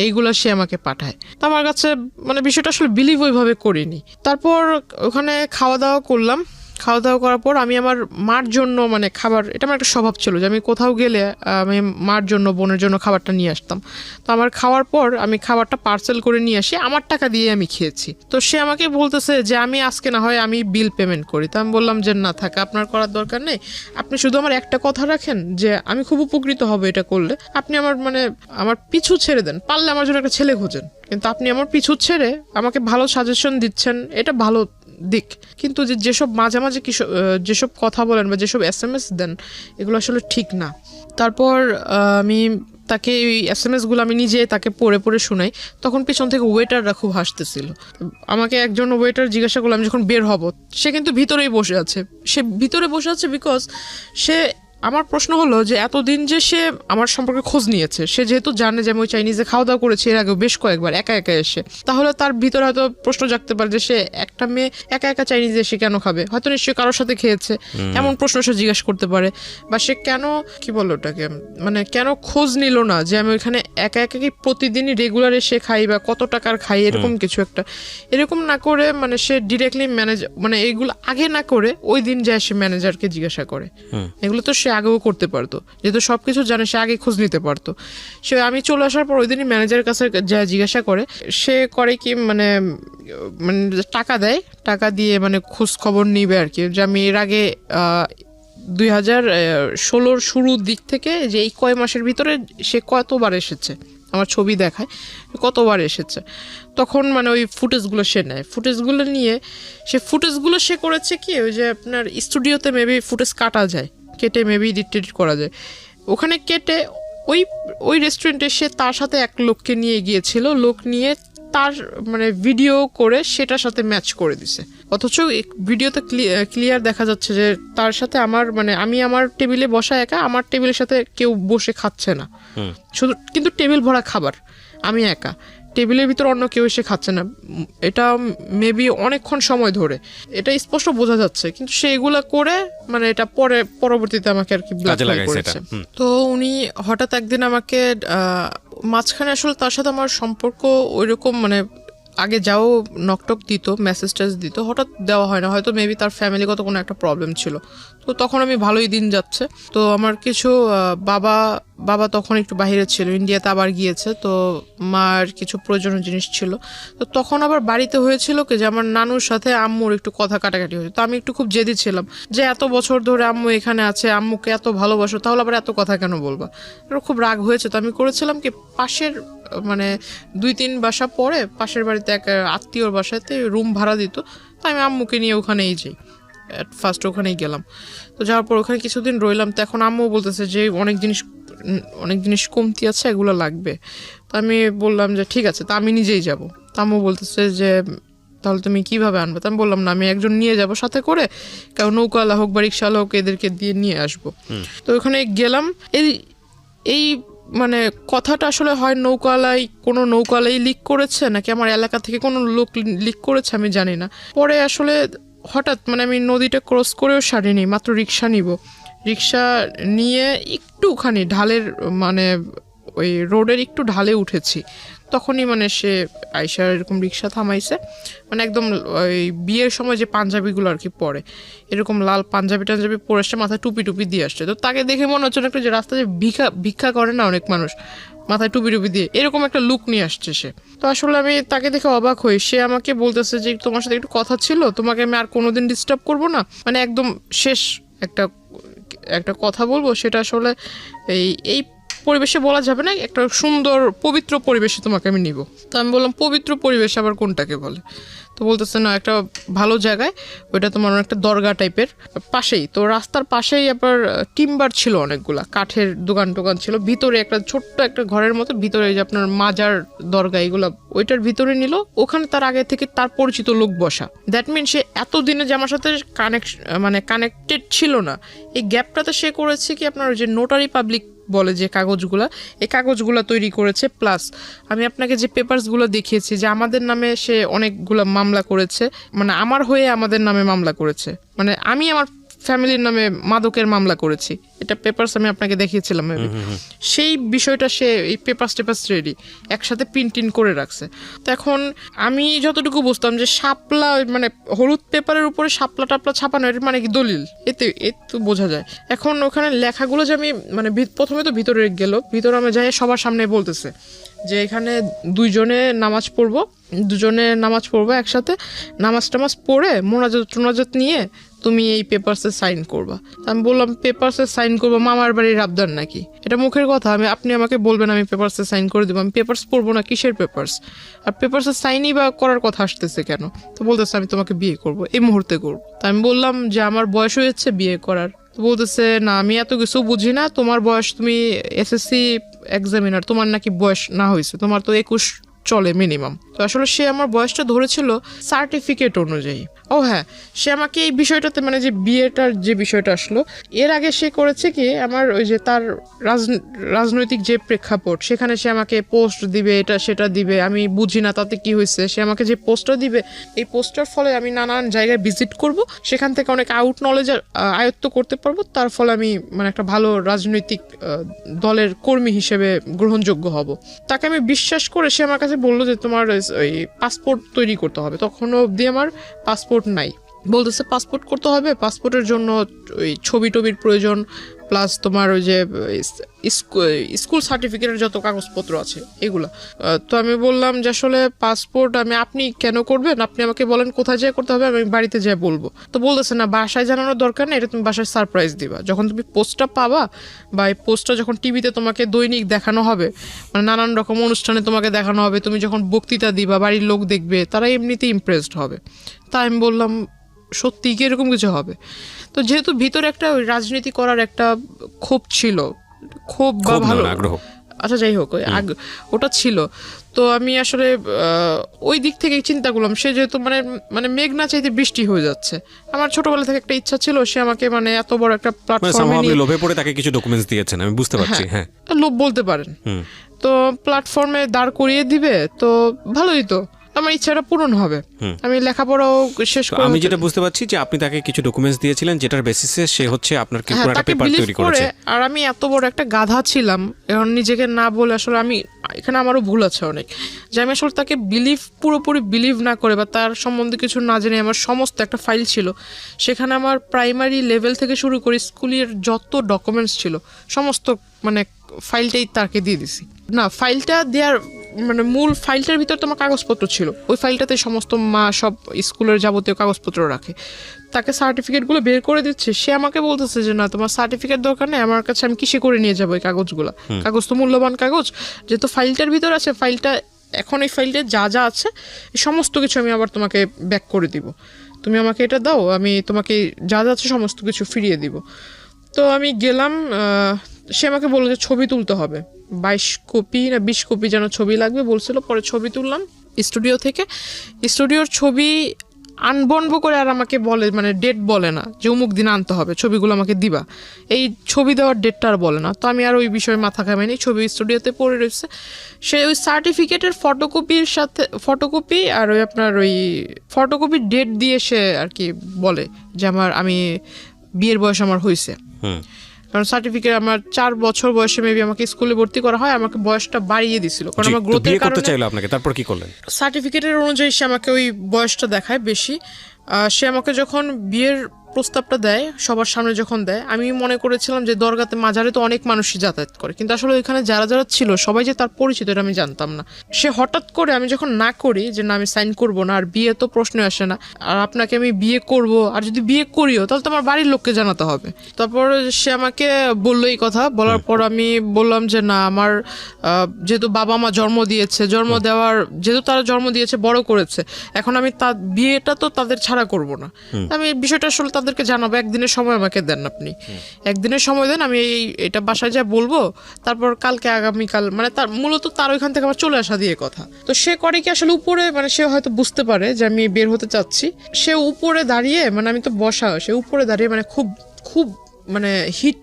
এইগুলো সে আমাকে পাঠায়। তো আমার কাছে মানে বিষয়টা আসলে বিলিভ ওইভাবে করিনি। তারপর ওখানে খাওয়া দাওয়া করলাম। খাওয়া দাওয়া করার পর আমি আমার মার জন্য মানে খাবার, এটা আমার একটা স্বভাব ছিল যে আমি কোথাও গেলে আমি মার জন্য বোনের জন্য খাবারটা নিয়ে আসতাম। তো আমার খাওয়ার পর আমি খাবারটা পার্সেল করে নিয়ে আসি, আমার টাকা দিয়ে আমি খেয়েছি। তো সে আমাকে বলতেছে যে আমি আজকে না হয় আমি বিল পেমেন্ট করি। তো আমি বললাম যে না থাক, আপনার করার দরকার নেই, আপনি শুধু আমার একটা কথা রাখেন যে আমি খুব উপকৃত হব এটা করলে, আপনি আমার মানে আমার পিছু ছেড়ে দেন, পারলে আমার জন্য একটা ছেলে খোঁজেন, কিন্তু আপনি আমার পিছু ছেড়ে আমাকে ভালো সাজেশন দিচ্ছেন, এটা ভালো দিক, কিন্তু যেসব মাঝামাঝি যেসব কথা বলেন বা যেসব SMS দেন এগুলো আসলে ঠিক না। তারপর আমি তাকে ওই SMS-গুলো আমি নিজে তাকে পড়ে পড়ে শোনাই। তখন পিছন থেকে ওয়েটাররা খুব হাসতেছিল। আমাকে একজন ওয়েটার জিজ্ঞাসা করলাম যখন বের হব, সে কিন্তু ভিতরেই বসে আছে। সে ভিতরে বসে আছে বিকজ সে, আমার প্রশ্ন হলো যে এতদিন যে সে আমার সম্পর্কে খোঁজ নিয়েছে, সে যেহেতু জানে যে আমি ওই চাইনিজে খাওয়া দাওয়া করেছি এর আগেও বেশ কয়েকবার একা একা এসে, তাহলে তার ভিতরে হয়তো প্রশ্ন জাগতে পারে যে সে একটা মেয়ে একা একা চাইনিজে এসে কেন খাবে, হয়তো নিশ্চয়ই কারোর সাথে খেয়েছে, এমন প্রশ্ন সে জিজ্ঞাসা করতে পারে। বা সে কেন কি বললো ওটাকে মানে কেন খোঁজ নিল না যে আমি ওইখানে একা একা কি প্রতিদিনই রেগুলার এসে খাই বা কত টাকার খাই, এরকম কিছু একটা। এরকম না করে মানে সে ডিরেক্টলি ম্যানেজার মানে এইগুলো আগে না করে ওই দিন যায় সে ম্যানেজারকে জিজ্ঞাসা করে। এগুলো তো সে আগেও করতে পারতো, যেহেতু সবকিছু জানে সে আগে খোঁজ নিতে পারতো। সে আমি চলে আসার পর ওই দিনই ম্যানেজারের কাছে যা জিজ্ঞাসা করে, সে করে কি মানে মানে টাকা দেয়, টাকা দিয়ে মানে খোঁজ খবর নিবে আর কি, যে আমি এর আগে 2016 শুরুর দিক থেকে যে এই কয় মাসের ভিতরে সে কতবার এসেছে, আমার ছবি দেখায় কতবার এসেছে। তখন মানে ওই ফুটেজগুলো সে নেয়, ফুটেজগুলো নিয়ে সে করেছে কি ওই যে আপনার স্টুডিওতে মেবি ফুটেজ কাটা যায়, কেটে মেবি এডিট করা যায়, ওখানে কেটে ওই রেস্টুরেন্টে সে তার সাথে এক লোককে নিয়ে গিয়েছিল, লোক নিয়ে তার মানে ভিডিও করে সেটার সাথে ম্যাচ করে দিছে, অথচ ভিডিওতে ক্লিয়ার দেখা যাচ্ছে যে তার সাথে আমার মানে আমি আমার টেবিলে বসা একা, আমার টেবিলের সাথে কেউ বসে খাচ্ছে না, শুধু কিন্তু টেবিল ভরা খাবার, আমি একা, টেবিলের ভিতর অন্য কেউ এসে খাচ্ছে না, এটা মেবি অনেকক্ষণ সময় ধরে, এটা স্পষ্ট বোঝা যাচ্ছে, কিন্তু সে এগুলা করে মানে এটা পরবর্তীতে আমাকে আর কি ব্ল্যাকমেইল করেছে। তো উনি হঠাৎ একদিন আমাকে মাঝখানে আসলে তার সাথে আমার সম্পর্ক ওইরকম মানে আগে যাও নকটক দিত, মেসেজ টেস দিত, হঠাৎ দেওয়া হয় না, হয়তো মেবি তার ফ্যামিলিগত কোনো একটা প্রবলেম ছিল। তো তখন আমি ভালোই দিন যাচ্ছে, তো আমার কিছু বাবা তখন একটু বাইরে ছিল, ইন্ডিয়াতে আবার গিয়েছে, তো মার কিছু প্রয়োজনীয় জিনিস ছিল, তো তখন আবার বাড়িতে হয়েছিল কি যে আমার নানুর সাথে আম্মুর একটু কথা কাটাকাটি হয়েছে, তো আমি একটু খুব জেদি ছিলাম যে এত বছর ধরে আম্মু এখানে আছে, আম্মুকে এত ভালোবাসো, তাহলে আবার এত কথা কেন বলবা, এটা খুব রাগ হয়েছে। তো আমি করেছিলাম কি পাশের মানে 2-3 বাসা পরে পাশের বাড়িতে এক আত্মীয়র বাসাতে রুম ভাড়া দিত, তো আমি আম্মুকে নিয়ে ওখানেই যাই, ফার্স্ট ওখানেই গেলাম। তো যাওয়ার পর ওখানে কিছুদিন রইলাম, তো এখন আম্মু বলতেছে যে অনেক জিনিস কমতি আছে, এগুলো লাগবে। তো আমি বললাম যে ঠিক আছে, তা আমি নিজেই যাব। তো আম্মু বলতেছে যে তাহলে তুমি কিভাবে আনবে? তো আমি বললাম না, আমি একজন নিয়ে যাব সাথে করে, কারণ নৌকাওয়ালা হোক বা রিক্সাওয়ালা হোক এদেরকে দিয়ে নিয়ে আসবো। তো ওখানে গেলাম, এই মানে কথাটা আসলে হয় কোনো নৌকাওয়ালাই লিক করেছে নাকি আমার এলাকা থেকে কোনো লোক লিক করেছে আমি জানি না। পরে আসলে হঠাৎ মানে আমি নদীটা ক্রস করেও সারিনি, মাত্র রিক্সা নিয়ে একটুখানি ঢালের মানে ওই রোডের একটু ঢালে উঠেছি, তখনই মানে সে আইসা এরকম রিক্সা থামাইছে, মানে একদম ওই বিয়ের সময় যে পাঞ্জাবিগুলো আর কি পরে, এরকম লাল পাঞ্জাবি পরে আসছে, মাথায় টুপি দিয়ে আসছে। তো তাকে দেখে মনে হচ্ছে একটা যে রাস্তায় ভিক্ষা করে না অনেক মানুষ, মাথায় টুপি দিয়ে এরকম একটা লুক নিয়ে আসছে সে। তো আসলে আমি তাকে দেখে অবাক হই, সে আমাকে বলতেছে যে তোমার সাথে একটু কথা ছিল, তোমাকে আমি আর কোনোদিন ডিস্টার্ব করবো না, মানে একদম শেষ একটা কথা বলবো, সেটা আসলে এই পরিবেশে বলা যাবে না, একটা সুন্দর পবিত্র পরিবেশে তোমাকে আমি নিব। তো আমি বললাম পবিত্র পরিবেশ আবার কোনটাকে বলে? তো বলতেছে না, একটা ভালো জায়গায়, ওইটা তোমার একটা দরগা টাইপের পাশেই, তো রাস্তার পাশেই আবার টিম্বার ছিল, অনেকগুলা কাঠের দোকান ছিল, ভিতরে একটা ছোট্ট একটা ঘরের মতো, ভিতরে যে আপনার মাজার দরগা এগুলা ওইটার ভিতরে নিল, ওখানে তার আগে থেকে তার পরিচিত লোক বসা। দ্যাট মিন সে এতদিনে যে আমার সাথে কানেক্টেড ছিল না, এই গ্যাপটাতে সে করেছে কি আপনার যে নোটারি পাবলিক বলে যে এই কাগজগুলা তৈরি করেছে, প্লাস আমি আপনাকে যে পেপারসগুলো দেখিয়েছি যে আমাদের নামে সে অনেকগুলো মামলা করেছে, মানে আমার হয়ে আমাদের নামে মামলা করেছে, মানে আমি আমার ফ্যামিলির নামে মাদকের মামলা করেছি, এটা পেপারস আমি আপনাকে দেখিয়েছিলাম। সেই বিষয়টা সে এই পেপারস রেডি একসাথে প্রিন্ট করে রাখছে। তো এখন আমি যতটুকু বুঝতাম যে শাপলা মানে হলুদ পেপারের উপরে শাপলা টাপলা ছাপানো, এর মানে কি দলিল, এতে বোঝা যায়। এখন ওখানে লেখাগুলো যে আমি মানে প্রথমে তো ভিতরে আমি যাই, সবার সামনে বলতেছে যে এখানে দুজনে নামাজ পড়বো একসাথে, নামাজ পড়ে মোনাজাত নিয়ে তুমি এই পেপারসে সাইন করবা। আমি বললাম পেপারসে সাইন করবো, মামার বাড়ির আবদার নাকি? এটা মুখের কথা, আপনি আমাকে বলবেন আমি পেপারসে সাইন করে দেবো, আমি পেপারস পড়বো না, কিসের পেপারস? আর পেপারসে সাইনই বা করার কথা আসতেছে কেন? তো বলতেছে আমি তোমাকে বিয়ে করবো, এই মুহূর্তে করবো। তো আমি বললাম যে আমার বয়স হয়েছে বিয়ে করার। তো বলতেছে না, আমি এত কিছু বুঝি না, তোমার বয়স, তুমি এসএসসি এক্সামিনার, তোমার নাকি বয়স না হয়েছে, তোমার তো 21 চলে মিনিমাম। তো আসলে সে আমার বয়সটা ধরেছিল সার্টিফিকেট অনুযায়ী। ও হ্যাঁ, সে আমাকে এই বিষয়টাতে মানে যে বিয়েটার যে বিষয়টা আসলো, এর আগে সে করেছে কি আমার ওই যে তার রাজনৈতিক যে প্রেক্ষাপট, সেখানে সে আমাকে পোস্ট দিবে, এটা সেটা দিবে, আমি বুঝি না তাতে কি হয়েছে, সে আমাকে যে পোস্টটা দিবে, এই পোস্টার ফলে আমি নানান জায়গায় ভিজিট করব, সেখান থেকে অনেক নলেজ আয়ত্ত করতে পারবো, তার ফলে আমি মানে একটা ভালো রাজনৈতিক দলের কর্মী হিসেবে গ্রহণযোগ্য হব। তাকে আমি বিশ্বাস করে সে আমার কাছে বললো যে তোমার ওই পাসপোর্ট তৈরি করতে হবে, তখনও অবধি আমার পাসপোর্ট নাই। বলতেছে পাসপোর্ট করতে হবে, পাসপোর্টের জন্য ওই ছবির প্রয়োজন, প্লাস তোমার ওই যে স্কুল সার্টিফিকেটের যত কাগজপত্র আছে এগুলা। তো আমি বললাম যে আসলে পাসপোর্ট আপনি কেন করবেন, আপনি আমাকে বলেন কোথায় যেয়ে করতে হবে, আমি বাড়িতে যেয়ে বলবো। তো বলতেছে না, বাসায় জানানোর দরকার নেই, এটা তুমি বাসায় সারপ্রাইজ দিবা, যখন তুমি পোস্টটা পাবা বা এই পোস্টটা যখন টিভিতে তোমাকে দৈনিক দেখানো হবে, মানে নানান রকম অনুষ্ঠানে তোমাকে দেখানো হবে, তুমি যখন বক্তৃতা দিবা বাড়ির লোক দেখবে, তারা এমনিতেই ইমপ্রেসড হবে। তাই আমি বললাম সত্যি কি এরকম কিছু হবে? তো যেহেতু ভিতরে একটা রাজনীতি করার একটা ক্ষোভ ছিল, ক্ষোভ বা ভালো আচ্ছা যাই হোক ওটা ছিল। তো আমি আসলে ওই দিক থেকে চিন্তা করলাম, সে যেহেতু মানে মানে মেঘ না চাইতে বৃষ্টি হয়ে যাচ্ছে, আমার ছোটবেলা থেকে একটা ইচ্ছা ছিল সে আমাকে মানে এত বড় একটা প্ল্যাটফর্মে আপনি লোভে পড়ে তাকে কিছু ডকুমেন্টস দিয়েছেন, আমি বুঝতে পারছি। হ্যাঁ, লোভ বলতে পারেন। তো প্ল্যাটফর্মে দাঁড় করিয়ে দিবে তো ভালোই, তো আমার ইচ্ছাটা পূরণ হবে, আমি লেখাপড়াও শেষ করে। আমি যেটা বুঝতে পারছি যে আপনি তাকে কিছু ডকুমেন্টস দিয়েছিলেন যেটার বেসিসে সে হচ্ছে আপনার কি পুরো একটা পেপার তৈরি করেছে। আর আমি এত বড় একটা গাধা ছিলাম, এখন নিজেকে না বলে আসলে আমি এখানে আমারও ভুল আছে অনেক, যে আমি আসলে তাকে পুরোপুরি বিলিভ না করে বা তার সম্বন্ধে কিছু না জেনে আমার সমস্ত একটা ফাইল ছিল, সেখানে আমার প্রাইমারি লেভেল থেকে শুরু করে স্কুলের যত ডকুমেন্টস ছিল সমস্ত মানে ফাইলটাই তাকে দিয়ে দিছি। না, ফাইলটা দেওয়ার মানে মূল ফাইলটার ভিতর তোমার কাগজপত্র ছিল, ওই ফাইলটাতে সমস্ত মা সব স্কুলের যাবতীয় কাগজপত্র রাখে। তাকে সার্টিফিকেটগুলো বের করে দিচ্ছে, সে আমাকে বলতেছে যে না তোমার সার্টিফিকেট দরকার নেই আমার কাছে, আমি কিসে করে নিয়ে যাবো এই কাগজগুলো, কাগজ তো মূল্যবান কাগজ, যেহেতু ফাইলটার ভিতর আছে, ফাইলটা এখন এই ফাইলটা যা যা আছে এই সমস্ত কিছু আমি আবার তোমাকে ব্যাক করে দিব, তুমি আমাকে এটা দাও, আমি তোমাকে যা যা আছে সমস্ত কিছু ফিরিয়ে দিব। তো আমি গেলাম, সে আমাকে বললো যে ছবি তুলতে হবে, 22 কপি না 20 কপি যেন ছবি লাগবে বলছিল। পরে ছবি তুললাম স্টুডিও থেকে, স্টুডিওর ছবি আনবনবো করে আর আমাকে বলে মানে ডেট বলে না যে অমুক দিন আনতে হবে, ছবিগুলো আমাকে দিবা, এই ছবি দেওয়ার ডেটটা আর বলে না। তো আমি আর ওই বিষয়ে মাথা ঘামাইনি, ছবি স্টুডিওতে পড়ে রয়েছে। সে ওই সার্টিফিকেটের ফটোকপির সাথে ফটোকপি আর ওই আপনার ওই ফটোকপির ডেট দিয়ে সে আর কি বলে যে আমি বিয়ের বয়স আমার হয়েছে, কারণ সার্টিফিকেট আমার 4 বছর বয়সে মেবি আমাকে স্কুলে ভর্তি করা হয়, আমাকে বয়সটা বাড়িয়ে দিছিল কারণ আমার গ্রোথের কারণে। আপনাকে তারপর কি করলেন? সার্টিফিকেটের অনুযায়ী সে আমাকে ওই বয়সটা দেখায় বেশি। সে আমাকে যখন বিয়ের প্রস্তাবটা দেয় সবার সামনে যখন দেয়, আমি মনে করেছিলাম যে দরগাতে মাজারে তো অনেক মানুষই যাতায়াত করে, কিন্তু আসলে ওইখানে যারা যারা ছিল সবাই যে তার পরিচিত এটা আমি জানতাম না। সে হঠাৎ করে আমি যখন না করি যে না আমি সাইন করবো না, আর বিয়ে তো প্রশ্ন আসে না, আর আপনাকে আমি বিয়ে করব, আর যদি বিয়ে করিও তাহলে তো আমার বাড়ির লোককে জানাতে হবে। তারপর সে আমাকে বললো এই কথা, বলার পর আমি বললাম যে না আমার যেহেতু বাবা মা জন্ম দিয়েছে, যেহেতু তারা জন্ম দিয়েছে বড় করেছে, এখন আমি তার বিয়েটা তো তাদের ছাড়া করব না, আমি বিষয়টা আসলে তাদেরকে জানাবো, একদিনের সময় আমাকে দেন, আপনি একদিনের সময় দেন, আমি এটা বাসায় যা বলবো, তারপর কালকে আগামীকাল মানে তার মূলত তার ওইখান থেকে আমার চলে আসা দিয়ে কথা। তো সে করে কি আসলে উপরে মানে সে হয়তো বুঝতে পারে যে আমি বের হতে চাচ্ছি, সে উপরে দাঁড়িয়ে মানে আমি তো বসা, সে উপরে দাঁড়িয়ে মানে খুব খুব মানে হিট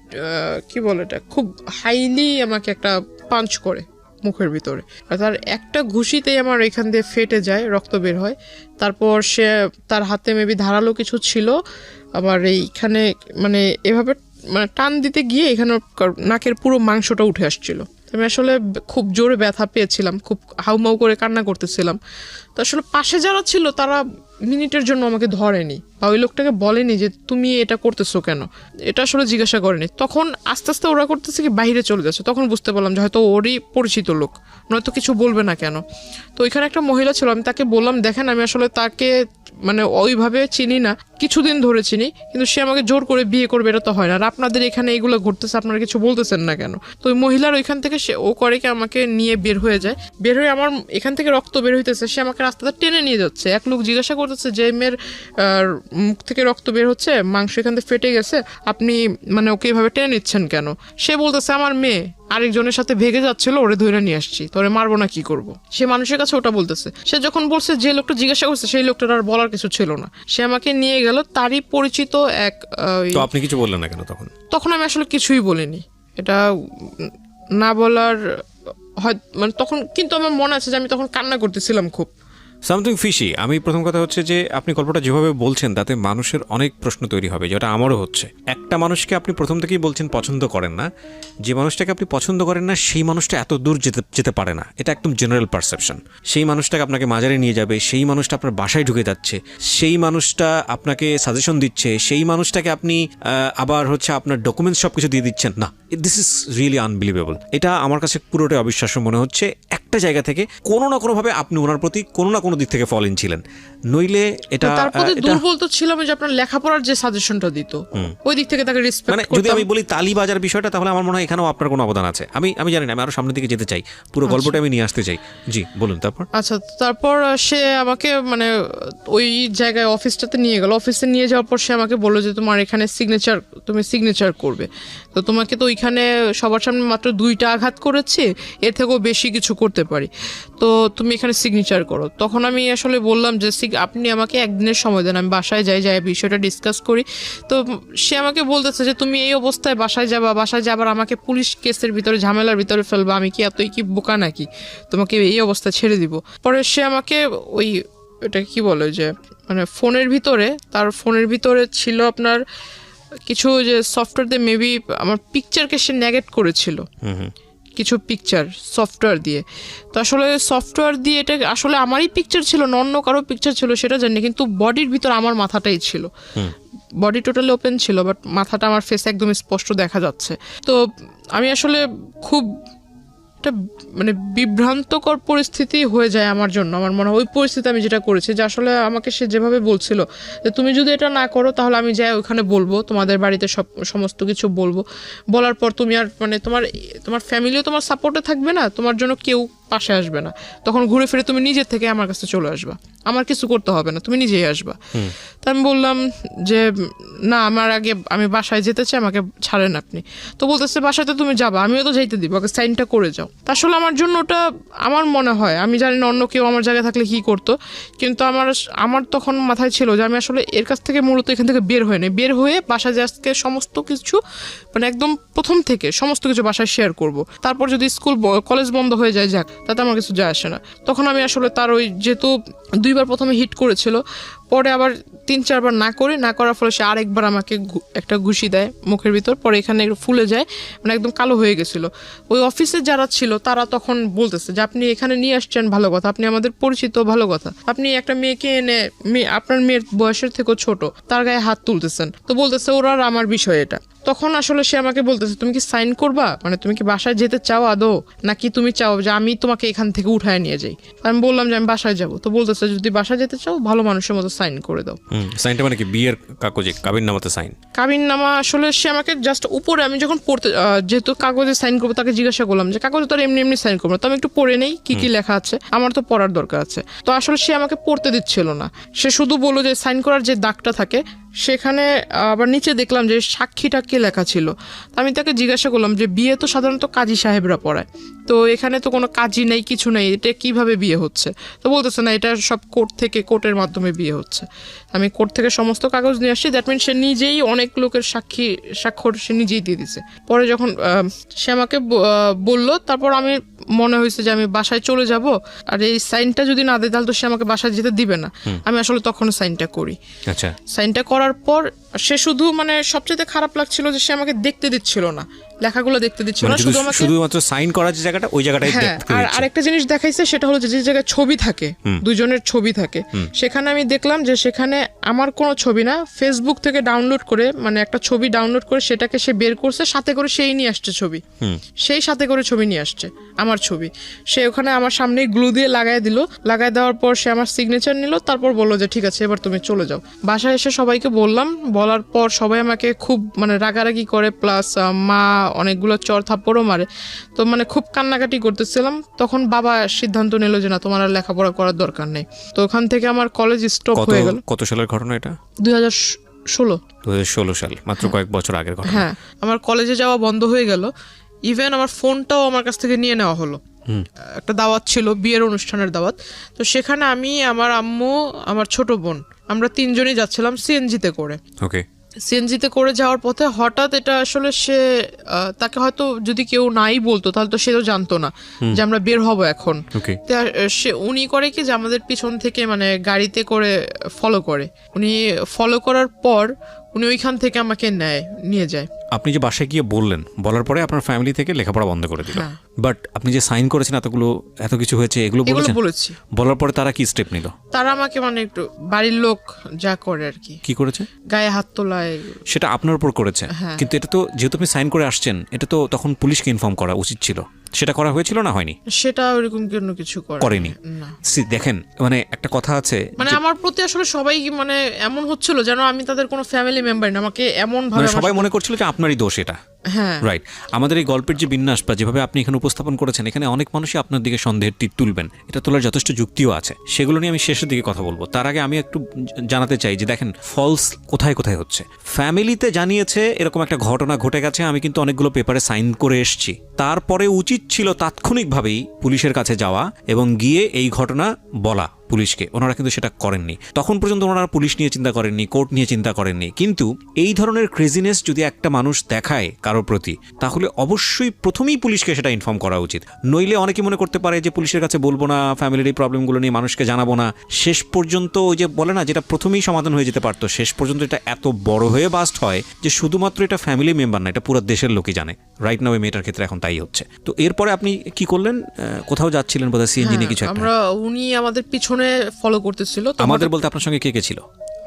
কি বলে এটা, খুব হাইলি আমাকে একটা পাঞ্চ করে মুখের ভিতরে, আর তার একটা ঘুষিতেই আমার এখান দিয়ে ফেটে যায়, রক্ত বের হয়। তারপর সে তার হাতে মেবি ধারালো কিছু ছিল, আবার এইখানে মানে এভাবে মানে টান দিতে গিয়ে এখানে নাকের পুরো মাংসটা উঠে আসছিল। আমি আসলে খুব জোরে ব্যথা পেয়েছিলাম, খুব হাউমাউ করে কান্না করতেছিলাম। তো আসলে পাশে যারা ছিল তারা মিনিটের জন্য আমাকে ধরেনি বা ওই লোকটাকে বলেনি যে তুমি এটা করতেছো কেন, এটা আসলে জিজ্ঞাসা করেনি। তখন আস্তে আস্তে ওরা করতেছে কি বাইরে চলে যাচ্ছে, তখন বুঝতে পারলাম যে হয়তো ওরই পরিচিত লোক, নয়তো কিছু বলবে না কেন। তো ওইখানে একটা মহিলা ছিল, আমি তাকে বললাম দেখেন আমি আসলে তাকে মানে ওইভাবে চিনি না, কিছুদিন ধরে চিনি, কিন্তু সে আমাকে জোর করে বিয়ে করবে এটা তো হয় না, আর আপনাদের এখানে এগুলো ঘটতেছে আপনারা কিছু বলতেছেন না কেন। তো ওই মহিলার ওইখান থেকে সে ও করে কি আমাকে নিয়ে বের হয়ে যায়, বের হয়ে আমার এখান থেকে রক্ত বের হইতেছে, সে আমাকে রাস্তাটা টেনে নিয়ে যাচ্ছে। এক লোক জিজ্ঞাসা করতেছে যে মেয়ের মুখ থেকে রক্ত বের হচ্ছে, মাংস এখান থেকে ফেটে গেছে, আপনি মানে ওকে এইভাবে টেনে নিচ্ছেন কেন? সে বলতেছে আমার মেয়ে আরেকজনের সাথে ভেগে যাচ্ছিল, ওরে ধরে নিয়ে আসছি, তোরে মারবো না কি করব। সে মানুষের কাছে ওটা বলতেছে। সে যখন বলছে যে লোকটা জিজ্ঞাসা করছে সেই লোকটার আর বলার কিছু ছিল না, সে আমাকে নিয়ে গেল তারই পরিচিত এক। তো আপনি কিছু বললেন না কেন তখন? তখন আমি আসলে কিছুই বলিনি, এটা না বলার হয় মানে তখন, কিন্তু আমার মনে আছে যে আমি তখন কান্না করতেছিলাম খুব। Something fishy. আমি প্রথম কথা হচ্ছে যে আপনি গল্পটা যেভাবে বলছেন তাতে মানুষের অনেক প্রশ্ন তৈরি হবে, যেটা আমারও হচ্ছে। একটা মানুষকে আপনি প্রথম থেকেই বলছেন পছন্দ করেন না, যে মানুষটাকে আপনি পছন্দ করেন না সেই মানুষটা এত দূর যেতে পারে না, এটা একদম জেনারেল পারসেপশন। সেই মানুষটাকে আপনাকে মাজারে নিয়ে যাবে, সেই মানুষটা আপনার বাসায় ঢুকে যাচ্ছে, সেই মানুষটা আপনাকে সাজেশন দিচ্ছে, সেই মানুষটাকে আপনি আবার হচ্ছে আপনার ডকুমেন্টস সব কিছু দিয়ে দিচ্ছেন। না, দিস ইজ রিয়েলি আনবিলিভেবল। এটা আমার কাছে পুরোটাই অবিশ্বাস্য মনে হচ্ছে। একটা জায়গা থেকে কোনো না কোনোভাবে আপনি ওনার প্রতি কোনো না কোনো দিক থেকে ফল ইন ছিলেন, নইলে এটা তারপরে দুর্বল তো ছিলাম যে আপনার লেখাপড়ার যে সাজেশনটা দিত ওই দিক থেকে তাকে রেসপেক্ট মানে করতাম। যদি আমি বলি তালিবাজার বিষয়টা, তাহলে আমার মনে হয় এখানেও আপনার কোনো অবদান আছে। আমি জানি না, আমি আরো সামনের দিকে যেতে চাই, পুরো গল্পটা আমি নিয়ে আসতে চাই। জি বলুন। তারপর আচ্ছা, তারপর সে আমাকে মানে ওই জায়গায় অফিসটাতে নিয়ে গেল। অফিসে নিয়ে যাওয়ার পর সে আমাকে বললো যে তোমার এখানে তুমি সিগনেচার করবে, তো তোমাকে তো ওইখানে সবার সামনে মাত্র 2টা আঘাত করেছি, এর থেকেও বেশি কিছু করতে পারি, তো তুমি এখানে সিগনেচার করো। তখন আমি আসলে বললাম যে আপনি আমাকে একদিনের সময় দেন, আমি বাসায় যাই বিষয়টা ডিসকাস করি। তো সে আমাকে বলতেছে যে তুমি এই অবস্থায় বাসায় যাবার আমাকে পুলিশ কেসের ভিতরে ঝামেলার ভিতরে ফেলবা, আমি কি এতই কি বোকা নাকি, তোমাকে এই অবস্থা ছেড়ে দিব। পরে সে আমাকে ওই এটা কি বলে যে মানে তার ফোনের ভিতরে ছিল আপনার কিছু যে সফটওয়্যার দিয়ে মেবি আমার পিকচারকে সে নেগেট করেছিল, কিছু পিকচার সফটওয়্যার দিয়ে। তো আসলে সফটওয়্যার দিয়ে এটা আসলে আমারই পিকচার ছিল না অন্য কারো পিকচার ছিল সেটা জানি, কিন্তু বডির ভিতর আমার মাথাটাই ছিল, বডি টোটালি ওপেন ছিল, বাট মাথাটা আমার ফেসে একদম স্পষ্ট দেখা যাচ্ছে। তো আমি আসলে খুব মানে বিভ্রান্তকর পরিস্থিতি হয়ে যায় আমার জন্য। আমার মনে হয় ওই পরিস্থিতি আমি যেটা করেছি যে আসলে আমাকে সে যেভাবে বলছিল যে তুমি যদি এটা না করো তাহলে আমি যাই ওখানে বলবো, তোমাদের বাড়িতে সমস্ত কিছু বলবো, বলার পর তুমি আর মানে তোমার ফ্যামিলিও তোমার সাপোর্টে থাকবে না, তোমার জন্য কেউ পাশে আসবে না, তখন ঘুরে ফিরে তুমি নিজের থেকে আমার কাছে চলে আসবা, আমার কিছু করতে হবে না, তুমি নিজেই আসবা। তা আমি বললাম যে না, আমি বাসায় যেতে চাই, আমাকে ছাড়েন আপনি। তো বলতেছে বাসাতে তুমি যাবা, আমিও তো যাইতে দিব, আগে সাইনটা করে যাও। আসলে আমার জন্য ওটা আমার মনে হয়, আমি জানি না অন্য কেউ আমার জায়গায় থাকলে কি করতো, কিন্তু আমার তখন মাথায় ছিল যে আমি আসলে এর কাছ থেকে মূলত এখান থেকে বের হয়ে বাসায় যে আজকে সমস্ত কিছু মানে একদম প্রথম থেকে সমস্ত কিছু বাসায় শেয়ার করব, তারপর যদি স্কুল কলেজ বন্ধ হয়ে যায় যাক, তাতে আমার কিছু যায় আসে না। তখন আমি আসলে তার ওই যেহেতু 2বার প্রথমে হিট করেছিল, পরে আবার 3-4 বার না করার ফলে সে আরেকবার আমাকে একটা ঘুষি দেয় মুখের ভিতর, পরে এখানে একটু ফুলে যায়, মানে একদম কালো হয়ে গেছিল। ওই অফিসে যারা ছিল তারা তখন বলতেছে যে আপনি এখানে নিয়ে আসছেন ভালো কথা, আপনি আমাদের পরিচিত ভালো কথা, আপনি একটা মেয়েকে এনে আপনার মেয়ের বয়সের থেকেও ছোট তার গায়ে হাত তুলতেছেন, তো বলতেছে ওরা আর আমার বিষয় এটা। তখন আসলে সে আমাকে বলতেছে তুমি কি সাইন করবা, মানে তুমি কি বাসায় যেতে চাও আদৌ, নাকি তুমি চাও যে আমি তোমাকে এখান থেকে উঠায় নিয়ে যাই। আমি বললাম যে আমি বাসায় যাবো। তো বলতেছে যদি বাসায় যেতে চাও ভালো মানুষের মতো সাইন করে দাও। সাইনটা মানে কি বিয়ের কাগজে কাবিননামাতে সাইন? কাবিননামা আসলে সে আমাকে জাস্ট উপরে, আমি যখন পড়তে যেহেতু কাগজে সাইন করবো তাকে জিজ্ঞাসা করলাম যে কাগজে তো আর এমনি সাইন করবো না, তো আমি একটু পড়ে নেই কি কি লেখা আছে, আমার তো পড়ার দরকার আছে। তো আসলে সে আমাকে পড়তে দিচ্ছিল না, সে শুধু বললো যে সাইন করার যে দাগটা থাকে সেখানে আবার নিচে দেখলাম যে সাক্ষীটা কে লেখা ছিল। আমি তাকে জিজ্ঞাসা করলাম যে বিয়ে তো সাধারণত কাজী সাহেবরা পড়ায়, তো এখানে তো কোনো কাজই নেই, কিছু নেই, এটা কিভাবে বিয়ে হচ্ছে? তো বলতেছে না, এটা সব কোর্টের মাধ্যমে বিয়ে হচ্ছে। আমি কোর্ট থেকে সমস্ত কাগজ নিয়ে আসছি, দ্যাট মিন সে নিজেই অনেক লোকের স্বাক্ষর সে নিজেই দিয়ে দিছে। পরে যখন সে আমাকে বলল, তারপর আমি মনে হয়েছে যে আমি বাসায় চলে যাব, আর এই সাইনটা যদি না দেয় তাহলে তো সে আমাকে বাসায় যেতে দিবে না। আমি আসলে তখন সাইনটা করি। আচ্ছা, সাইনটা করার পর সে শুধু মানে সবচেয়ে খারাপ লাগছিল যে সে আমাকে দেখতে দিচ্ছিল না, লেখাগুলো দেখতে দিচ্ছিল না, শুধু আমাকে শুধুমাত্র সাইন করার যে জায়গাটা ওই জায়গাটাই দেখতে দিচ্ছে। আর আরেকটা জিনিস দেখাইছে, সেটা হলো যে জায়গায় ছবি থাকে, দুজনের ছবি থাকে, সেখানে আমি দেখলাম যে সেখানে আমার কোনো ছবি না, ফেসবুক থেকে ডাউনলোড করে মানে একটা ছবি ডাউনলোড করে সেটাকে সে বের করছে, সাথে করে সেই নিয়ে আসছে ছবি, সেই সাথে করে ছবি নিয়ে আসছে আমার ছবি, সে ওখানে আমার সামনে গ্লু দিয়ে লাগাই দেওয়ার পর সে আমার সিগনেচার নিল, তারপর বললো যে ঠিক আছে এবার তুমি চলে যাও। বাসায় এসে সবাইকে বলার পর সবাই আমাকে খুব মানে রাগারাগি করে, প্লাস মা অনেকগুলো চর থাপ্পড়ও মারে, তো মানে খুব কান্নাকাটি করতেছিলাম। তখন বাবা সিদ্ধান্ত নিল যে না, তোমার আর লেখাপড়া করার দরকার নেই। তো ওখান থেকে আমার কলেজ স্টপ হয়ে গেল। কত সালের ঘটনা এটা? 2016 সাল, মাত্র কয়েক বছর আগের ঘটনা। হ্যাঁ, আমার কলেজে যাওয়া বন্ধ হয়ে গেল, ইভেন আমার ফোনটাও আমার কাছ থেকে নিয়ে নেওয়া হলো। একটা দাওয়াত ছিল, বিয়ের অনুষ্ঠানের দাওয়াত, তো সেখানে আমি, আমার আম্মু, আমার ছোট বোন, আমরা 3জনই যাচ্ছিলাম সিএনজিতে করে। ওকে, সিএনজিতে করে যাওয়ার পথে হঠাৎ এটা আসলে তাকে হয়তো যদি কেউ নাই বলতো তাহলে তো সে তো জানতো না যে আমরা বের হব এখন। উনি করে কি যে আমাদের পিছন থেকে মানে গাড়িতে করে উনি ফলো করার পর উনি ওইখান থেকে আমাকে নিয়ে যায়। আপনি যে বাসায় গিয়ে বলার পরে আপনার ফ্যামিলি থেকে লেখাপড়া বন্ধ করে দিল, বাট আপনি যে সাইন করেছেন এত কিছু হয়েছে এগুলো বলেছি, বলার পরে তারা কি স্টেপ নিল? তারা আমাকে মানে একটু বাড়ির লোক যা করে আর কি করেছে, গায়ে হাত তোলায়, সেটা আপনার উপর করেছে। কিন্তু এটা তো যেহেতু আপনি সাইন করে আসছেন, এটা তো তখন পুলিশকে ইনফর্ম করা উচিত ছিল। সেটা করা হয়েছিল না হয়নি? সেটা ওরকম কোনো কিছু করেনি। না। দেখেন মানে একটা কথা আছে, মানে আমার প্রতি আসলে সবাই মানে এমন হচ্ছিল যেন আমি তাদের কোনো ফ্যামিলি মেম্বার না, আমাকে এমন ভাবে মানে সবাই মনে করছিল যে আপনারই দোষ এটা। হ্যাঁ রাইট। আমাদের এই গল্পের যে বিন্যাস বা যেভাবে আপনি এখানে উপস্থাপন করেছেন, এখানে অনেক মানুষই আপনার দিকে সন্দেহের তীর তুলবেন, এটা তোলার যথেষ্ট যুক্তিও আছে, সেগুলো নিয়ে আমি শেষের দিকে কথা বলবো। তার আগে আমি একটু জানাতে চাই যে দেখেন ফলস কোথায় কোথায় হচ্ছে। ফ্যামিলিতে জানিয়েছে এরকম একটা ঘটনা ঘটে গেছে, আমি কিন্তু অনেকগুলো পেপারে সাইন করে এসেছি, তারপরে উচিত ছিল তাৎক্ষণিকভাবেই পুলিশের কাছে যাওয়া এবং গিয়ে এই ঘটনা বলা পুলিশকে। ওনারা কিন্তু সেটা করেননি, তখন পর্যন্ত ওনারা পুলিশ নিয়ে চিন্তা করেননি, কোর্ট নিয়ে চিন্তা করেননি। কিন্তু এই ধরনের ক্রেজিনেস যদি একটা মানুষ দেখায় কারোর প্রতি, তাহলে অবশ্যই প্রথমেই পুলিশকে সেটা ইনফর্ম করা উচিত। নইলে অনেকে মনে করতে পারে যে পুলিশের কাছে বলবো না, ফ্যামিলির এই প্রবলেমগুলো নিয়ে মানুষকে জানাবো না, শেষ পর্যন্ত ওই যে বলে না, যেটা প্রথমেই সমাধান হয়ে যেতে পারতো, শেষ পর্যন্ত এটা এত বড় হয়ে বাস্ট হয় যে শুধুমাত্র এটা ফ্যামিলি মেম্বার না, এটা পুরো দেশের লোকই জানে। রাইট নাও এই মেয়েটার ক্ষেত্রে এখন তাই হচ্ছে। তো এরপরে আপনি কি করলেন? কোথাও যাচ্ছিলেন বোধহয়, সিএনজি নিয়ে কিছু একটা। আমরা উনি আমাদের পিছনে ফলো করতেছিল। আমাদের বলতে আপনার সঙ্গে কে কে ছিল?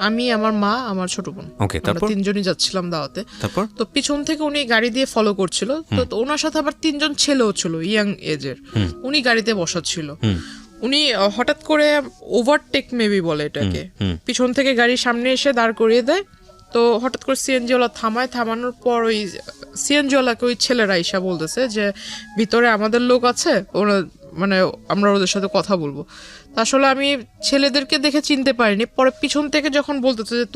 আমি, আমার মা, আমার ছোট বোন। ওকে, তারপর তিনজনই যাচ্ছিলাম দাওয়াতে। তারপর তো পিছন থেকে উনি গাড়ি দিয়ে ফলো করছিল, তো ওনার সাথে আবার তিনজন ছেলেও ছিল ইয়াং এজের, উনি গাড়িতে বসা ছিল। উনি হঠাৎ করে ওভারটেক মেবি বলে এটাকে, পিছন থেকে গাড়ির সামনে এসে দাঁড় করিয়ে দেয়। তো হঠাৎ করে সিএনজিওয়ালা থামায়, থামানোর পর ওই সিএনজিওয়ালাকে ওই ছেলেরা ইসা বলতেছে যে ভিতরে আমাদের লোক আছে, ওরা মানে আমরা ওদের সাথে কথা বলবো। আসলে আমি ছেলেদেরকে দেখে চিনতে পারিনি, পরে পিছন থেকে যখন বলতেছে যে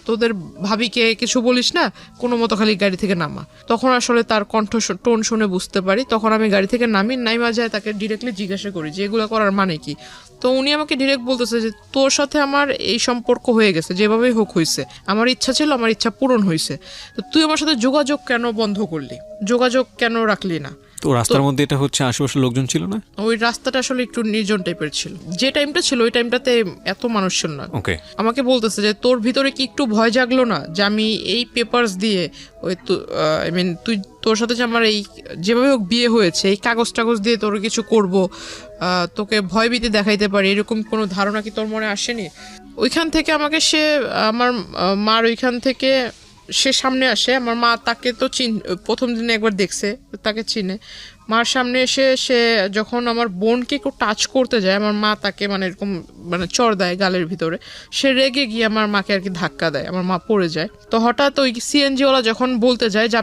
তোদের ভাবিকে কিছু বলিস না, কোনো মতো খালি গাড়ি থেকে নামা, তখন আসলে তার কণ্ঠ টোন শুনে বুঝতে পারি। তখন আমি গাড়ি থেকে নাইমা যায়, তাকে ডিরেক্টলি জিজ্ঞাসা করি যে এগুলো করার মানে কি। তো উনি আমাকে ডিরেক্ট বলতেছে যে তোর সাথে আমার এই সম্পর্ক হয়ে গেছে, যেভাবেই হোক হয়েছে, আমার ইচ্ছা ছিল, আমার ইচ্ছা পূরণ হয়েছে, তো তুই আমার সাথে যোগাযোগ কেন বন্ধ করলি, যোগাযোগ কেন রাখলি না? তো রাস্তার মধ্যে এটা হচ্ছে, আশেপাশে লোকজন ছিল না? ওই রাস্তাটা আসলে একটু নির্জন টাইপের ছিল, যে টাইমটা ছিল ওই টাইমটাতে এত মানুষ ছিল না। ওকে। আমাকে বলতেছে যে তোর ভিতরে কি একটু ভয় জাগলো না যে আমি এই পেপারস দিয়ে ওই আই মিন তুই তোর সাথে যে আমার এই যেভাবে হোক বিয়ে হয়েছে, এই কাগজ টাগজ দিয়ে তোর কিছু করব, তোকে ভয়ভীতি দেখাইতে পারি, এরকম কোনো ধারণা কি তোর মনে আসেনি? ওইখান থেকে আমাকে সে আমার মার ওইখান থেকে সে সামনে আসে। আমার মা তাকে তো প্রথম দিনে একবার দেখছে, তাকে চিনে। মার সামনে এসে সে যখন আমার বোনকে একটু টাচ করতে যায়, আমার মা তাকে মানে এরকম মানে চর দেয় গালের ভিতরে, সে রেগে গিয়ে আমার মাকে আর কি ধাক্কা দেয়, আমার মা পড়ে যায়। তো হঠাৎ ওই সিএনজিওয়ালা যখন বলতে যায় যে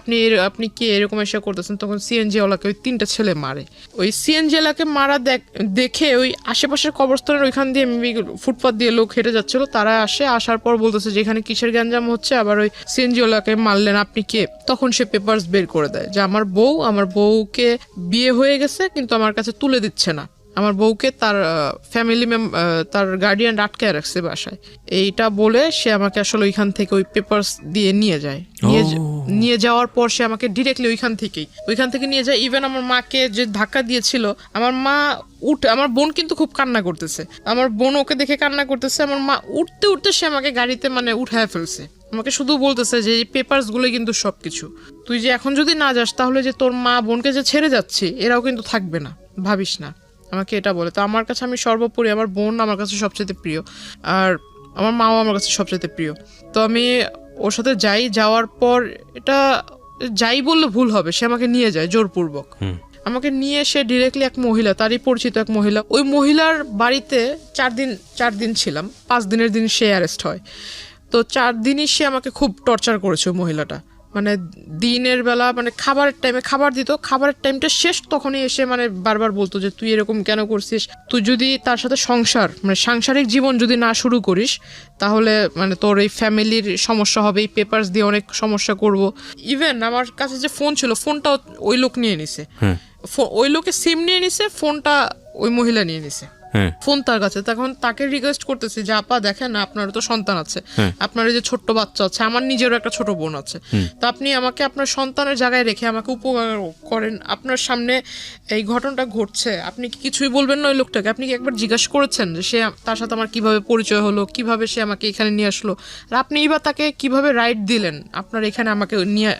আপনি কি এরকম এসে করতেছেন, তখন সিএনজিওয়ালাকে ওই তিনটা ছেলে মারে। ওই সিএনজিওয়ালাকে মারা দেখে ওই আশেপাশের কবরস্থানের ওইখান দিয়ে ফুটপাথ দিয়ে লোক হেঁটে যাচ্ছিল, তারা আসার পর বলতেছে যে এখানে কিসের গ্যাঞ্জাম হচ্ছে, আবার ওই সিএনজিওয়ালাকে মারলেন আপনি কে? তখন সে পেপারস বের করে দেয় যে আমার বউকে বিয়ে হয়ে গেছে কিন্তু আমার কাছে তুলে দিচ্ছে না, আমার বউকে তার ফ্যামিলি তার গার্ডিয়ান আটকায় রাখছে বাসায়। এইটা বলে সে আমাকে আসলে ওইখান থেকে ওই পেপারস দিয়ে নিয়ে যায়। নিয়ে যাওয়ার পর সে আমাকে ডিরেক্টলি ওইখান থেকে নিয়ে যায়। ইভেন আমার মাকে যে ধাক্কা দিয়েছিল, আমার মা আমার বোন কিন্তু খুব কান্না করতেছে, আমার বোন ওকে দেখে কান্না করতেছে। আমার মা উঠতে উঠতে সে আমাকে গাড়িতে মানে উঠায় ফেলছে, আমাকে শুধু বলতেছে যে এই পেপারস গুলো কিন্তু সবকিছু, তুই যে এখন যদি না যাস তাহলে যে তোর মা বোনকে যে ছেড়ে যাচ্ছে এরাও কিন্তু থাকবে না, ভাবিস না, আমাকে এটা বলে। তো আমার কাছে আমি সর্বোপরি আমার বোন আমার কাছে সবচেয়ে প্রিয়, আর আমার মাও আমার কাছে সবচেয়ে প্রিয়। তো আমি ওর সাথে যাওয়ার পর এটা যাই বললে ভুল হবে, সে আমাকে নিয়ে যায় জোরপূর্বক। আমাকে নিয়ে সে ডিরেক্টলি এক মহিলা, তারই পরিচিত এক মহিলা, ওই মহিলার বাড়িতে 4 দিন ছিলাম। 5 দিনের দিন সে অ্যারেস্ট হয়। তো 4 দিনই সে আমাকে খুব টর্চার করেছে ওই মহিলাটা, মানে দিনের বেলা মানে খাবারের টাইমে খাবার দিত, খাবারের টাইমটা শেষ তখনই এসে মানে বারবার বলতো যে তুই এরকম কেন করছিস, তুই যদি তার সাথে সাংসারিক জীবন যদি না শুরু করিস তাহলে মানে তোর এই ফ্যামিলির সমস্যা হবে, এই পেপারস দিয়ে অনেক সমস্যা করব। ইভেন আমার কাছে যে ফোন ছিল, ফোনটাও ওই লোক নিয়ে নিছে, ওই লোকে সিম নিয়ে নিছে, ফোনটা ওই মহিলা নিয়ে নিছে, ফোন তার কাছে। তখন তাকে রিকোয়েস্ট করতেছি যে আপা দেখেন আপনারও তো সন্তান আছে, আপনার এই যে ছোট্ট বাচ্চা আছে, আমার নিজেরও একটা ছোট বোন আছে, তো আপনি আমাকে আপনার সন্তানের জায়গায় রেখে আমাকে উপকার করেন, আপনার সামনে এই ঘটনাটা ঘটছে, আপনি কি কিছুই বলবেন না ওই লোকটাকে? আপনি কি একবার জিজ্ঞাসা করেছেন যে সে তার সাথে আমার কিভাবে পরিচয় হলো, কিভাবে সে আমাকে এখানে নিয়ে আসলো, আর আপনি বা তাকে কিভাবে রাইট দিলেন আপনার এখানে আমাকে নিয়ে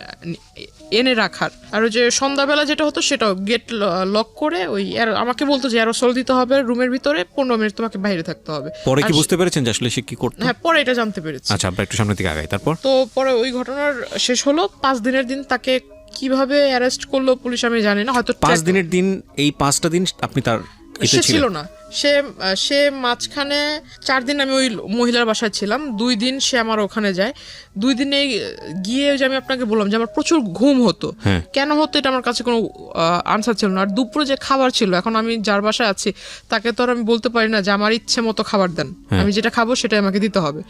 এনে রাখার? আর ওই যে সন্ধ্যাবেলা যেটা হতো সেটাও গেট লক করে ওই আমাকে বলতো যে অ্যারোসল দিতে হবে রুমের ভিতরে, 15 মিনিট তোমাকে বাইরে থাকতে হবে। পরে কি বুঝতে পেরেছেন যে আসলে সে কি করতো? হ্যাঁ, পরে এটা জানতে পেরেছি। আচ্ছা, আমরা একটু সামনের দিকে আগাই। তারপর তো পরে ওই ঘটনার শেষ হলো, 5 দিনের দিন তাকে কিভাবে অ্যারেস্ট করলো পুলিশ আমি জানি না, হয়তো 5 দিনের দিন, এই 5টা দিন আপনি তার সে ছিল না, সে মাঝখানে 4 দিন আমি ওই মহিলার বাসায় ছিলাম, 2 দিন সে আমার ওখানে যায়। 2 দিনে গিয়ে যে আমি আপনাকে বললাম যে আমার প্রচুর ঘুম হতো, কেন হতো এটা আমার কাছে কোনো আনসার ছিল না। আর দুপুরে যে খাবার ছিল, এখন আমি যার বাসায় আছি তাকে তো আর আমি বলতে পারি না যে আমার ইচ্ছে মতো খাবার দেন, আমি যেটা খাবো সেটাই আমাকে দিতে হবে।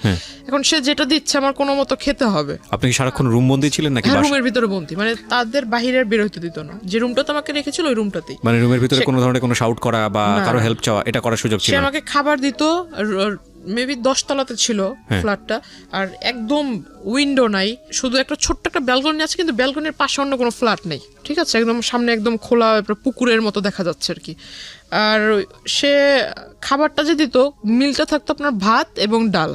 এখন সে যেটা দিচ্ছে আমার কোনো মতো খেতে হবে। আপনি কি সারাক্ষণ রুম বন্দি ছিলেন নাকি? রুমের ভিতরে বন্দি, মানে তাদের বাহিরের বের হইতে দিত না, যে রুমটাতে আমাকে রেখেছিল ওই রুমটাতেই। মানে রুমের ভিতরে কোনো ধরনের কোনো শাউট করা বা কারো হেল্প চাওয়া এটা করার সুযোগ ছিল সে না? আমাকে খাবার দিত, মেবি 10 তলাতে ছিল ফ্ল্যাটটা, আর একদম উইন্ডো নাই, শুধু একটা ছোট্ট একটা ব্যালকনি আছে, কিন্তু ব্যালকনির পাশে অন্য কোনো ফ্ল্যাট নেই, ঠিক আছে, একদম সামনে একদম খোলা পুকুরের মতো দেখা যাচ্ছে আর কি। আর সে খাবারটা যে দিত, মিলটা থাকতো আপনার ভাত এবং ডাল।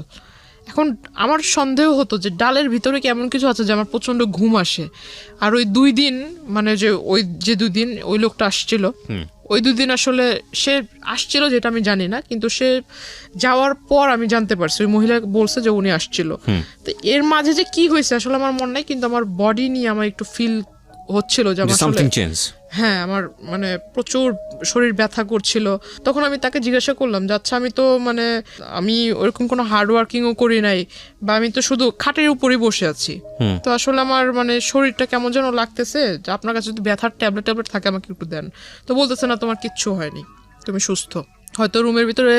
এখন আমার সন্দেহ হতো যে ডালের ভিতরে কি এমন কিছু আছে যে আমার প্রচন্ড ঘুম আসে। আর ওই 2 দিন, মানে যে 2 দিন ওই লোকটা আসছিল, ওই 2 দিন আসলে সে আসছিল যেটা আমি জানি না, কিন্তু সে যাওয়ার পর আমি জানতে পারছি, ওই মহিলা বলছে যে উনি আসছিল। তো এর মাঝে যে কি হয়েছে আসলে আমার মনে নাই, কিন্তু আমার বডি নিয়ে আমার একটু ফিল হচ্ছিল যে আমার সামথিং চেঞ্জ। হ্যাঁ, আমার মানে প্রচুর শরীর ব্যথা করছিল। তখন আমি তাকে জিজ্ঞাসা করলাম যে আচ্ছা, আমি তো মানে আমি ওরকম কোনো হার্ড ওয়ার্কিংও করি নাই, বা আমি তো শুধু খাটের উপরেই বসে আছি, তো আসলে আমার মানে শরীরটা কেমন যেন লাগতেছে, যে আপনার কাছে যদি ব্যথার ট্যাবলেট থাকে আমাকে একটু দেন। তো বলতেছে না, তোমার কিচ্ছু হয়নি, তুমি সুস্থ, হয়তো রুমের ভিতরে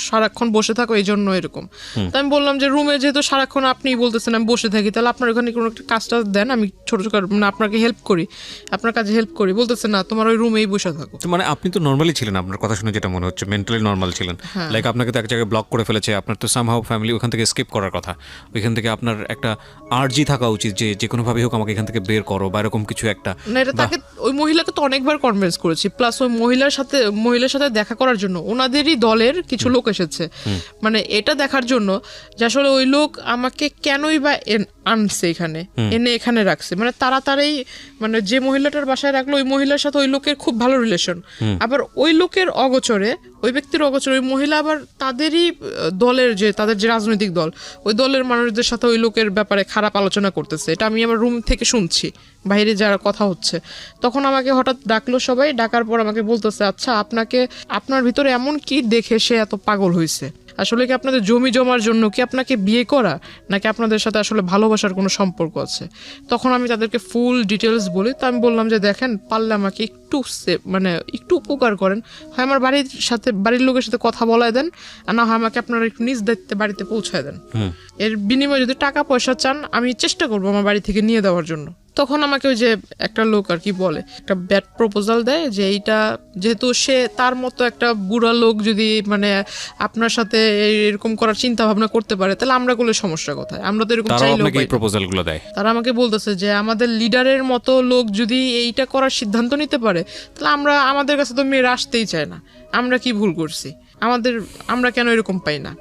সারাক্ষণ বসে থাকো এই জন্য এরকম। তো আমি বললাম যে রুমে যেহেতু সারাক্ষণ আপনিই বলতেছেন আমি বসে থাকি, তাহলে আপনার ওখানে কোনো একটা কাজটা দেন, আমি ছোট ছোট মানে আপনাকে হেল্প করি, আপনার কাজে হেল্প করি। বলতেছে না, তোমার ওই রুমেই বসে থাকো। মানে আপনি তো নর্মালি ছিলেন, আপনার কথা শুনে যেটা মনে হচ্ছে মেন্টালি নর্মাল ছিলেন। লাইক আপনাকে তো এক জায়গায় ব্লক করে ফেলেছে, আপনার তো সামহাউ ফ্যামিলি ওখান থেকে এসকেপ করার কথা, ওইখান থেকে আপনার একটা আর্জি থাকা উচিত যে যে কোনোভাবেই হোক আমাকে এখান থেকে বের করো বা এরকম কিছু একটা। না, এটা তাকে, ওই মহিলাকে তো অনেকবার কনভিন্স করেছি, প্লাস ওই মহিলার সাথে দেখা করার জন্য ওনাদেরই দলের কিছু লোক এসেছে, মানে এটা দেখার জন্য যে আসলে ওই লোক আমাকে কেনই বা আনছে এখানে, এনে এখানে রাখছে। মানে তাড়াতাড়ি, মানে যে মহিলাটার বাসায় রাখলো ওই মহিলার সাথে ওই লোকের খুব ভালো রিলেশন, আবার ওই লোকের অগোচরে, ওই ব্যক্তির অগোচরে ওই মহিলা আবার তাদেরই দলের, যে তাদের যে রাজনৈতিক দল, ওই দলের মানুষদের সাথে ওই লোকের ব্যাপারে খারাপ আলোচনা করতেছে। এটা আমি আমার রুম থেকে শুনছি, বাইরে যারা কথা হচ্ছে। তখন আমাকে হঠাৎ ডাকলো সবাই, ডাকার পর আমাকে বলতেছে আচ্ছা, আপনার ভিতরে এমন কি দেখে সে এত পাগল হয়েছে? আসলে কি আপনাদের জমি জমার জন্য কি আপনাকে বিয়ে করা, নাকি আপনাদের সাথে আসলে ভালোবাসার কোনো সম্পর্ক আছে? তখন আমি তাদেরকে ফুল ডিটেলস বলি। তো আমি বললাম যে দেখেন, পারলে আমাকে একটু মানে একটু উপকার করেন, হয় আমার বাড়ির লোকের সাথে কথা বলায় দেন, আর না হয় আমাকে আপনারা একটু নিজ দায়িত্বে বাড়িতে পৌঁছায় দেন। এর বিনিময়ে যদি টাকা পয়সা চান, আমি চেষ্টা করবো আমার বাড়ি থেকে নিয়ে দেওয়ার জন্য। তখন আমাকে ওই যে একটা লোক আর কি বলে, একটা ব্যাড প্রপোজাল দেয় যে এইটা যেহেতু সে তার মতো একটা বুড়া লোক যদি মানে আপনার সাথে এরকম করার চিন্তা ভাবনা করতে পারে, তাহলে আমরা করলে সমস্যা কোথায়? আমরা তো এরকম চাইলেও পাই না। তারা আমাকে বলতেছে যে আমাদের লিডারের মতো লোক যদি এইটা করার সিদ্ধান্ত নিতে পারে, তাহলে আমাদের কাছে তো মেয়েরা আসতেই চায় না। আমরা কি ভুল করছি? আমরা কেন এরকম পাই না?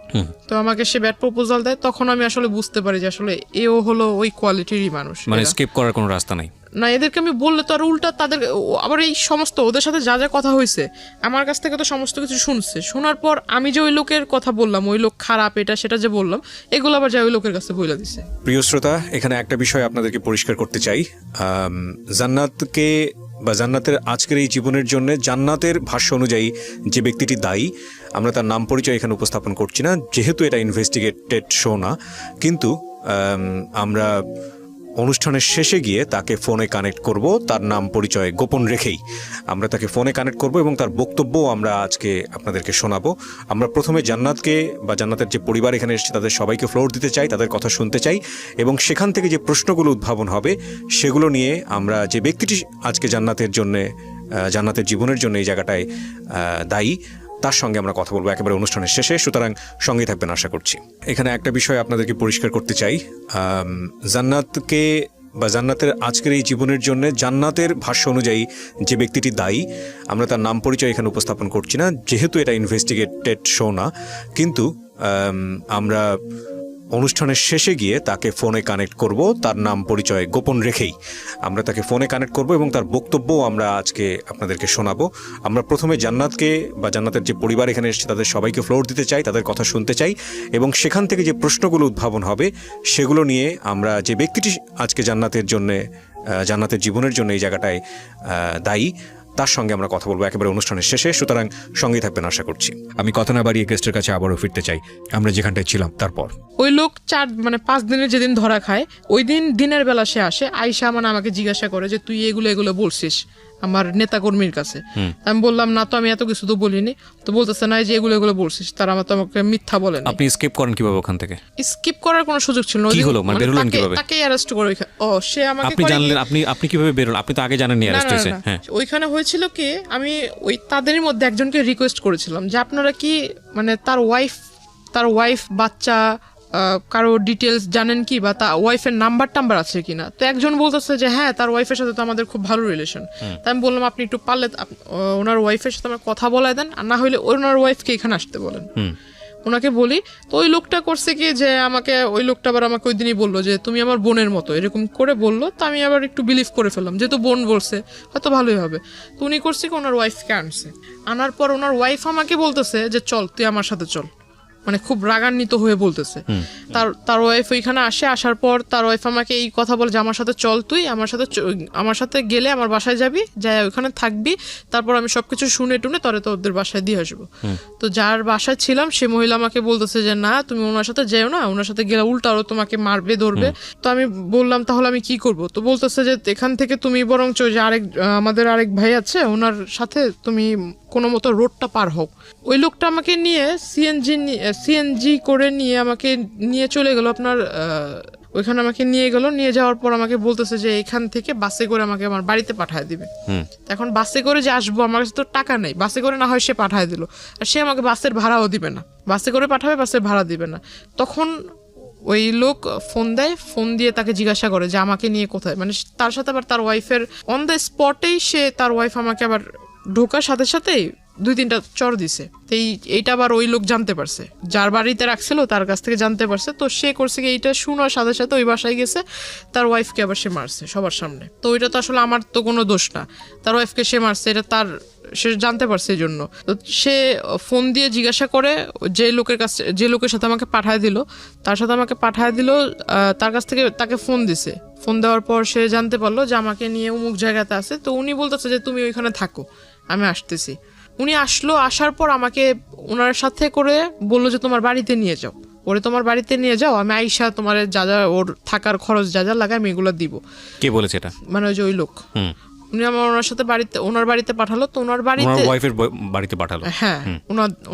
তো আমাকে সে ব্যাড প্রপোজাল দেয়। তখন আমি আসলে বুঝতে পারি যে আসলে এও হলো ওই কোয়ালিটিরই মানুষ, মানে স্কিপ করার কোনো রাস্তা নাই না। এদেরকে আমি বললে তো আর উল্টা তাদের আবার এই সমস্ত ওদের সাথে যা যা কথা হয়েছে আমার কাছ থেকে তো সমস্ত কিছু শুনছে। শোনার পর আমি যে ওই লোকের কথা বললাম, ওই লোক খারাপ, এটা সেটা যে বললাম, এগুলো আবার যা ওই লোকের কাছে বলে দিছে। প্রিয় শ্রোতা, এখানে একটা বিষয় আপনাদেরকে পরিষ্কার করতে চাই। জান্নাতকে বা জান্নাতের আজকের এই জীবনের জন্য জান্নাতের ভাষ্য অনুযায়ী যে ব্যক্তিটি দায়ী, আমরা তার নাম পরিচয় এখানে উপস্থাপন করছি না, যেহেতু এটা ইনভেস্টিগেটেড শো না। কিন্তু আমরা অনুষ্ঠানের শেষে গিয়ে তাকে ফোনে কানেক্ট করব, তার নাম পরিচয় গোপন রেখেই আমরা তাকে ফোনে কানেক্ট করব এবং তার বক্তব্য আমরা আজকে আপনাদেরকে শোনাবো। আমরা প্রথমে জান্নাতকে বা জান্নাতের যে পরিবার এখানে এসেছে তাদের সবাইকে ফ্লোর দিতে চাই, তাদের কথা শুনতে চাই, এবং সেখান থেকে যে প্রশ্নগুলো উদ্ভাবন হবে সেগুলো নিয়ে আমরা যে ব্যক্তিটি আজকে জান্নাতের জীবনের জন্য এই জায়গাটায় দায়ী, তার সঙ্গে আমরা কথা বলবো একেবারে অনুষ্ঠানের শেষে। সুতরাং সঙ্গে থাকবেন আশা করছি। এখানে একটা বিষয় আপনাদেরকে পরিষ্কার করতে চাই। জান্নাতকে বা জান্নাতের আজকের এই জীবনের জন্য জান্নাতের ভাষ্য অনুযায়ী যে ব্যক্তিটি দায়ী, আমরা তার নাম পরিচয় এখানে উপস্থাপন করছি না, যেহেতু এটা ইনভেস্টিগেটেড শো না। কিন্তু আমরা অনুষ্ঠানের শেষে গিয়ে তাকে ফোনে কানেক্ট করব, তার নাম পরিচয় গোপন রেখেই আমরা তাকে ফোনে কানেক্ট করব এবং তার বক্তব্য আমরা আজকে আপনাদেরকে শোনাবো। আমরা প্রথমে জান্নাতকে বা জান্নাতের যে পরিবার এখানে এসেছে তাদের সবাইকে ফ্লোর দিতে চাই, তাদের কথা শুনতে চাই, এবং সেখান থেকে যে প্রশ্নগুলো উদ্ভাবন হবে সেগুলো নিয়ে আমরা যে ব্যক্তিটি আজকে জান্নাতের জীবনের জন্য এই জায়গাটায় দায়ী, তার সঙ্গে আমরা কথা বলবো একেবারে অনুষ্ঠানের শেষে। সুতরাং সঙ্গেই থাকবেন আশা করছি। আমি কথা না বাড়িয়ে গেস্টের কাছে আবারও ফিরতে চাই আমরা যেখানটায় ছিলাম। তারপর ওই লোক 5 দিনের যেদিন ধরা খায় ওই দিন দিনের বেলা সে আসে, আইসা মানে আমাকে জিজ্ঞাসা করে যে তুই এগুলো বলছিস আমার নেতাকর্মীর কাছে। আমি বললাম না তো, আমি এত কিছু তো বলিনি। তো বলতেছে না, যে এগুলো বলছিস তারা আমাকে মিথ্যা বলে। আপনি স্কিপ করেন কিভাবে ওখান থেকে? স্কিপ করার কোনো সুযোগ ছিল না। কি হলো, মানে বেরোলেন কিভাবে? তাকে অ্যারেস্ট করে সে আমাকে আপনি জানলেন? আপনি কিভাবে বেরোলেন? আপনি তো আগে জানেননি অ্যারেস্ট হয়েছে। হ্যাঁ, ওইখানে হয়েছিল কি, আমি ওই তাদের মধ্যে একজনকে রিকোয়েস্ট করেছিলাম যে আপনারা কি মানে তার ওয়াইফ বাচ্চা কারো ডিটেলস জানেন কি, বা তার ওয়াইফের নাম্বার আছে কিনা। তো একজন বলতেছে যে হ্যাঁ তার ওয়াইফের সাথে তো আমাদের খুব ভালো রিলেশন। তাই আমি বললাম আপনি একটু পারলে ওনার ওয়াইফের সাথে আমার কথা বলায় দেন, আর না হলে ওনার ওয়াইফকে এখানে আসতে বলেন। ওনাকে বলি। তো ওই লোকটা করছে কি যে ওই লোকটা আবার আমাকে ওই দিনই বললো যে তুমি আমার বোনের মতো, এরকম করে বললো। তো আমি আবার একটু বিলিভ করে ফেললাম, যেহেতু বোন বলছে হয়তো ভালোই হবে। তো উনি করছে কি ওনার ওয়াইফকে আনার পর ওনার ওয়াইফ আমাকে বলতেছে যে চল তুই আমার সাথে চল, মানে খুব রাগান্বিত হয়ে বলতেছে। তার ওয়াইফ ওইখানে আসার পর তার ওয়াইফ আমাকে এই কথা বলে যে আমার সাথে চল, তুই আমার সাথে গেলে আমার বাসায় যাবি, যাই ওইখানে থাকবি, তারপর আমি সবকিছু শুনে টুনে তোদের বাসায় দিয়ে আসবো। তো যার বাসায় ছিলাম সে মহিলা আমাকে বলতেছে যে না তুমি ওনার সাথে যেও না, ওনার সাথে গেলে উল্টা আরো তোমাকে মারবে ধরবে। তো আমি বললাম তাহলে আমি কি করব? তো বলতেছে যে এখান থেকে তুমি বরঞ্চ যে আমাদের আরেক ভাই আছে ওনার সাথে তুমি কোনো মতো রোডটা পার হোক। ওই লোকটা আমাকে নিয়ে সিএনজি করে আমাকে নিয়ে চলে গেল আপনার ওইখানে আমাকে নিয়ে যাওয়ার পর আমাকে বলতেছে যে এখান থেকে বাসে করে আমাকে আমার বাড়িতে পাঠায় দিবে। এখন বাসে করে যে আসবো, আমার কাছে তো টাকা নেই, বাসে করে না হয় সে পাঠায় দিল, আর সে আমাকে বাসের ভাড়াও দিবে না, বাসে করে পাঠাবে বাসের ভাড়া দিবে না। তখন ওই লোক ফোন দিয়ে তাকে জিজ্ঞাসা করে যে আমাকে নিয়ে কোথায়, মানে তার সাথে আবার তার ওয়াইফের অন দ্য স্পটেই তার ওয়াইফ আমাকে আবার ঢোকার সাথে সাথেই 2-3টা চর দিছে। এইটা আবার ওই লোক জানতে পারছে, যার বাড়িতে রাখছিল তার কাছ থেকে জানতে পারছে। তো সে করছে কি এইটা শোনার সাথে সাথে ওই বাসায় গেছে, তার ওয়াইফকে আবার সে মারছে সবার সামনে। তো ওইটা তো আসলে আমার তো কোনো দোষ না, তার ওয়াইফকে সে মারছে, এটা সে জানতে পারছে এই জন্য। তো সে ফোন দিয়ে জিজ্ঞাসা করে যে লোকের সাথে আমাকে পাঠায় দিল, তার সাথে আমাকে পাঠায় দিল, তার কাছ থেকে তাকে ফোন দিছে। ফোন দেওয়ার পর সে জানতে পারলো যে আমাকে নিয়ে অমুক জায়গাতে আছে। তো উনি বলতেছে যে তুমি ওইখানে থাকো, আমি আসতেছি। উনি আসার পর আমাকে ওনার সাথে করে বললো যে তোমার বাড়িতে নিয়ে যাও, তোমার বাড়িতে নিয়ে যাও, আমি আইসা তোমার যা যা ওর থাকার খরচ যা যা লাগে আমি এগুলো দিব। কে বলেছে এটা? মানে ওই লোক। উনি ওনার সাথে ওনার বাড়িতে পাঠালো। তো ওনার বাড়িতে পাঠালো। হ্যাঁ,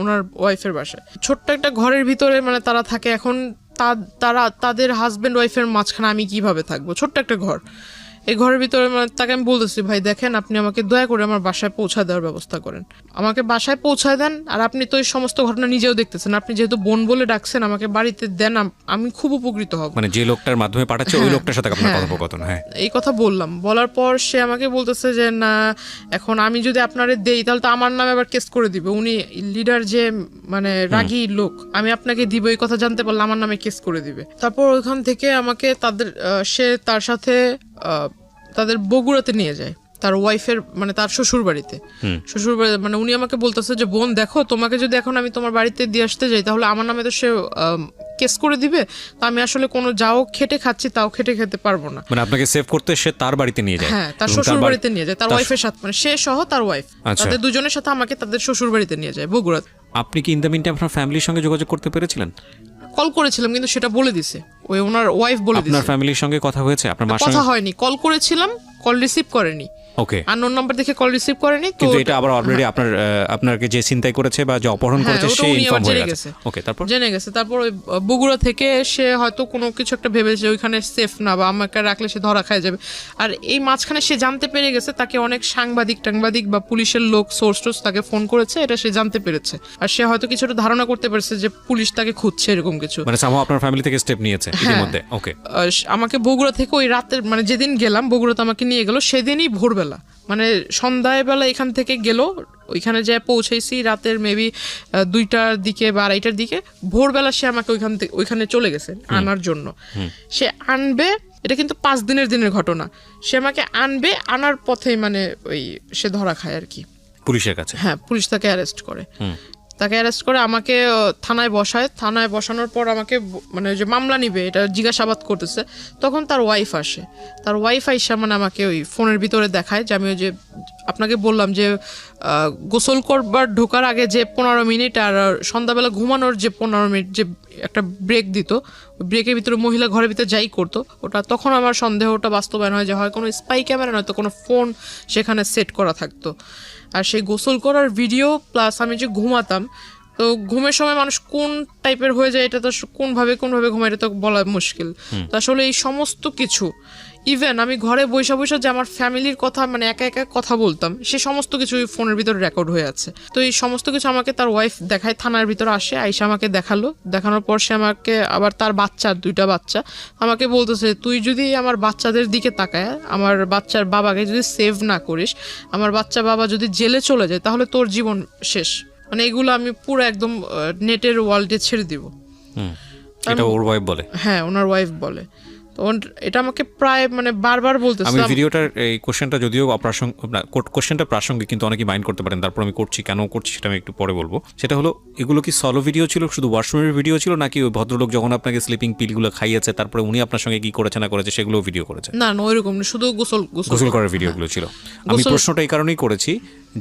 ওনার ওয়াইফের বাসায় ছোট্ট একটা ঘরের ভিতরে মানে তারা থাকে। এখন তাদের হাজবেন্ড ওয়াইফের মাঝখানে আমি কিভাবে থাকবো? ছোট্ট একটা ঘর, এই ঘরের ভিতরে তাকে আমি বলতেছি ভাই দেখেন আপনি আমাকে দয়া করে আমার বাসায় পৌঁছা দেওয়ার ব্যবস্থা করেন, আমাকে বাসায় পৌঁছায় দেন। আর আপনি তো এই সমস্ত ঘটনা নিজেও দেখতেছেন, আপনি যেহেতু বোন বলে ডাকছেন আমাকে বাড়িতে দেন, আমি খুব উপকৃত হব। মানে যে লোকটার মাধ্যমে পাঠাচ্ছে ওই লোকটার সাথে আপনার কথোপকথন? হ্যাঁ, এই কথা বলার পর সে আমাকে বলতেছে যে না এখন আমি যদি আপনারে দেই তাহলে তো আমার নামে আবার কেস করে দিবে, উনি লিডার যে মানে রাগী লোক, আমি আপনাকে দিব এই কথা জানতে পারলে আমার নামে কেস করে দিবে। তারপর ওইখান থেকে আমাকে তার সাথে তাদের বগুড়াতে নিয়ে যায়, তার ওয়াইফের মানে তার শ্বশুর বাড়িতে। মানে উনি আমাকে বলতেছে যে বোন দেখো তোমাকে যদি এখন আমি তোমার বাড়িতে দিয়ে আসতে যাই তাহলে আমার নামে তো সে কেস করে দিবে, তো আমি আসলে কোনো যাও খেটে খাচ্ছি তাও খেটে খেতে পারবো না। মানে আপনাকে সেভ করতে সে তার বাড়িতে নিয়ে যায়? হ্যাঁ, তার শ্বশুর বাড়িতে নিয়ে যায়, তার ওয়াইফের সাথে, মানে সে সহ তার ওয়াইফ, তাদের দুজনের সাথে আমাকে তাদের শ্বশুর বাড়িতে নিয়ে যায় বগুড়া। আপনি কি ইন দ্য মিন টাইম আপনার ফ্যামিলির সঙ্গে যোগাযোগ করতে পেরেছিলেন? কল করেছিলাম কিন্তু সেটা বলে দিছে ওনার ওয়াইফ বলে দিছে। আপনার ফ্যামিলির সঙ্গে কথা হয়েছে? আপনার মার সঙ্গে কথা হয়নি, কল করেছিলাম, কল রিসিভ করেনি। ওকে, আননোন নাম্বার দেখে কল রিসিভ করেনি। কিন্তু এটা আবার অলরেডি আপনাকে যে চিন্তাই করেছে বা যে অপহরণ করেছে সে ইনফর্ম হয়ে গেছে। ওকে, তারপর জেনে গেছে। তারপর ওই বগুড়া থেকে সে হয়তো কোনো কিছু একটা ভেবেছে ওইখানে সেফ না বা আমাকে রাখলে সে ধরা খায় যাবে। আর এই মাঝখানে সে জানতে পেরে গেছে তাকে অনেক সাংবাদিক বা পুলিশের লোক সোর্স তাকে ফোন করেছে, এটা সে জানতে পেরেছে। আর সে হয়তো কিছুটা ধারণা করতে পারছে যে পুলিশ তাকে খুঁজছে, এরকম কিছু। মানে সামহাও আপনার ফ্যামিলি থেকে স্টেপ নিয়েছে ইতিমধ্যে। ওকে, আমাকে বগুড়া থেকে ওই রাতের মানে যেদিন গেলাম বগুড়াতে আমাকে নিয়ে গেল সেদিনই ভোরবেলা, মানে সন্ধ্যাবেলা এখান থেকে গেল, ওইখানে যে পৌঁছেছি রাতের মেবি 2টার দিকে বা 2:30টার দিকে। ভোরবেলা সে আমাকে ওইখানে চলে গেছে আনার জন্য। সে আনবে, এটা কিন্তু 5 দিনের ঘটনা। সে আমাকে আনার পথেই মানে ওই সে ধরা খায় আর কি পুলিশের কাছে। হ্যাঁ, পুলিশ তাকে অ্যারেস্ট করে। তাকে অ্যারেস্ট করে আমাকে থানায় বসায়। থানায় বসানোর পর আমাকে মানে যে মামলা নিবে এটা জিজ্ঞাসাবাদ করতেছে, তখন তার ওয়াইফ আসে। তার ওয়াইফ আইসা মানে আমাকে ওই ফোনের ভিতরে দেখায় যে আমি ওই যে আপনাকে বললাম যে গোসল করবার ঢোকার আগে যে 15 মিনিট আর সন্ধ্যাবেলা ঘুমানোর যে 15 মিনিট যে একটা ব্রেক দিত, ব্রেকের ভিতরে মহিলা ঘরের ভিতরে যাই করতো, ওটা তখন আমার সন্দেহটা বাস্তবায়ন হয় যে হয় কোনো স্পাই ক্যামেরা নয়তো কোনো ফোন সেখানে সেট করা থাকতো। আর সেই গোসল করার ভিডিও প্লাস আমি যে ঘুমাতাম, তো ঘুমের সময় মানুষ কোন টাইপের হয়ে যায় এটা তো কোনভাবে ঘুমায় এটা তো বলা মুশকিল। তো আসলে এই সমস্ত কিছু ইভেন আমি ঘরে বসে বসে যে আমার ফ্যামিলির কথা মানে একা একা কথা বলতাম, সে সমস্ত কিছু ফোনের ভিতরে রেকর্ড হয়ে আছে। তো এই সমস্ত কিছু আমাকে তার ওয়াইফ দেখায়, থানার ভিতরে আসে, আইসা আমাকে দেখানোর পর সে আমাকে আবার তার বাচ্চা 2টা বাচ্চা আমাকে বলতেছে, তুই যদি আমার বাচ্চাদের দিকে তাকায় আমার বাচ্চার বাবাকে যদি সেভ না করিস, আমার বাচ্চা বাবা যদি জেলে চলে যায় তাহলে তোর জীবন শেষ। মানে এগুলো আমি পুরো একদম নেটের ওয়ার্ল্ডে ছেড়ে দিব। এটা ওর ওয়াইফ বলে? হ্যাঁ, ওনার ওয়াইফ বলে। তো এটা আমাকে প্রায় মানে বারবার বলতেছে। আমি ভিডিওটার এই কোশ্চেনটা যদিও কোশ্চেনটা প্রাসঙ্গিক, কিন্তু অনেকেই মাইন্ড করতে পারেন, তারপর আমি করছি কেন করছি সেটা আমি একটু পরে বলবো। সেটা হলো, এগুলো কি সলো ভিডিও ছিল, শুধু ওয়াশরুমের ভিডিও ছিল, নাকি ওই ভদ্রলোক যখন আপনাকে স্লিপিং পিলগুলো খাইয়েছে তারপরে উনি আপনার সঙ্গে কি করেছে না করেছে সেগুলো ভিডিও করেছে? না না, ওইরকম না, শুধু গোসল করার ভিডিওগুলো ছিল। আমি প্রশ্নটা এই কারণেই করেছি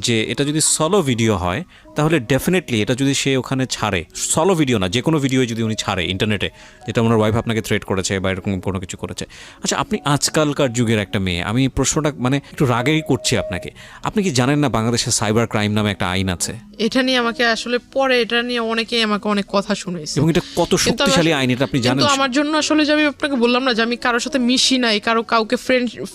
যে এটা যদি সলো ভিডিও হয় তাহলে ডেফিনেটলি এটা যদি সে ওখানে ছাড়ে, সলো ভিডিও না যে কোনো ভিডিও যদি উনি ছাড়ে ইন্টারনেটে, যেটা ওনার ওয়াইফ আপনাকে থ্রেট করেছে বা এরকম কোনো কিছু করেছে, আচ্ছা আপনি আজকালকার যুগের একটা মেয়ে, আমি প্রশ্নটা মানে একটু রাগেই করছি আপনাকে, আপনি কি জানেন না বাংলাদেশে সাইবার ক্রাইম নামে একটা আইন আছে? এটা নিয়ে আমাকে আসলে পরে এটা নিয়ে অনেকেই আমাকে অনেক কথা শুনেছে, এবং এটা কত শক্তিশালী আইন এটা আপনি জানেন? কিন্তু আমার জন্য আসলে যে আমি আপনাকে বললাম না যে আমি কারোর সাথে মিশি নাই, কাউকে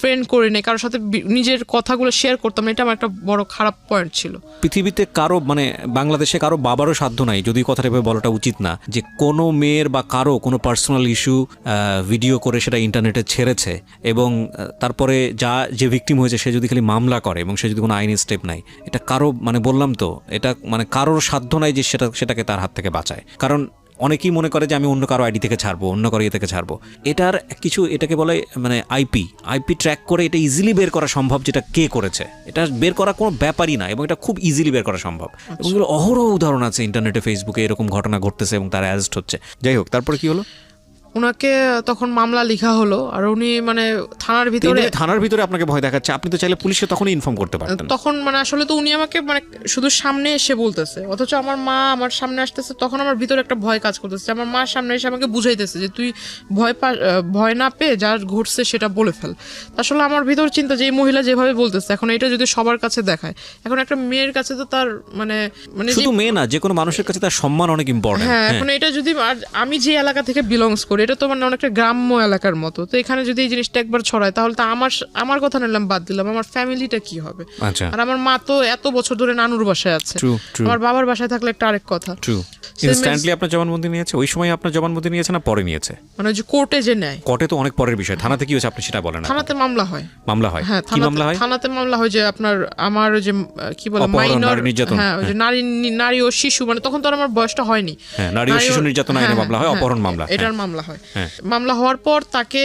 ফ্রেন্ড করি নাই, কারোর সাথে নিজের কথাগুলো শেয়ার করতাম না, এটা আমার একটা বড় খারাপ পয়েন্ট ছিল। পৃথিবীতে কারো মানে বাংলাদেশে কারো বাবারও সাধ্য নাই, যদি কথাটা এভাবে বলাটা উচিত না, যে কোনো মেয়ের বা কারো কোনো পার্সোনাল ইস্যু ভিডিও করে সেটা ইন্টারনেটে ছেড়েছে এবং তারপরে যে ভিকটিম হয়েছে সে যদি খালি মামলা করে এবং সে যদি কোনো আইনি স্টেপ নেয়, এটা কারো মানে বললাম তো, এটা মানে কারোর সাধ্য নাই যে সেটাকে তার হাত থেকে বাঁচায়। কারণ অনেকেই মনে করে যে আমি অন্য কারো আইডি থেকে ছাড়বো, অন্য কারো থেকে ছাড়বো, এটার কিছু এটাকে বলে মানে আইপি ট্র্যাক করে এটা ইজিলি বের করা সম্ভব, যেটা কে করেছে এটা বের করা কোনো ব্যাপারই না, এবং এটা খুব ইজিলি বের করা সম্ভব। এবং এগুলো অহরহ উদাহরণ আছে ইন্টারনেটে, ফেসবুকে এরকম ঘটনা ঘটতেছে এবং তারা অ্যারেস্ট হচ্ছে। যাই হোক, তারপরে কি হলো? ওনাকে তখন মামলা লেখা হলো, আর উনি মানে থানার ভিতরে আপনাকে ভয় দেখাচ্ছে, আপনি তো চাইলে পুলিশে তখনই ইনফর্ম করতে পারতেন। তখন মানে আসলে তো উনি আমাকে মানে শুধু সামনে এসে বলতেছে, অথচ আমার মা আমার সামনে আসতেছে, তখন আমার ভিতরে একটা ভয় কাজ করতেছে। আমার মা সামনে এসে আমাকে বুঝাইতেছে যে তুই ভয় না পেয়ে যা ঘটছে সেটা বলে ফেল। আসলে আমার ভিতর চিন্তা যে এই মহিলা যেভাবে বলতেছে, এখন এটা যদি সবার কাছে দেখায়, এখন একটা মেয়ের কাছে তো তার মানে শুধু মেয়ে না, যে কোনো মানুষের কাছে তার সম্মান অনেক ইম্পর্টেন্ট। হ্যাঁ, এখন এটা যদি আমি যে এলাকা থেকে বিলংস করি, এটা তো মানে অনেকটা গ্রাম্য এলাকার মতো, তো এখানে যদি এই জিনিসটা একবার ছড়ায় তাহলে তো আমার কথা নিলাম বাদ দিলাম, আমার ফ্যামিলিটা কি হবে? আর আমার মা তো এত বছর ধরে নানুর বাসায় আছে, আমার বাবার বাসায় থাকলে একটা আরেক কথা। ইনস্ট্যান্টলি আপনার জবানবন্দি নিয়েছে? ওই সময় আপনার জবানবন্দি নিয়েছে না পরে নিয়েছে? মানে যে কোর্টে যে নেয়, কোর্টে তো অনেক পরের বিষয়। থানাতে কি হয়েছে আপনি সেটা বলেন না? থানাতে মামলা হয়। হ্যাঁ, কি মামলা হয়? থানাতে মামলা হয় যে আমার যে কি বলে মাইনর, হ্যাঁ, ওই যে নারী ও শিশু, মানে তখন তো আমার বয়সটা হয়নি। হ্যাঁ, নারী ও শিশু নির্যাতন আইনে মামলা হয়, অপহরণ মামলা, এটার মামলা হয়। মামলা হওয়ার পর তাকে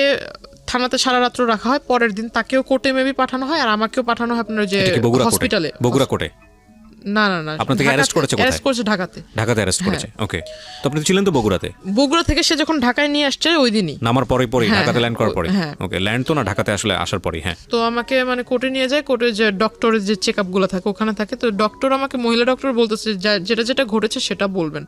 থানাতে সারা রাত্র রাখা হয়, পরের দিন তাকেও কোর্টে মেবি পাঠানো হয়, আর আমাকেও পাঠানো হয় আপনার যে হসপিটালে, বগুড়া কোর্টে। না না না, আপনাকে অ্যারেস্ট করেছে কোথায়? অ্যারেস্ট করেছে ঢাকাতে অ্যারেস্ট করেছে। ওকে, তো আপনি ছিলেন তো বগুড়াতে? বগুড়া থেকে সে যখন ঢাকায় নিয়ে আসছে ওই দিনই, নামার পরে ঢাকাতে ল্যান্ড করার পরে। ওকে, ল্যান্ড তো না, ঢাকাতে আসলে আসার পরে। হ্যাঁ, তো আমাকে মানে কোর্টে নিয়ে যায়, কোর্টে যে ডক্টরের যে চেকআপ গুলো থাকে ওখানে থাকে, তো ডক্টর আমাকে, মহিলা ডক্টর বলতেছে যেটা ঘটেছে সেটা বলবেন।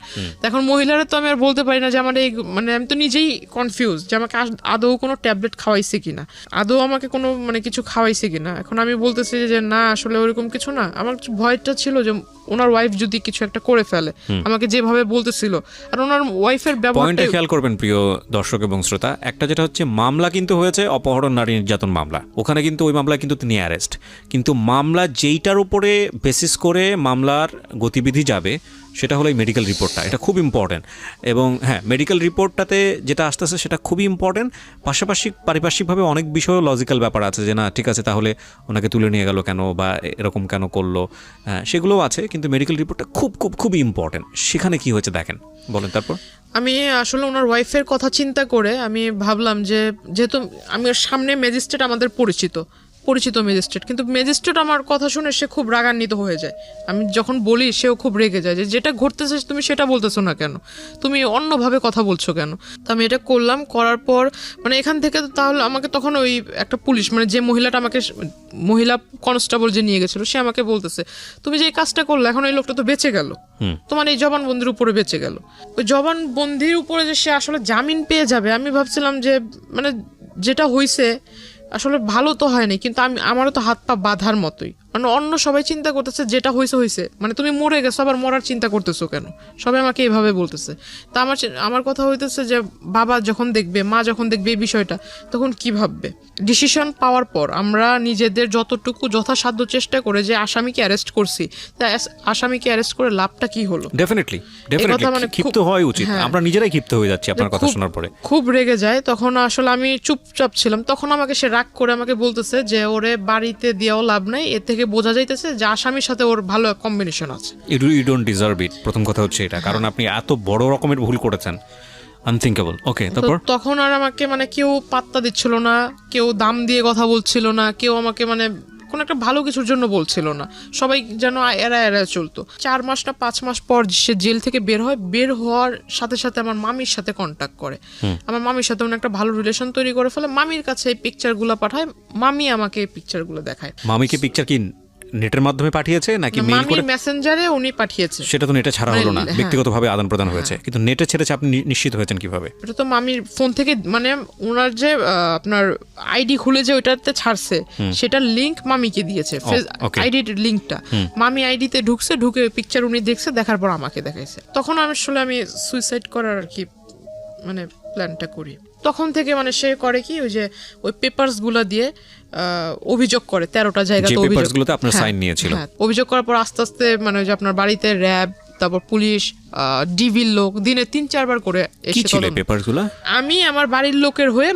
এখন মহিলারা তো আমি আর বলতে পারি না যে আমার এই মানে আমি তো নিজেই কনফিউজ যে আমাকে আদৌ কোনো ট্যাবলেট খাওয়াইছে কিনা, আদৌ আমাকে কোনো মানে কিছু খাওয়াইছে কিনা। এখন আমি বলতেছি যে না, আসলে ওরকম কিছু না। আমার ভয়টা ছিল যে ওনার ওয়াইফ যদি কিছু একটা করে ফেলে, আমাকে যেভাবে বলতেছিল, আর ওনার ওয়াইফের ব্যবহারটা খেয়াল করবেন প্রিয় দর্শক এবং শ্রোতা। একটা যেটা হচ্ছে মামলা কিন্তু হয়েছে অপহরণ, নারী নির্যাতন মামলা, ওখানে কিন্তু ওই মামলায় কিন্তু তিনি অ্যারেস্ট, কিন্তু মামলা যেইটার উপরে বেসিস করে মামলার গতিবিধি যাবে সেটা হলো এই মেডিকেল রিপোর্টটা। এটা খুব ইম্পর্টেন্ট, এবং হ্যাঁ, মেডিকেল রিপোর্টটাতে যেটা আসতেছে সেটা খুবই ইম্পর্টেন্ট। পাশাপাশি পারিপার্শ্বিকভাবে অনেক বিষয়ও লজিক্যাল ব্যাপার আছে, যে না ঠিক আছে তাহলে ওনাকে তুলে নিয়ে গেল কেন বা এরকম কেন করলো, সেগুলোও আছে, কিন্তু মেডিকেল রিপোর্টটা খুবই ইম্পর্টেন্ট। সেখানে কি হয়েছে দেখেন, বলেন তারপর। আমি আসলে ওনার ওয়াইফের কথা চিন্তা করে আমি ভাবলাম যে যেহেতু আমি ওর সামনে ম্যাজিস্ট্রেট আমাদের পরিচিত, পরিচিত ম্যাজিস্ট্রেট, কিন্তু ম্যাজিস্ট্রেট আমার কথা শুনে সে খুব রাগান্বিত হয়ে যায়। আমি যখন বলি সেও খুব রেগে যায় যে যেটা ঘটতেছে তুমি সেটা বলতেছো না কেন, তুমি অন্যভাবে কথা বলছো কেন। তো আমি এটা করলাম, করার পর মানে এখান থেকে তাহলে আমাকে তখন ওই একটা পুলিশ মানে যে মহিলাটা আমাকে মহিলা কনস্টেবল যে নিয়ে গেছিল সে আমাকে বলতেছে তুমি যে এই কাজটা করলে এখন এই লোকটা তো বেঁচে গেল, তোমার এই জবানবন্দির উপরে বেঁচে গেল। ওই জবানবন্দির উপরে যে সে আসলে জামিন পেয়ে যাবে, আমি ভাবছিলাম যে মানে যেটা হয়েছে আসলে ভালো তো হয়নি, কিন্তু আমারও তো হাত পা বাঁধার মতোই। মানে অন্য সবাই চিন্তা করতেছে যেটা হয়েছে হয়েছে, মানে তুমি মরে গেছো আবার মরার চিন্তা করতেছো কেন, সবাই আমাকে এইভাবে বলতেছে। তা আমার কথা হইতেছে যে বাবা যখন দেখবে, মা যখন দেখবে এই বিষয়টা, তখন কি ভাববে। ডিসিশন পাওয়ার পর আমরা নিজেদের যতটুকু যথাসাধ্য চেষ্টা করে যে আসামিকে অ্যারেস্ট করছি, তা আসামিকে অ্যারেস্ট করে লাভটা কি হলো। ডেফিনেটলি মানে ক্ষিপ্ত হওয়া উচিত, আমরা নিজেরাই ক্ষিপ্ত হয়ে যাচ্ছি আপনার কথা শোনার পরে। খুব রেগে যায় তখন, আসলে আমি চুপচাপ ছিলাম। তখন আমাকে সে রাগ করে আমাকে বলতেছে যে ওরে বাড়িতে দিয়েও লাভ নাই, এর থেকে বোঝা যাইতেছে যে আসামির সাথে ওর ভালো কম্বিনেশন আছে। ইউ ডোন্ট ডিজার্ভ ইট, প্রথম কথা হচ্ছে এটা, কারণ আপনি এত বড় রকমের ভুল করেছেন, আনথিঙ্কেবল। ওকে, তারপর তখন আর আমাকে মানে কেউ পাত্তা দিচ্ছিল না, কেউ দাম দিয়ে কথা বলছিল না, কেউ আমাকে মানে কোনো একটা ভালো কিছুর জন্য বলছিল না, সবাই যেন এরা চলতো। 4 মাস না 5 মাস পর সে জেল থেকে বের হয়, বের হওয়ার সাথে সাথে আমার মামির সাথে কন্ট্যাক্ট করে। আমার মামির সাথে একটা ভালো রিলেশন তৈরি করে ফেলে, মামির কাছে এই পিকচারগুলো পাঠায়, মামি আমাকে এই পিকচারগুলো দেখায়। মামিকে পিকচার কি নেটের মাধ্যমে পাঠিয়েছে নাকি মেইল করে? মেসেঞ্জারে উনি পাঠিয়েছে। সেটা তো নেটে ছাড়া হলো না, ব্যক্তিগতভাবে আদান প্রদান হয়েছে, কিন্তু নেটে ছেড়েছে, আপনি নিশ্চিত হয়েছেন কিভাবে? এটা তো মামির ফোন থেকে, মানে ওনার যে আপনার আইডি খুলে যে ওইটাতে ছাড়ছে সেটার লিংক মামিকে দিয়েছে, আইডির লিংকটা। মামি আইডিতে ঢুকে পিকচার উনি দেখছে, দেখার পর আমাকে দেখাইছে। তখন আসলে আমি সুইসাইড করার আর কি মানে প্ল্যানটা করি। তখন থেকে মানে সে করে কি, ওই যে ওই পেপারস গুলা দিয়ে অভিযোগ করে 13টা জায়গাতে অভিযোগ করার পর আস্তে আস্তে মানে যে আপনার বাড়িতে র্যাব, তারপর পুলিশ, ডিভির লোক দিনে 3-4 বার করে এসে। আমি আমার বাড়ির লোকের হয়ে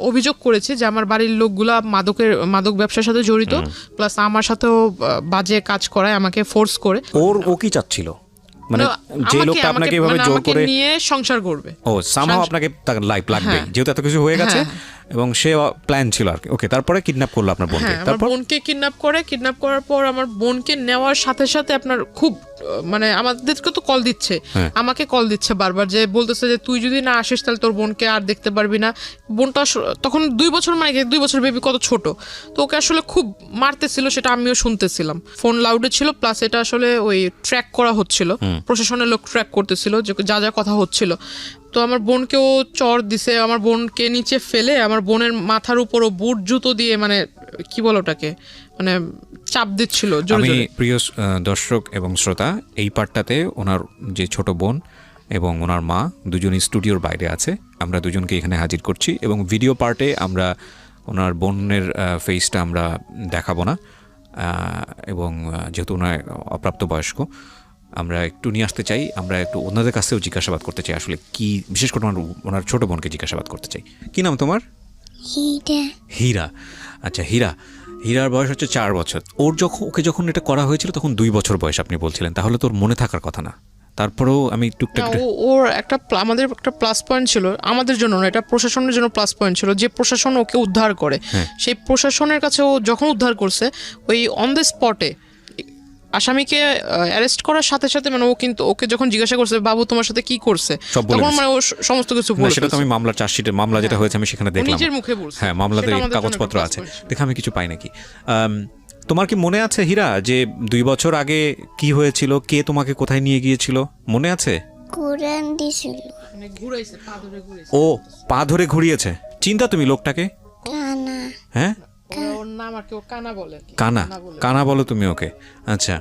অভিযোগ করেছি যে আমার বাড়ির লোকগুলা মাদক ব্যবসার সাথে জড়িত, প্লাস আমার সাথেও বাজে কাজ করায়, আমাকে ফোর্স করে। ও কি চাচ্ছিল, মানে যে লোকটা আপনাকে এভাবে জোর করে নিয়ে সংসার করবে, ও সামহাও আপনাকে লাইফ লাগবে, যেহেতু এত কিছু হয়ে গেছে, এবং সে প্ল্যান ছিল আর কি। ওকে, তারপরে কিডন্যাপ করলো আপনার বোনকে। তারপর বোনকে কিডন্যাপ করার পর আমার বোনকে নেওয়ার সাথে সাথে আপনার খুব মানে আমাদেরকে তো কল দিচ্ছে, আমাকে কল দিচ্ছে বারবার, যে বলতেছে যে তুই যদি না আসিস তাহলে তোর বোনকে আর দেখতে পারবি না। বোনটা তখন 2 বছর, মানে 2 বছর বেবি, কত ছোট, তো ওকে আসলে খুব মারতেছিল, সেটা আমিও শুনতেছিলাম। ফোন লাউডে ছিল, প্লাস এটা আসলে ওই ট্র্যাক করা হচ্ছিল, প্রশাসনের লোক ট্র্যাক করতেছিল যে যা কথা হচ্ছিল। তো আমার বোনকেও চর দিছে, আমার বোনকে নিচে ফেলে আমার বোনের মাথার উপর ও বুট জুতো দিয়ে, মানে কি বলো ওটাকে, মানে চাপ দিচ্ছিল। আমি প্রিয় দর্শক এবং শ্রোতা, এই পার্টটাতে ওনার যে ছোট বোন এবং ওনার মা দুজনই স্টুডিওর বাইরে আছে, আমরা দুজনকে এখানে হাজির করছি, এবং ভিডিও পার্টে আমরা ওনার বোনের ফেসটা আমরা দেখাবো না, এবং যেহেতু ওনার অপ্রাপ্তবয়স্ক, আমরা একটু নিয়ে আসতে চাই, আমরা একটু ওনাদের কাছেও জিজ্ঞাসাবাদ করতে চাই আসলে কি, বিশেষ করে ওনার ছোট বোনকে জিজ্ঞাসাবাদ করতে চাই। কি নাম তোমার? হীরা। আচ্ছা, হীরার বয়স হচ্ছে 4 বছর। ওকে যখন এটা করা হয়েছিল তখন 2 বছর বয়স আপনি বলছিলেন, তাহলে তোর মনে থাকার কথা না? তারপরেও আমি টুকটাক, ওর একটা আমাদের একটা প্লাস পয়েন্ট ছিল, আমাদের জন্য না, এটা প্রশাসনের জন্য প্লাস পয়েন্ট ছিল, যে প্রশাসন ওকে উদ্ধার করে, সেই প্রশাসনের কাছে ও যখন উদ্ধার করছে, ওই অন দ্য স্পটে আসামিকে অ্যারেস্ট করার সাথে সাথে, মানে ও কিন্তু ওকে যখন জিজ্ঞাসা করছে বাবু তোমার সাথে কি করছে, তখন মানে ও সমস্ত কিছু বলে। সেটা তো আমি মামলার চার্জশিটে, মামলা যেটা হয়েছে আমি সেখানে দেখলাম, নিজের মুখে বলছে। হ্যাঁ, মামলাতে কাগজপত্র আছে, দেখে আমি কিছু পাই নাকি। তোমার কি মনে আছে হীরা, যে 2 বছর আগে কি হয়েছিল, কে তোমাকে কোথায় নিয়ে গিয়েছিল, মনে আছে? কুরআন দিছিল, মানে ঘুরাইছে, পা ধরে ঘুরাইছে। ও পা ধরে ঘুরিয়েছে। চিন্তা তুমি লোকটাকে? কানা। হ্যাঁ, ওর নাম আর কি, ও কানা বলে। কানা বলো তুমি ওকে? আচ্ছা,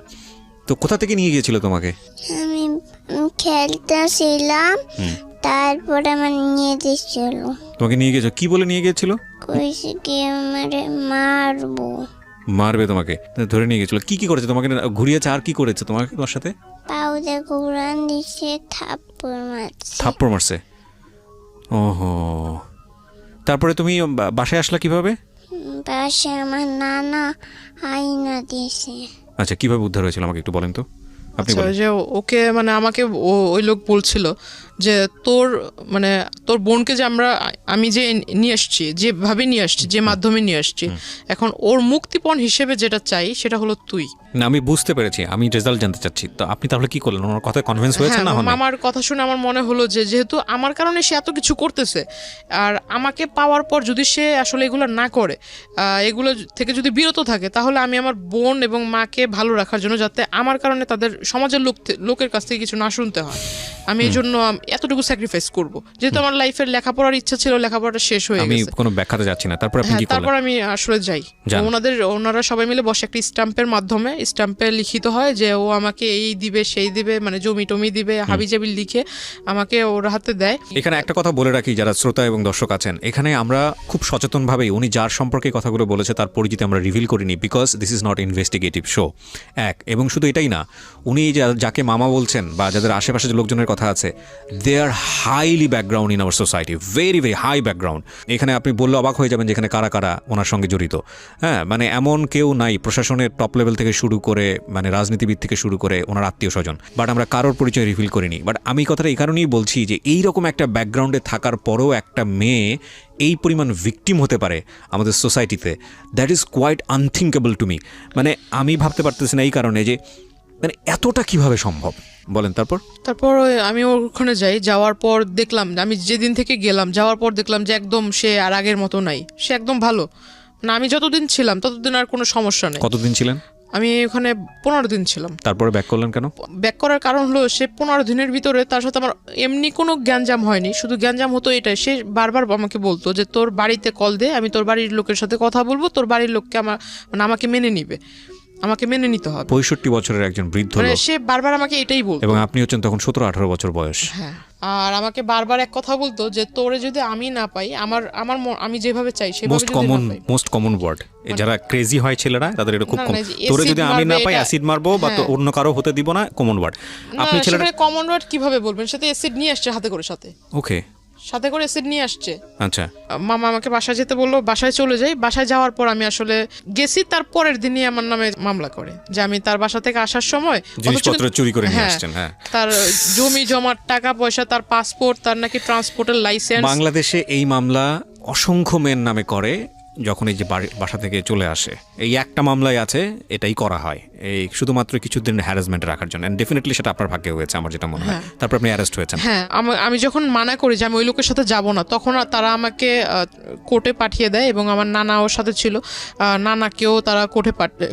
তো কোথা থেকে নিয়ে গিয়েছিল তোমাকে? আমি খেলতেছিলাম, তারপর আমার নিয়ে দিছিল। তোমাকে নিয়ে গিয়েছিল, কি বলে নিয়ে গিয়েছিল? কইছে কি আমারে মারবে তোমাকে, ধরে নিয়ে গেছিল। কি করেছে তোমাকে? ঘুরিয়েছে, আর কি করেছে তোমার সাথে? পাউদে কুরআন দিছে, থাপ্পড় মারছে। ওহো, তারপরে তুমি বাসায় আসলা কিভাবে? বাসায় আমার নানা আইনা দিয়েছে। আচ্ছা, কিভাবে উদ্ধার হয়েছিল আমাকে একটু বলেন তো, আপনি বলেন। যে ওকে মানে আমাকে ওই লোক বলছিল যে তোর বোনকে যে আমি যে নিয়ে আসছি, যেভাবে নিয়ে আসছি, যে মাধ্যমে নিয়ে আসছি, এখন ওর মুক্তিপণ হিসেবে যেটা চাই সেটা হলো তুই। না, আমি বুঝতে পেরেছি, আমি রেজাল্ট জানতে চাচ্ছি। তো আপনি তাহলে কি করলেন? ওনার কথায় কনভিন্স হয়েছে না? আমার কথা শুনে আমার মনে হলো যে যেহেতু আমার কারণে সে এত কিছু করতেছে, আর আমাকে পাওয়ার পর যদি সে আসলে এগুলো না করে, এগুলো থেকে যদি বিরত থাকে, তাহলে আমি আমার বোন এবং মাকে ভালো রাখার জন্য, যাতে আমার কারণে তাদের সমাজের লোকের কাছ থেকে কিছু না শুনতে হয়, আমি এই জন্য এতটুকু স্যাক্রিফাইস করব। যেহেতু আমার লাইফের লেখাপড়ার ইচ্ছা ছিল, লেখাপড়াটা শেষ হয়ে গেছে, আমি কোনো ব্যাখ্যাতে যাচ্ছি না। তারপর আপনি কি করলেন? তারপর আমি আসলে যাই, ওনারা সবাই মিলে বসে একটা স্ট্যাম্পে লিখিত হয় যে ও আমাকে এই দিবে সেই দিবে, মানে জমি টমি দিবে, হাবিজাবি লিখে আমাকে ওর হাতে দেয়। এখানে একটা কথা বলে রাখি যারা শ্রোতা এবং দর্শক আছেন, এখানে আমরা খুব সচেতনভাবেই উনি যার সম্পর্কে কথাগুলো বলেছে তার পরিচিতি আমরা রিভিল করিনি, because this is not investigative show. এবং শুধু এটাই না, উনি যাকে মামা বলছেন বা যাদের আশেপাশে যে লোকজনের কথা আছে, they are highly background in our society, very very high background. এখানে আপনি বললে অবাক হয়ে যাবেন যেখানে কারা কারা ওনার সঙ্গে জড়িত। হ্যাঁ, মানে এমন কেউ নাই প্রশাসনের টপ লেভেল থেকে শুরু করে, মানে রাজনীতিবিদ থেকে শুরু করে ওনার আত্মীয় স্বজন, বাট আমরা কারোর পরিচয় রিভিল করিনি। বাট আমি কথাটা এই কারণেই বলছি যে এইরকম একটা ব্যাকগ্রাউন্ডে থাকার পরেও একটা মেয়ে এই পরিমাণ ভিকটিম হতে পারে আমাদের সোসাইটিতে, that is quite unthinkable to me. মানে আমি ভাবতে পারতেছি না এই কারণে যে মানে এতটা কিভাবে সম্ভব, বলেন। তারপর আমি ওখানে যাওয়ার পর দেখলাম, আমি যেদিন থেকে গেলাম, যাওয়ার পর দেখলাম যে একদম সে আর আগের মতো নাই, সে একদম ভালো। না, আমি যতদিন ছিলাম ততদিন আর কোনো সমস্যা নেই। কতদিন ছিলেন? আমি ওখানে 15 দিন ছিলাম। তারপরে ব্যাক করলেন কেন? ব্যাক করার কারণ হলো, সে 15 দিনের ভিতরে তার সাথে আমার এমনি কোনো গ্যাঞ্জাম হয়নি, শুধু গ্যাঞ্জাম হতো এটাই, সে বারবার আমাকে বলতো যে তোর বাড়িতে কল দে, আমি তোর বাড়ির লোকের সাথে কথা বলবো, তোর বাড়ির লোককে আমাকে মেনে নিবে, আমাকে মেনে নিতে হবে। 65 বছরের একজন বৃদ্ধ লোক, সে বারবার আমাকে এটাই বলতো। এবং আপনি হচ্ছেন তখন 17-18 বছর বয়স। হ্যাঁ, আর আমাকে বারবার এক কথা বলতো যে তোরে যদি আমি না পাই, আমি যেভাবে চাই সেভাবে যদি না পাই। মোস্ট কমন ওয়ার্ড, যারা ক্রেজি হয় ছেলেরা তাদের এটা খুব কম। তোরে যদি আমি না পাই অ্যাসিড মারবো বা তো অন্য কারো হতে দিব না, কমন ওয়ার্ড। আপনি ছেলেরা কমন ওয়ার্ড কিভাবে বলবেন? সাথে অ্যাসিড নিয়ে আসছে হাতে করে, সাথে করে অ্যাসিড নিয়ে আসছে। আচ্ছা, মামা আমাকে বাসায় যেতে বললো, বাসায় চলে যাই। বাসায় যাওয়ার পর আমি আসলে গেছি, তার পরের দিনই আমার নামে মামলা করে যে আমি তার বাসা থেকে আসার সময় জিনিসপত্র চুরি করে নিয়ে আসছেন। হ্যাঁ, তার জমি জমার টাকা পয়সা, তার পাসপোর্ট, তার নাকি ট্রান্সপোর্টের লাইসেন্স। বাংলাদেশে এই মামলা অসংখ্য মেয়ের নামে করে যখন এই যে বাসা থেকে চলে আসে। এই একটা মামলায় আছে, এটাই করা হয় এই শুধুমাত্র কিছুদিন হ্যারাসমেন্ট রাখার জন্য। ডেফিনেটলি সেটা আপনার ভাগ্যে হয়েছে আমার যেটা মনে হয়। তারপর আপনি অ্যারেস্ট হয়েছেন। হ্যাঁ, আমি যখন মানা করি যে আমি ওই লোকের সাথে যাব না, তখন তারা আমাকে কোর্টে পাঠিয়ে দেয়, এবং আমার নানা ওর সাথে ছিল, নানাকেও তারা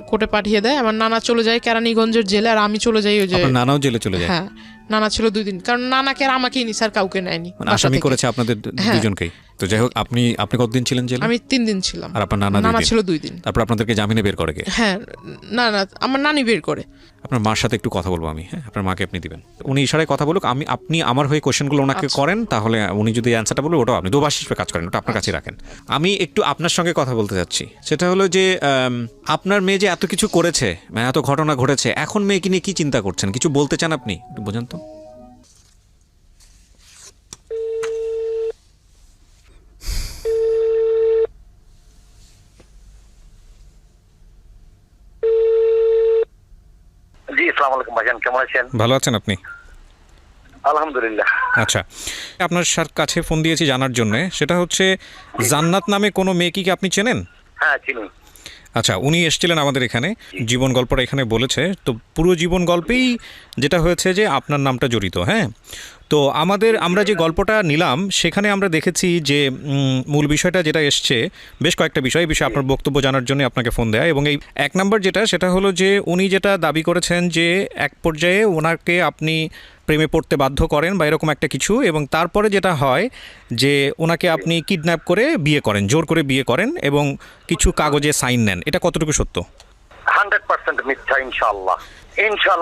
কোর্টে পাঠিয়ে দেয়। আমার নানা চলে যায় কেরানীগঞ্জের জেলে, আর আমি চলে যাই ওই যে। নানাও জেলে চলে যায়? হ্যাঁ, নানা ছিল 2 দিন, কারণ নানাকে আর আমাকেই নি, স্যার কাউকে নেয়নি। আসামি করেছে আপনাদের দুজনকেই। তো যাই হোক, আপনি কতদিন ছিলেন জেলে? আমি 3 দিন ছিলাম। আর আপনার নানা ছিল 2 দিন। তারপর আপনাদেরকে জামিনে বের করে কে? হ্যাঁ, না আমার নানি বের করে। আপনার মার সাথে একটু কথা বলবো আমি। হ্যাঁ, আপনার মাকে আপনি দিবেন, উনি ইশারায় কথা বলুক, আপনি আমার হয়ে কোশ্চেনগুলো ওনাকে করেন, তাহলে উনি যদি অ্যান্সারটা বলবে ওটাও আপনি দুবাস হিসেবে কাজ করেন, ওটা আপনার কাছে রাখেন। আমি একটু আপনার সঙ্গে কথা বলতে যাচ্ছি, সেটা হলো যে আপনার মেয়ে যে এত কিছু করেছে, মানে এত ঘটনা ঘটেছে, এখন মেয়েকে নিয়ে কি চিন্তা করছেন? কিছু বলতে চান আপনি? একটু বোঝান তো। জি, আসসালামু আলাইকুম ভাইজান, কেমন আছেন? ভালো আছেন আপনি? আলহামদুলিল্লাহ। আচ্ছা, আপনার কাছে ফোন দিয়েছি জানার জন্য, সেটা হচ্ছে জান্নাত নামে কোনো মেয়ে কি আপনি চেনেন? হ্যাঁ, চিনি। আচ্ছা, উনি এসেছিলেন আমাদের এখানে, জীবন গল্পটা এখানে বলেছে, তো পুরো জীবন গল্পেই যেটা হয়েছে যে আপনার নামটা জড়িত। হ্যাঁ, তো আমরা যে গল্পটা নিলাম সেখানে আমরা দেখেছি যে মূল বিষয়টা যেটা এসছে, বেশ কয়েকটা বিষয় আপনার বক্তব্য জানার জন্য আপনাকে ফোন দেয়া। এবং এই 1 নম্বর সেটা হলো যে উনি যেটা দাবি করেছেন যে এক পর্যায়ে ওনাকে আপনি প্রেমে পড়তে বাধ্য করেন বা এরকম একটা কিছু, এবং তারপরে যেটা হয় যে ওনাকে আপনি কিডন্যাপ করে বিয়ে করেন, জোর করে বিয়ে করেন, এবং কিছু কাগজে সাইন নেন। এটা কতটুকু সত্য? 100% মিথ্যা। ইনশাআল্লাহ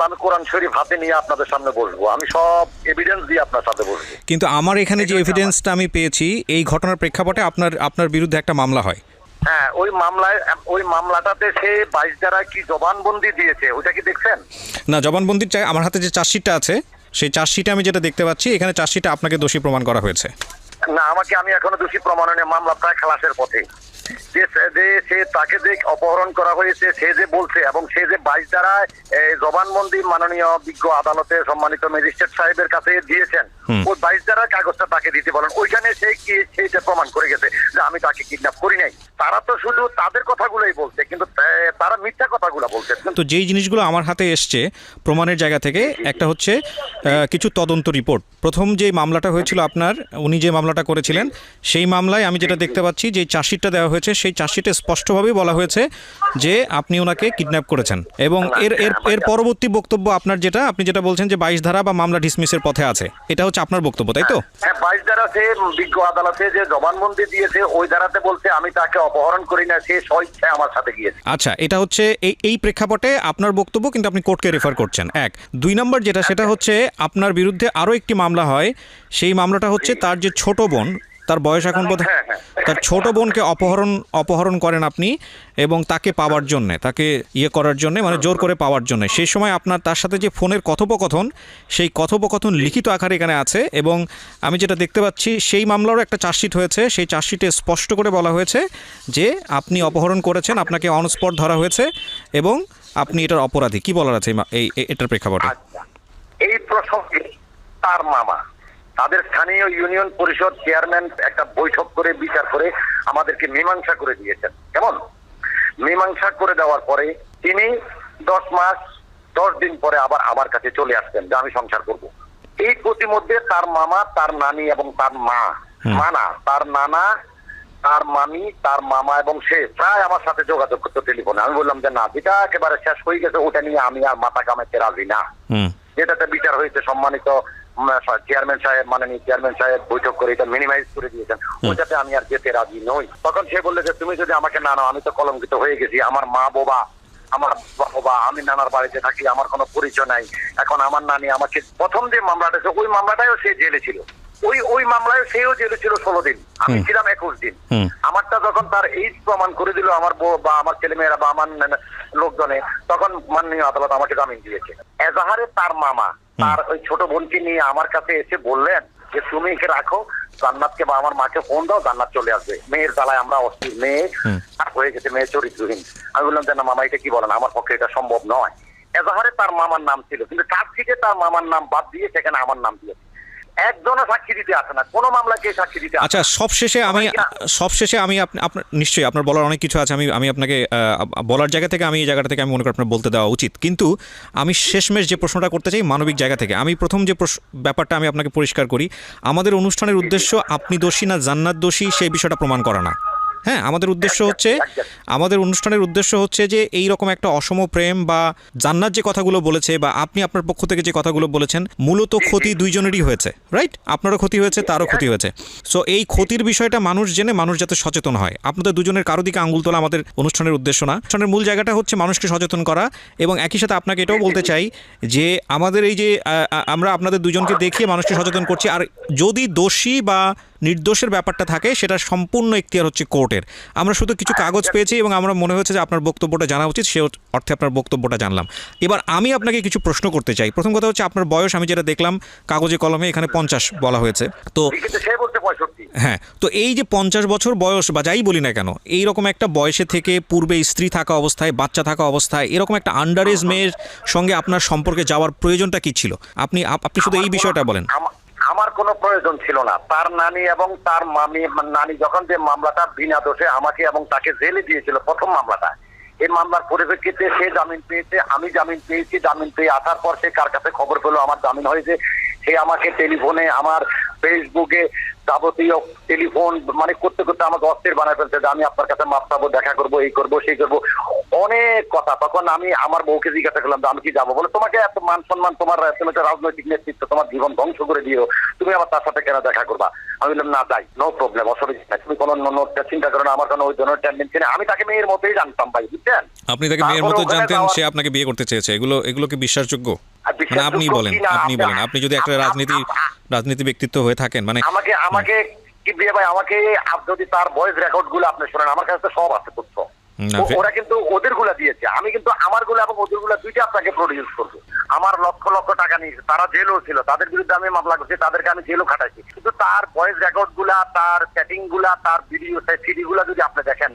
আমি কোরআন শরীফ হাতে নিয়ে আপনাদের সামনে বসবো, আমি সব এভিডেন্স দিয়ে আপনার সাথে বসবো। কিন্তু আমার এখানে যে এভিডেন্সটা আমি পেয়েছি, এই ঘটনার প্রেক্ষাপটে আপনার বিরুদ্ধে একটা মামলা হয়। হ্যাঁ, ওই মামলাটাতে সে 22 ধারা কি জবানবন্দি দিয়েছে, ওইটা কি দেখছেন? না, জবানবন্দির আমার হাতে যে চার্জশিটটা আছে, সেই চার্জশিটে আমি যেটা দেখতে পাচ্ছি, এখানে চার্জশিটে আপনাকে দোষী প্রমাণ করা হয়েছে। না, আমি এখনো দোষী প্রমাণনে মামলা প্রায় খালাসের পথে। সে তাকে যে অপহরণ করা হয়েছে, সে যে বলছে এবং সে যে 22 ধারায় জবানবন্দি মাননীয় বিজ্ঞ আদালতে সম্মানিত ম্যাজিস্ট্রেট সাহেবের কাছে দিয়েছেন, ওই 22 ধারার কাগজটা তাকে দিতে বলেন। ওইখানে সেইটা প্রমাণ করে গেছে যে আমি তাকে কিডন্যাপ করি নাই। তারা তো শুধু তাদের কথাগুলোই বলছে, কিন্তু তারা মিথ্যা কথাগুলো বলছে। তো যেই জিনিসগুলো আমার হাতে এসছে প্রমাণের জায়গা থেকে, একটা হচ্ছে কিছু তদন্ত রিপোর্ট। প্রথম যে মামলাটা হয়েছিল আপনার, উনি যে মামলাটা করেছিলেন, সেই মামলায় আমি যেটা দেখতে পাচ্ছি যে চার্জশিটটা দেওয়া হয়েছে, সেই চার্জশিটে স্পষ্টভাবেই বলা হয়েছে যে আপনি ওনাকে কিডন্যাপ করেছেন। এবং এর পরবর্তী বক্তব্য আপনার যেটা, আপনি যেটা বলছেন যে 22 ধারা বা মামলা ডিসমিসের পথে আছে, এটা হচ্ছে আপনার বক্তব্য, তাই তো? হ্যাঁ, 22 ধারা সে বিজ্ঞ আদালতে যে জবানবন্দি দিয়েছে, ওই ধারাতে বলছে আমি তাকে অপহরণ করি না, সে স্বেচ্ছায় আমার সাথে গিয়েছে। আচ্ছা, এটা হচ্ছে এই প্রেক্ষাপটে আপনার বক্তব্য, কিন্তু আপনি কোর্টকে রেফার করছেন। 1 2 নম্বর যেটা, সেটা হচ্ছে আপনার বিরুদ্ধে আরও একটি মামলা হয়। সেই মামলাটা হচ্ছে তার যে ছোট বোন, তার বয়স এখন বোধ, তার ছোট বোনকে অপহরণ করেন আপনি, এবং তাকে পাওয়ার জন্যে, তাকে করার জন্যে, মানে জোর করে পাওয়ার জন্যে। সেই সময় আপনার তার সাথে যে ফোনের কথোপকথন, সেই কথোপকথন লিখিত আকারে এখানে আছে। এবং আমি যেটা দেখতে পাচ্ছি, সেই মামলারও একটা চার্জশিট হয়েছে। সেই চার্জশিটে স্পষ্ট করে বলা হয়েছে যে আপনি অপহরণ করেছেন, আপনাকে অন স্পট ধরা হয়েছে এবং আপনি এটার অপরাধী। কি বলার আছে এটার প্রেক্ষাপটে? এই প্রসঙ্গে তার মামা তাদের স্থানীয় ইউনিয়ন পরিষদ চেয়ারম্যান একটা বৈঠক করে বিচার করে আমাদেরকে মীমাংসা করে দিয়েছেন। কেমন মীমাংসা করে দেওয়ার পরে তিনি 10 মাস 10 দিন পরে আবার আমার কাছে চলে আসতেন যে আমি সংসার করব। এই প্রতিমধ্যে তার মামা, তার নানি এবং তার তার নানা, তার মামি, তার মামা এবং সে প্রায় আমার সাথে যোগাযোগ করতো টেলিফোনে। আমি বললাম যে না, যেটা একেবারে শেষ হয়ে গেছে, ওটা নিয়ে আমি আর মাথা কামাইতে রাজি না। যেটাতে বিচার হয়েছে সম্মানিত চেয়ারম্যান সাহেব, মাননীয় চেয়ারম্যান সাহেব বৈঠক করে এটা মিনিমাইজ করে দিয়েছেন, ওইটাতে আমি আর যেতে রাজি নই। তখন সে বললে যে তুমি যদি আমাকে না নাও, আমি তো কলঙ্কিত হয়ে গেছি। আমার মা বাবা, আমি নানার বাড়িতে থাকি, আমার কোনো পরিচয় নাই। এখন আমার নানি আমাকে প্রথম যে মামলাটা, ওই মামলাটাও সে জেলে ছিল, ওই মামলায় সেও জেলে ছিল 16 দিন, আমি ছিলাম 21 দিন। আমারটা যখন তার এইজ প্রমাণ করে দিল আমার বউ বা আমার ছেলেমেয়েরা বা আমার লোকজনে, তখন মাননীয় আদালত আমাকে জামিন দিয়েছে। এজাহারে তার মামা তার ওই ছোট বোনকে নিয়ে আমার কাছে এসে বললেন যে তুমি একে রাখো, জান্নাতকে বা আমার মাকে ফোন দাও, জান্নাত চলে আসবে। মেয়ের জ্বালায় আমরা অস্থির, মেয়ে হয়ে গেছে, মেয়ে চরিত্রহীন। আমি বললাম যে না মামা, এটা কি বলেন, আমার পক্ষে এটা সম্ভব নয়। এজাহারে তার মামার নাম ছিল, কিন্তু চার্জশিটে তার মামার নাম বাদ দিয়ে সেখানে আমার নাম দিয়েছে। একজনও সাক্ষী দিতে আসে না, কোনো মামলাকে সাক্ষী দিতে। আচ্ছা, সবশেষে আমি আপনার নিশ্চয়ই আপনার বলার অনেক কিছু আছে, আমি আপনাকে বলার জায়গা থেকে, এই জায়গাটা থেকে আমি মনে করি আপনার বলতে দেওয়া উচিত। কিন্তু আমি শেষমেশ যে প্রশ্নটা করতে চাই মানবিক জায়গা থেকে, আমি প্রথম যে ব্যাপারটা আমি আপনাকে পরিষ্কার করি, আমাদের অনুষ্ঠানের উদ্দেশ্য আপনি দোষী না জান্নাত দোষী সেই বিষয়টা প্রমাণ করা না। হ্যাঁ, আমাদের অনুষ্ঠানের উদ্দেশ্য হচ্ছে যে এই রকম একটা অসম প্রেম বা জান্নাত যে কথাগুলো বলেছে বা আপনি আপনার পক্ষ থেকে যে কথাগুলো বলেছেন, মূলত ক্ষতি দুইজনেরই হয়েছে, রাইট? আপনারও ক্ষতি হয়েছে, তারও ক্ষতি হয়েছে। সো এই ক্ষতির বিষয়টা মানুষ জেনে মানুষ যাতে সচেতন হয়। আপনাদের দুজনের কারো দিকে আঙুল তোলা আমাদের অনুষ্ঠানের উদ্দেশ্য না। অনুষ্ঠানের মূল জায়গাটা হচ্ছে মানুষকে সচেতন করা। এবং একই সাথে আপনাকে এটাও বলতে চাই যে আমাদের এই যে আমরা আপনাদের দুজনকে দেখিয়ে মানুষকে সচেতন করছি, আর যদি দোষী বা নির্দোষের ব্যাপারটা থাকে সেটা সম্পূর্ণ এখতিয়ার হচ্ছে কোর্টের। আমরা শুধু কিছু কাগজ পেয়েছি এবং আমরা মনে হচ্ছে যে আপনার বক্তব্যটা জানা উচিত, সে অর্থে আপনার বক্তব্যটা জানলাম। এবার আমি আপনাকে কিছু প্রশ্ন করতে চাই। প্রথম কথা হচ্ছে আপনার বয়স, আমি যেটা দেখলাম কাগজে কলমে এখানে 50 বলা হয়েছে। তো হ্যাঁ, তো এই যে 50 বছর বয়স বা যাই বলি না কেন, এইরকম একটা বয়সে থেকে পূর্বে স্ত্রী থাকা অবস্থায়, বাচ্চা থাকা অবস্থায় এরকম একটা আন্ডার এজ মেয়ের সঙ্গে আপনার সম্পর্কে যাওয়ার প্রয়োজনটা কি ছিল? আপনি শুধু এই বিষয়টা বলেন। আমার কোনো প্রয়োজন ছিল না। তার নানি এবং তার নানি যখন যে মামলাটা বিনা দোষে আমাকে এবং তাকে জেলে দিয়েছিল প্রথম মামলাটা, এই মামলার পরিপ্রেক্ষিতে সে জামিন পেয়েছে, আমি জামিন পেয়েছি। জামিন পেয়ে আসার পর সে কার কাছে খবর পেলো আমার জামিন হয়েছে, সে আমাকে টেলিফোনে, আমার ফেসবুকে যাবতীয় টেলিফোন করতে করতে আমাকে অস্থির বানায় ফেলছে যে আমি আপনার কাছে মাপ পাবো, দেখা করবো, এই করবো, সেই করবো, অনেক কথা। তখন আমি আমার বউকে জিজ্ঞাসা করলাম যে আমি কি যাবো? বলে তোমাকে এত মান সম্মান, তুমি একটা রাজনৈতিক নেতৃত্ব, তোমার জীবন ধ্বংস করে দিও, তুমি আবার তার সাথে কেন দেখা করবা? আমি বললাম না যাই, নো প্রবলেম, অসুবিধা নাই, তুমি কোনো চিন্তা করো না, আমার কোনো ওই ধরনের টেন্ডেন্সি নেই। আমি তাকে মেয়ের মতোই জানতাম ভাই, বুঝছেন? আপনি তাকে মেয়ের মতো জানতেন, সে আপনাকে বিয়ে করতে চেয়েছে, এগুলো কি বিশ্বাসযোগ্য? আপনি বলেন, আপনি যদি একটা রাজনীতি ব্যক্তিত্ব হয়ে থাকেন, আমাকে কি বিয়ে ভাই, আমাকে যদি তার ভয়েস রেকর্ড গুলো আপনি শোনেন, আমার কাছে সব আছে তথ্য। ওরা কিন্তু ওদের গুলা দিয়েছে, আমি কিন্তু আমার গুলা এবং ওদের গুলা দুইটা আপনাকে প্রডিউস করবো। আমার লক্ষ লক্ষ টাকা নিয়েছে, তারা জেলও ছিল, তাদের বিরুদ্ধে আমি মামলা করছি, তাদেরকে আমি জেলও খাটাইছি। কিন্তু তার ভয়েস রেকর্ড গুলা, তার চ্যাটিং গুলা, তার ভিডিও সিডি গুলা যদি আপনি দেখেন,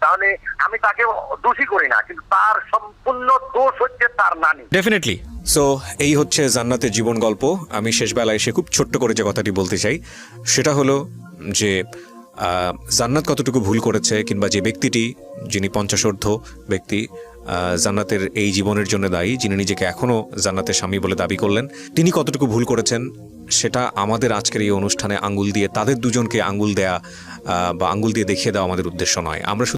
তাহলে আমি তাকে দোষী করি না, কিন্তু তার সম্পূর্ণ দোষ হচ্ছে তার নানি। ডেফিনেটলি। সো এই হচ্ছে জান্নাতের জীবন গল্প। আমি শেষবেলায় এসে খুব ছোট্ট করে যে কথাটি বলতে চাই সেটা হলো যে জান্নাত কতটুকু ভুল করেছে, কিংবা যে ব্যক্তিটি, যিনি 50 ব্যক্তি জান্নাতের এই জীবনের জন্য দায়ী, যিনি নিজেকে এখনও জান্নাতের স্বামী বলে দাবি করলেন, তিনি কতটুকু ভুল করেছেন সেটা আমাদের আজকের এই অনুষ্ঠানে আঙ্গুল দিয়ে তাদের দুজনকে আঙ্গুল দেয়া বা আঙ্গুল দিয়ে দেখিয়ে দেওয়া আমাদের উদ্দেশ্য নয়। আমরা